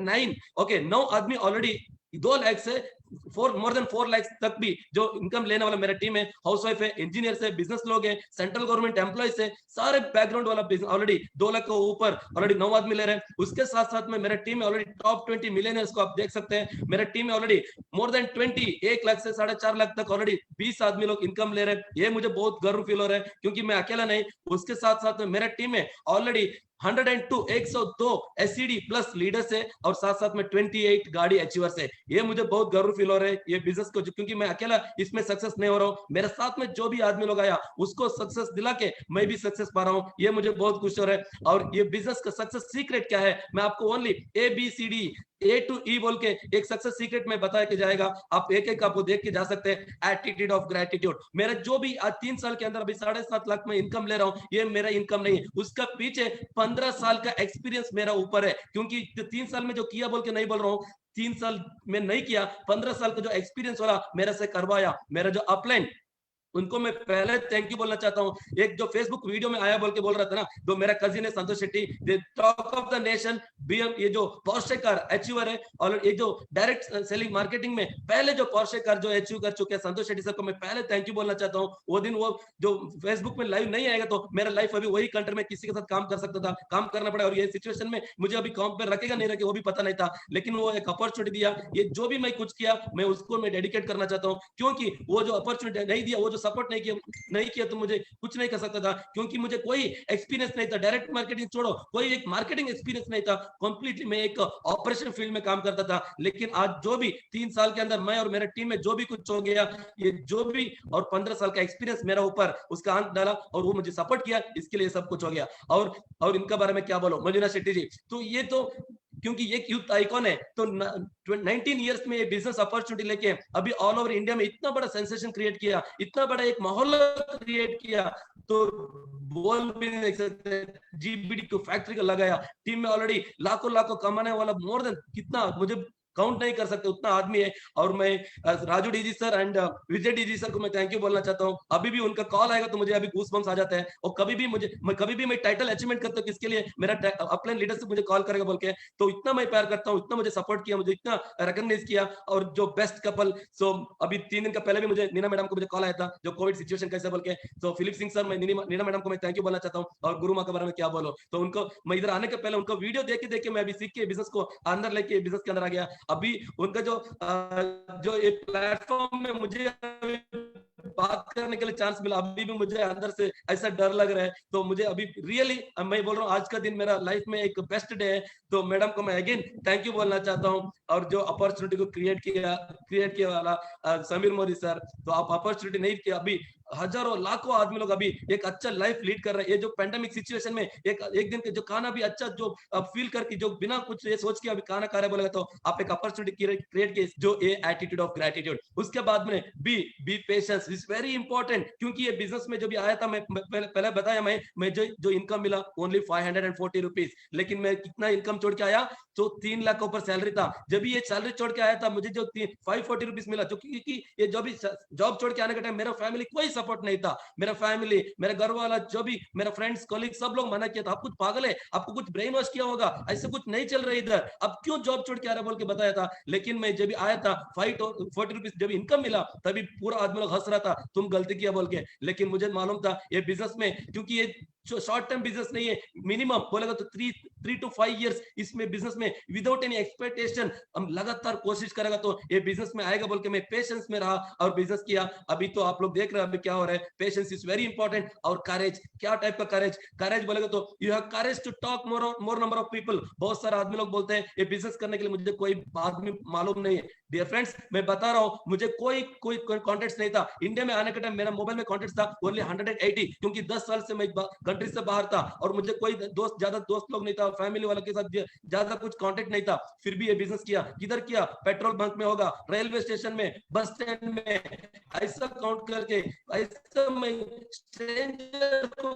9 आदमी ऑलरेडी 2 लाख से मोर देन 4 लाख तक भी जो इनकम लेने वाला मेरा टीम है। हाउसवाइफ है, इंजीनियर है, बिजनेस लोग है, सेंट्रल गवर्नमेंट एम्प्लॉइज है, सारे बैकग्राउंड वाला ऑलरेडी 2 लाख के ऊपर ऑलरेडी 9 आदमी ले रहे हैं। उसके साथ साथ में मेरा टीम है ऑलरेडी टॉप 20 मिलियनर्स को आप देख सकते हैं। मेरा टीम है ऑलरेडी मोर देन 1 लाख से 4.5 लाख तक ऑलरेडी 20 आदमी लोग इनकम ले रहे हैं। ये मुझे बहुत गर्व फील हो रहा है, क्योंकि मैं अकेला नहीं, उसके साथ साथ में मेरा टीम है ऑलरेडी 102 SCD प्लस लीडर्स है और साथ साथ में 28 गाड़ी अचीवर्स है। ये मुझे बहुत गर्व फील हो रहा है ये बिजनेस को, क्योंकि मैं अकेला इसमें सक्सेस नहीं हो रहा हूँ, मेरे साथ में जो भी आदमी लोग आया उसको सक्सेस दिला के मैं भी सक्सेस पा रहा हूँ। ये मुझे बहुत खुश हो रहा है। और ये बिजनेस का सक्सेस सीक्रेट क्या है, मैं आपको only ABCD A to E बोल के एक सक्सेस सीक्रेट में बताया के जाएगा। आप एक एक आपको देख के जा सकते हैं। एटीट्यूड ऑफ ग्रेटिट्यूड, मेरा जो भी आज 3 साल के अंदर अभी 7.5 लाख में इनकम ले रहा हूँ, ये मेरा इनकम नहीं है, उसका पीछे 15 साल का एक्सपीरियंस मेरा ऊपर है। क्योंकि 3 साल में जो किया बोल के नहीं बोल रहा हूँ, 3 साल में नहीं किया, 15 साल का जो एक्सपीरियंस वाला मेरे से करवाया, मेरा जो अपलाइन, उनको मैं पहले थैंक यू बोलना चाहता हूँ। एक जो फेसबुक वीडियो में आया बोल के बोल रहा था ना, जो मेरा कजिन है Santosh Shetty, talk of the nation BM, ये जो पोर्शे कार अचीवर है, और ये जो डायरेक्ट सेलिंग मार्केटिंग में पहले जो पोर्शे कार जो अचीव कर चुके हैं संतोष शेट्टी सर को मैं पहले थैंक यू बोलना चाहता हूँ। वो दिन वो जो फेसबुक में लाइव नहीं आएगा तो मेरा लाइफ अभी वही कंट्री में किसी के साथ काम कर सकता था, काम करना पड़ा। और ये सिचुएशन में मुझे अभी काम पे रखेगा नहीं रखे वो भी पता नहीं था, लेकिन वो एक अपॉर्चुनिटी दिया। ये जो भी मैं कुछ किया मैं उसको मैं डेडिकेट करना चाहता हूँ, क्योंकि वो जो अपॉर्चुनिटी नहीं दिया, वो जो सपोर्ट नहीं किया तो मुझे कुछ नहीं कर सकता था, क्योंकि मुझे कोई एक्सपीरियंस नहीं था। डायरेक्ट मार्केटिंग छोड़ो, कोई एक मार्केटिंग एक्सपीरियंस नहीं था, कंप्लीटली मैं एक ऑपरेशन फील्ड में काम करता था। लेकिन आज जो भी 3 साल के अंदर मैं और मेरे टीम में जो भी कुछ हो गया, ये जो भी और 15 साल का एक्सपीरियंस मेरा ऊपर उसका अंक डाला और वो मुझे सपोर्ट किया, इसके लिए सब कुछ हो गया। और इनका बारे में क्या बोलो, मंजुला शेट्टी जी, तो ये तो क्योंकि ये यूथ आइकॉन है, तो 19 इयर्स में ये बिजनेस अपॉर्चुनिटी लेके अभी ऑल ओवर इंडिया में इतना बड़ा सेंसेशन क्रिएट किया, इतना बड़ा एक माहौल क्रिएट किया, तो बोल भी नहीं सकते। GBD को फैक्ट्री का लगाया, टीम में ऑलरेडी लाखों कमाने वाला मोर देन कितना मुझे काउंट नहीं कर सकते उतना आदमी है। और मैं Raju DG sir and Vijay DG sir को मैं थैंक यू बोलना चाहता हूँ। अभी भी उनका कॉल आएगा तो मुझे अभी गूज़बम्स आ जाते हैं, और कभी भी मैं टाइटल अचीवमेंट करता हूँ किसके लिए, मेरा अपलाइन लीडरशिप मुझे कॉल करेगा बोल के, तो इतना मैं प्यार करता हूँ, इतना मुझे सपोर्ट किया, मुझे इतना रिकॉग्नाइज किया। और जो बेस्ट कपल, सो अभी 3 दिन का पहले भी मुझे नीना मैडम को मुझे कॉल आया था, जो कोविड सिचुएशन कैसे बोल के, तो फिलिप सिंह सर, मैं नीना मैडम को मैं थैंक यू बोलना चाहता हूँ। और गुरु माँ के बारे में क्या बोलो, तो उनको मैं इधर आने के पहले उनको वीडियो देख के मैं अभी सीख के बिजनेस को अंदर लेके बिजनेस के अंदर आ गया। अभी उनका जो एक प्लेटफॉर्म में मुझे बात करने के लिए चांस मिला, अभी भी मुझे अंदर से ऐसा डर लग रहा है। तो मुझे अभी रियली मैं बोल रहा हूँ आज का दिन मेरा लाइफ में एक बेस्ट डे है। तो मैडम को मैं अगेन थैंक यू बोलना चाहता हूँ। और जो अपॉर्चुनिटी को क्रिएट किया वाला समीर मोदी सर, तो आप अपॉर्चुनिटी नहीं किया, अभी हजारों लाखों आदमी लोग अभी एक अच्छा लाइफ लीड कर रहे हैं। ये जो पेंडेमिक सिचुएशन में एक दिन के जो खाना भी अच्छा जो फील करके, जो बिना कुछ ये सोच के अभी खाना खा रहे बोलेगा, तो आप एक अपॉर्चुनिटी क्रिएट किए, जो ये एटीट्यूड ऑफ ग्रेटिट्यूड। उसके बाद में B patience is very important, क्योंकि ये बिजनेस में जो भी आया था, मैं पहले बताया, मैं जो इनकम मिला ओनली 540 रुपीज, लेकिन मैं कितना इनकम छोड़ के आया, तो 3 लाख ऊपर सैलरी था। जब भी ये सैलरी छोड़ के आया था, मुझे जो 540 रुपीज मिला, जो क्योंकि ये जो भी जॉब छोड़ के आने के टाइम मेरा फैमिली कोई सपोर्ट नहीं था। मेरा फैमिली, मेरा घर वाला, जो भी मेरा फ्रेंड्स कॉलीग, सब लोग मना किया था, आप कुछ पागल है, आपको कुछ ब्रेन वॉश किया होगा, ऐसे कुछ नहीं चल रहा इधर, अब क्यों जॉब छोड़ के आ रहा बोल के बताया था। लेकिन मैं जब आया था 540 रुपीज जब इनकम मिला, तभी पूरा आदमी लोग हंस रहा था, तुम गलती किया बोल के। लेकिन मुझे मालूम था ये बिजनेस में, क्योंकि ये शॉर्ट टर्म बिजनेस नहीं है, मिनिमम बोलेगा तो 3 to 5 years इसमें बिजनेस में विदाउट एनी एक्सपेक्टेशन हम लगातार कोशिश करेगा तो ये बिजनेस में आएगा बोल के मैं पेशेंस में रहा और बिजनेस किया। अभी तो आप लोग देख रहे हैं अभी क्या हो रहा है। Patience is very important. और करेज, क्या टाइप का करेज बोलेगा तो you have courage to talk more number of people. बहुत सारे आदमी लोग बोलते हैं ये बिजनेस करने के लिए मुझे कोई आदमी मालूम नहीं है। डियर फ्रेंड्स, मैं बता रहा हूँ, मुझे कोई कॉन्टेक्ट नहीं था। इंडिया में आने के टाइम मेरा मोबाइल में कॉन्टेक्ट था ओनली 180, क्योंकि 10 साल से मैं कंट्री से बाहर था और मुझे कोई ज्यादा दोस्त लोग नहीं था, फैमिली वालों के साथ ज्यादा कुछ कांटेक्ट नहीं था। फिर भी ये बिजनेस किया। किधर किया? पेट्रोल बंक में होगा, रेलवे स्टेशन में, बस स्टैंड में, ऐसा काउंट करके, ऐसा मैं स्ट्रेंजर को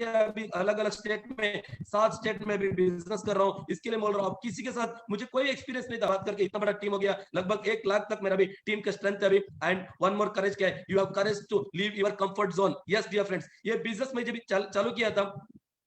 अभी अलग अलग स्टेट में, 7 स्टेट में भी बिजनेस कर रहा हूँ। इसके लिए बोल रहा हूँ, किसी के साथ मुझे कोई एक्सपीरियंस नहीं था। बात करके इतना बड़ा टीम हो गया, लगभग 1 लाख तक मेरा भी टीम का स्ट्रेंथ है अभी। एंड वन मोर करेज क्या है, you have courage to leave your comfort zone. Yes dear friends, ये बिजनेस में जब चालू किया था,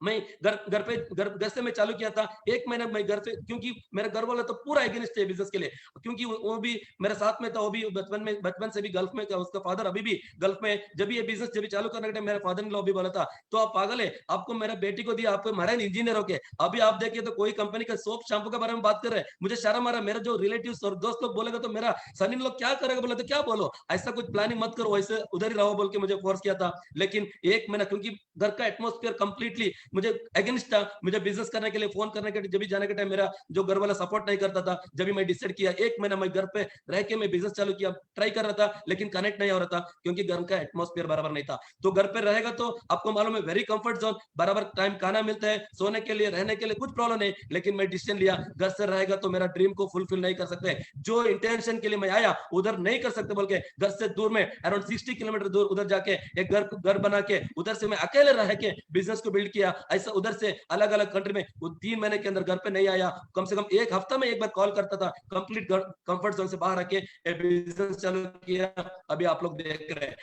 मैं घर से मैं चालू किया था। 1 महीना मैं घर से, क्योंकि मेरा घर वाला तो पूरा अगेंस्ट है बिजनेस के लिए, क्योंकि वो भी मेरे साथ में था, वो भी बचपन से भी गल्फ में था, उसका फादर अभी भी गल्फ में। जब ये बिजनेस जब चालू करने के टाइम मेरे फादर ने लॉ भी बोला था, तो आप पागल है, आपको मेरा बेटी को दिया, आपको मराइन इंजीनियर हो के अभी आप देखिए तो कोई कंपनी का सोप शैम्पू के बारे में बात कर रहे हैं। मुझे शर्म आ रहा है। मेरा जो रिलेटिव्स और दोस्त लोग बोलेगा तो मेरा सन इन लोग क्या करेगा, बोले तो क्या बोलो, ऐसा कुछ प्लानिंग मत करो, ऐसे उधर ही रहो बोल के मुझे फोर्स किया था। लेकिन 1 महीना, क्योंकि घर का एटमोस्फेयर कंप्लीटली मुझे अगेंस्ट था। मुझे बिजनेस करने के लिए फोन करने के जब भी जाने के टाइम मेरा जो घर वाला सपोर्ट नहीं करता था। जब भी मैं डिसाइड किया 1 महीना मैं घर पे रह के मैं बिजनेस चालू किया, ट्राई कर रहा था लेकिन कनेक्ट नहीं हो रहा था क्योंकि घर का एटमॉस्फेयर बराबर नहीं था। तो घर पे रहेगा तो आपको मालूम है वेरी कंफर्ट जोन, बराबर टाइम खाना मिलता है, सोने के लिए रहने के लिए कुछ प्रॉब्लम नहीं। लेकिन मैं डिसीजन लिया घर से रहेगा तो मेरा ड्रीम को फुलफिल नहीं कर सकते, जो इंटेंशन के लिए मैं आया उधर नहीं कर सकते बोल के घर से दूर में अराउंड 60 किलोमीटर दूर उधर जाके एक घर बना के उधर से मैं अकेले रह के बिजनेस को बिल्ड किया। ऐसा उधर से अलग अलग कंट्री में वो 3 महीने के अंदर घर पे नहीं आया, कम से कम 1 हफ्ता में एक बार कॉल करता था। कंप्लीट कंफर्ट जोन से बाहर आके बिजनेस चालू किया, अभी आप लोग देख रहे हैं।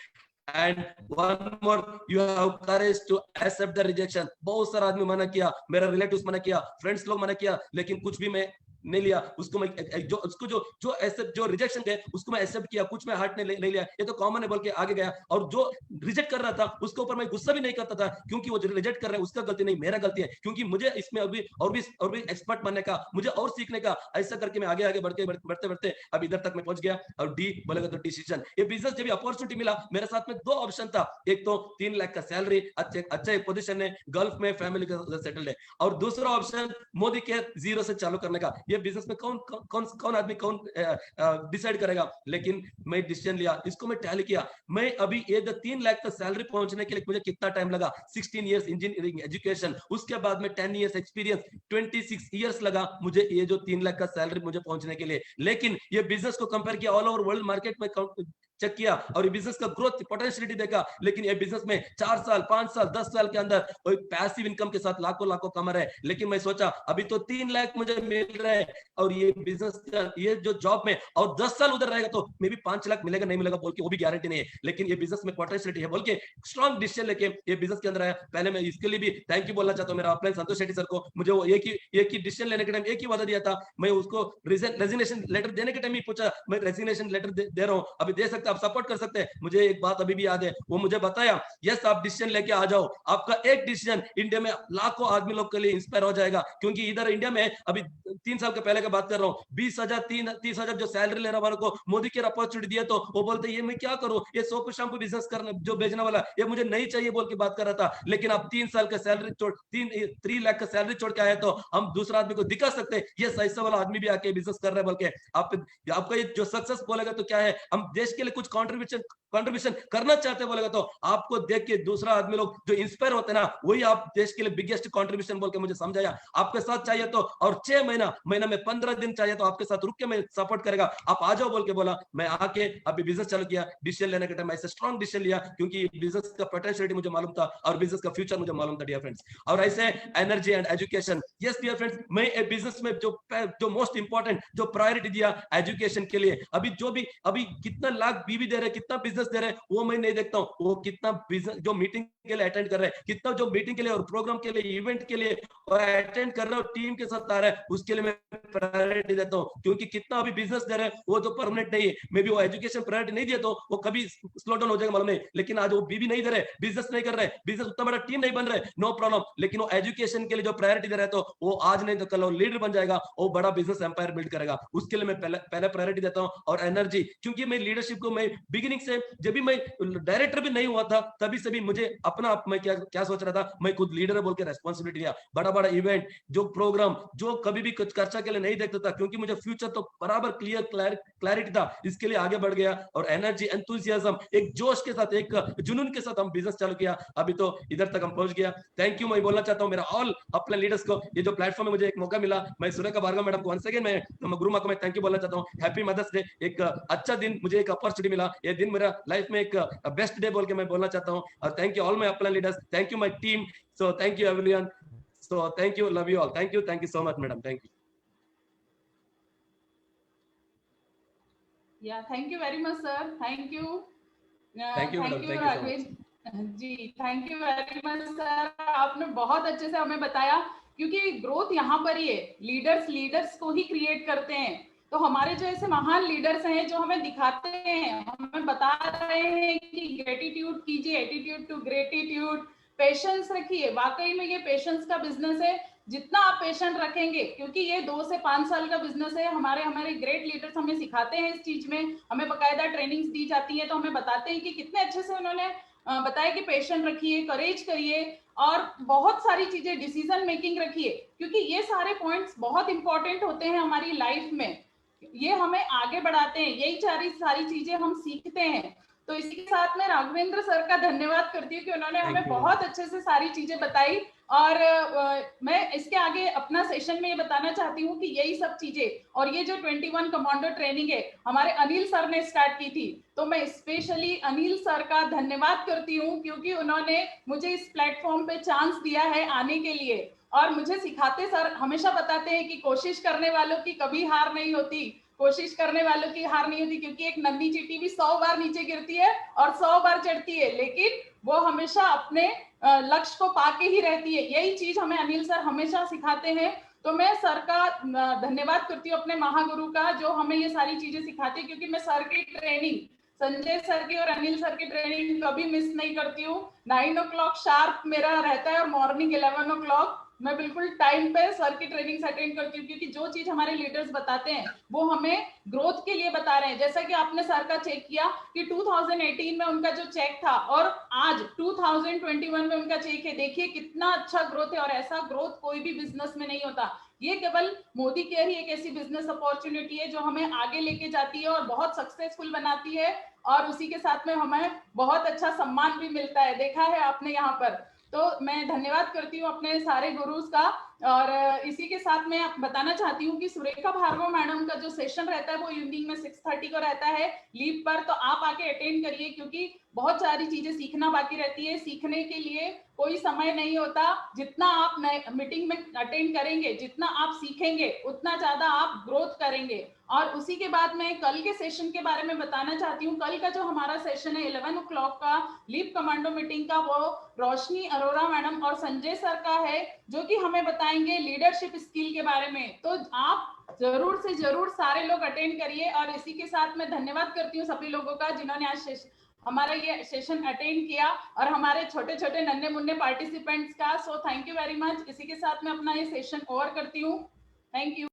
And one more, you have courage to accept the rejection. बहुत सारा आदमी मना किया, मेरा रिलेटिव्स मना किया, फ्रेंड्स लोग मना किया, लेकिन कुछ भी मैं नहीं लिया उसको। मैं जो रिजेक्शन थे उसको मैं एक्सेप्ट किया, कुछ मैं हार्ट ने नहीं लिया, ये तो कॉमन है बोल के आगे गया। और जो रिजेक्ट कर रहा था उसके ऊपर मैं गुस्सा भी नहीं करता था क्योंकि वो जो रिजेक्ट कर रहा है उसका गलती नहीं, मेरा गलती है, क्योंकि मुझे इसमें अभी और भी एक्सपर्ट बनने का, मुझे और सीखने का। ऐसा करके मैं आगे बढ़ते अब इधर तक मैं पहुंच गया। और डी बोलेगा तो डिसीजन। ये बिजनेस जब अपॉर्चुनिटी मिला मेरे साथ में 2 ऑप्शन था, एक तो 3 लाख का सैलरी, अच्छा एक पोजीशन है, गल्फ में फैमिली का सेटल्ड है, और दूसरा ऑप्शन मोदी केयर 0 से चालू करने का। ये बिजनेस में कौन आदमी डिसाइड करेगा, लेकिन मैं डिसीजन लिया, इसको मैं टैली किया। मैं अभी ये 3 लाख तक सैलरी पहुंचने के लिए मुझे कितना टाइम लगा, 16 इयर्स इंजीनियरिंग एजुकेशन, उसके बाद में 10 इयर्स एक्सपीरियंस, 26 इयर्स लगा मुझे ये जो 3 लाख का सैलरी मुझे पहुंचने के लिए। लेकिन ये बिजनेस को कंपेयर किया ऑल ओवर वर्ल्ड मार्केट में चेक किया और ये बिजनेस का ग्रोथ पोटेंशियलिटी देखा, लेकिन ये बिजनेस में 4 साल 5 साल 10 साल के अंदर कोई पैसिव इनकम के साथ लाखों कमा रहे। लेकिन मैं सोचा अभी तो 3 लाख मुझे मिल रहे हैं और ये बिजनेस का ये जो जॉब में और 10 साल उधर रहेगा तो मे भी 5 लाख मिलेगा नहीं मिलेगा बोल के वो भी गारंटी नहीं है, लेकिन ये बिजनेस में पोटेंशियलिटी है बोल के स्ट्रॉन्ग डिसीजन लेके ये बिजनेस के अंदर आया। पहले मैं इसके लिए भी थैंक यू बोलना चाहता हूँ मेरा अपलाइन संतोष शेट्टी सर को। मुझे वो एक ही डिसीजन लेने के टाइम एक ही वादा दिया था, मैं उसको रेजिग्नेशन लेटर देने के टाइम ही पूछा, मैं रेजिग्नेशन लेटर दे रहा हूँ, अभी दे सकते आप सपोर्ट कर सकते हैं। मुझे एक बात अभी भी याद है, वो मुझे बताया यस आप डिसीजन लेके आ जाओ, आपका एक डिसीजन इंडिया में लाखों आदमी लोग के लिए इंस्पायर हो जाएगा। क्योंकि इधर इंडिया में अभी 3 साल के पहले की बात कर रहा हूँ, 20,000 30,000 जो सैलरी लेने वालों को मोदी की अपॉर्चुनिटी दिया तो वो बोलते ये मैं क्या करूँ, ये शॉम्पू शैम्पू बिजनेस करना जो बेचने वाला ये मुझे नहीं चाहिए बोल के बात कर रहा था। लेकिन अब 3 साल का सैलरी छोड़ 3 लाख का सैलरी छोड़ के आया तो हम दूसरा आदमी को दिखा सकते ये ऐसा वाला आदमी भी आके बिजनेस कर रहा है बोल के। आपका ये जो सक्सेस बोलेगा तो क्या है, हम देश के लिए कुछ कंट्रीब्यूशन करना चाहते हैं बोलेगा तो आपको देख के दूसरा आदमी लोग जो इंस्पायर होते हैं ना वही आप देश के लिए बिगेस्ट कंट्रीब्यूशन बोल के मुझे समझाया। आपके साथ चाहिए तो और 6 महीना में 15 दिन चाहिए तो आपके साथ रुक के मैं सपोर्ट करेगा, आप आ जाओ बोल के बोला। मैं आके अभी बिजनेस चालू किया। डिसीजन लेने के टाइम ऐसे स्ट्रॉन्ग डिसीजन लिया क्योंकि बिजनेस का पोटेंशियलिटी मुझे मालूम था और बिजनेस का फ्यूचर मुझे मालूम था डियर फ्रेंड्स। और ऐसे energy and education, yes dear friends, मैं बिजनेस में जो मोस्ट इंपॉर्टेंट जो प्रायोरिटी दिया एजुकेशन के लिए। अभी कितना लाख बीवी दे रहे, कितना बिजनेस दे रहे वो मैं नहीं देखता हूँ, वो कितना बिजनेस जो मीटिंग के लिए अटेंड कर रहे हैं, कितना जो मीटिंग के लिए और प्रोग्राम के लिए इवेंट के लिए अटेंड कर रहे हो टीम के साथ आ रहा है, उसके लिए मैं प्रायोरिटी देता हूँ। क्योंकि कितना अभी बिजनेस दे रहे हैं वो तो परमानेंट नहीं है, मे बी वो एजुकेशन प्रायोरिटी नहीं दिया तो वो कभी स्लो डाउन हो जाएगा मालूम नहीं। लेकिन आज वो बीवी नहीं दे रहे, बिजनेस नहीं कर रहे, बिजनेस उतना बड़ा टीम नहीं बन रहे, नो प्रॉब्लम, लेकिन वो एजुकेशन के लिए जो प्रायोरिटी दे रहे तो वो आज नहीं तो कल वो लीडर बन जाएगा, वो बड़ा बिजनेस एम्पायर बिल्ड करेगा। उसके लिए मैं पहले प्रायोरिटी देता हूँ। और एनर्जी, क्योंकि मैं लीडरशिप को मैं बिगिनिंग से जब भी मैं डायरेक्टर भी नहीं हुआ था तभी से भी मुझे अपना मैं क्या सोच रहा था, मैं खुद लीडर है बोल के रेस्पॉन्सिबिलिटी लिया। बड़ा इवेंट जो प्रोग्राम जो कभी भी कुछ खर्चा के लिए नहीं देखता था क्योंकि मुझे फ्यूचर तो बराबर क्लैरिटी था, इसके लिए आगे बढ़ गया। और एनर्जी एंथुसियाज्म एक जोश के साथ एक जुनून के साथ हम बिजनेस चालू किया, अभी तो इधर तक हम पहुंच गया। थैंक यू मैं बोलना चाहता हूँ मेरा ऑल अपने लीडर्स को, ये जो प्लेटफॉर्म में मुझे एक मौका मिला, मैं सुरेखा भार्गव मैडम को वंस अगेन मैं गुरु माँ को मैं थैंक यू बोलना चाहता हूँ। हैप्पी मदर्स डे, एक अच्छा दिन मुझे एक अपॉर्चुनिटी मिला, ये दिन मेरा लाइफ में एक बेस्ट डे बोल के मैं बोलना चाहता हूँ। और thank you all my upline leaders, thank you my team, so thank you everyone, so thank you, love you all, thank you so much madam, thank you. Yeah, thank you very much, sir. Thank you. Thank you, madam. Thank you so much. जी, thank you very much sir, आपने बहुत अच्छे से हमें बताया क्योंकि growth यहाँ पर ही है, लीडर्स को ही क्रिएट करते हैं। तो हमारे जो ऐसे महान लीडर्स हैं जो हमें दिखाते हैं, हमें बता रहे हैं कि ग्रेटिट्यूड कीजिए, एटीट्यूड टू ग्रेटिट्यूड, पेशेंस रखिए। वाकई में ये पेशेंस का बिजनेस है, जितना आप पेशेंट रखेंगे, क्योंकि ये 2 से 5 साल का बिजनेस है। हमारे ग्रेट लीडर्स हमें सिखाते हैं इस चीज में, हमें बकायदा ट्रेनिंग्स दी जाती है, तो हमें बताते हैं कि कितने अच्छे से उन्होंने बताया कि पेशेंट रखिए, करेज करिए और बहुत सारी चीजें डिसीजन मेकिंग रखिए, क्योंकि ये सारे पॉइंट्स बहुत इंपॉर्टेंट होते हैं हमारी लाइफ में, ये हमें आगे बढ़ाते हैं, यही सारी चीजें हम सीखते हैं। तो इसी के साथ में राघवेंद्र सर का धन्यवाद करती हूँ कि उन्होंने हमें बहुत अच्छे से सारी चीजें बताई। और मैं इसके आगे अपना सेशन में ये बताना चाहती हूँ कि यही सब चीजें और ये जो 21 कमांडो ट्रेनिंग है हमारे अनिल सर ने स्टार्ट की थी, तो मैं स्पेशली अनिल सर का धन्यवाद करती हूँ, क्योंकि उन्होंने मुझे इस प्लेटफॉर्म पे चांस दिया है आने के लिए। और मुझे सिखाते सर हमेशा बताते हैं कि कोशिश करने वालों की कभी हार नहीं होती, कोशिश करने वालों की हार नहीं होती, क्योंकि एक नन्ही चींटी भी 100 बार नीचे गिरती है और 100 बार चढ़ती है, लेकिन वो हमेशा अपने लक्ष्य को पाके ही रहती है। यही चीज हमें अनिल सर हमेशा सिखाते हैं। तो मैं सर का धन्यवाद करती हूँ, अपने महागुरु का, जो हमें ये सारी चीजें सिखाते हैं, क्योंकि मैं सर की ट्रेनिंग, संजय सर की और अनिल सर की ट्रेनिंग कभी मिस नहीं करती हूँ। 9 o'clock शार्प मेरा रहता है और मॉर्निंग 11 o'clock मैं बिल्कुल टाइम पे सर की ट्रेनिंग अटेंड करती हूँ, क्योंकि जो चीज हमारे लीडर्स बताते हैं वो हमें ग्रोथ के लिए बता रहे हैं। जैसा कि आपने सर का चेक किया कि 2018 में उनका जो चेक था और आज 2021 में उनका चेक है, देखिए कितना अच्छा ग्रोथ है। और ऐसा ग्रोथ कोई भी बिजनेस में नहीं होता, ये केवल मोदी केयर ही एक ऐसी बिजनेस अपॉर्चुनिटी है जो हमें आगे लेके जाती है और बहुत सक्सेसफुल बनाती है, और उसी के साथ में हमें बहुत अच्छा सम्मान भी मिलता है, देखा है आपने यहाँ पर। तो मैं धन्यवाद करती हूँ अपने सारे गुरुज का। और इसी के साथ मैं बताना चाहती हूँ कि सुरेखा भार्गव मैडम का जो सेशन रहता है वो इवनिंग में 6:30 को रहता है लीव पर, तो आप आके अटेंड करिए, क्योंकि बहुत सारी चीजें सीखना बाकी रहती है। सीखने के लिए कोई समय नहीं होता, जितना आप मीटिंग में अटेंड करेंगे, जितना आप सीखेंगे, उतना ज्यादा आप ग्रोथ करेंगे। और उसी के बाद मैं कल के सेशन के बारे में बताना चाहती हूँ। कल का जो हमारा सेशन है 11 o'clock का लीव कमांडो मीटिंग का, वो रोशनी अरोरा मैडम और संजय सर का है, जो कि हमें बताएंगे लीडरशिप स्किल के बारे में। तो आप जरूर से जरूर सारे लोग अटेंड करिए। और इसी के साथ मैं धन्यवाद करती हूँ सभी लोगों का जिन्होंने आज हमारा ये सेशन अटेंड किया, और हमारे छोटे छोटे नन्हे मुन्ने पार्टिसिपेंट्स का। So thank you very much. इसी के साथ मैं अपना ये सेशन ओवर करती हूँ। Thank you.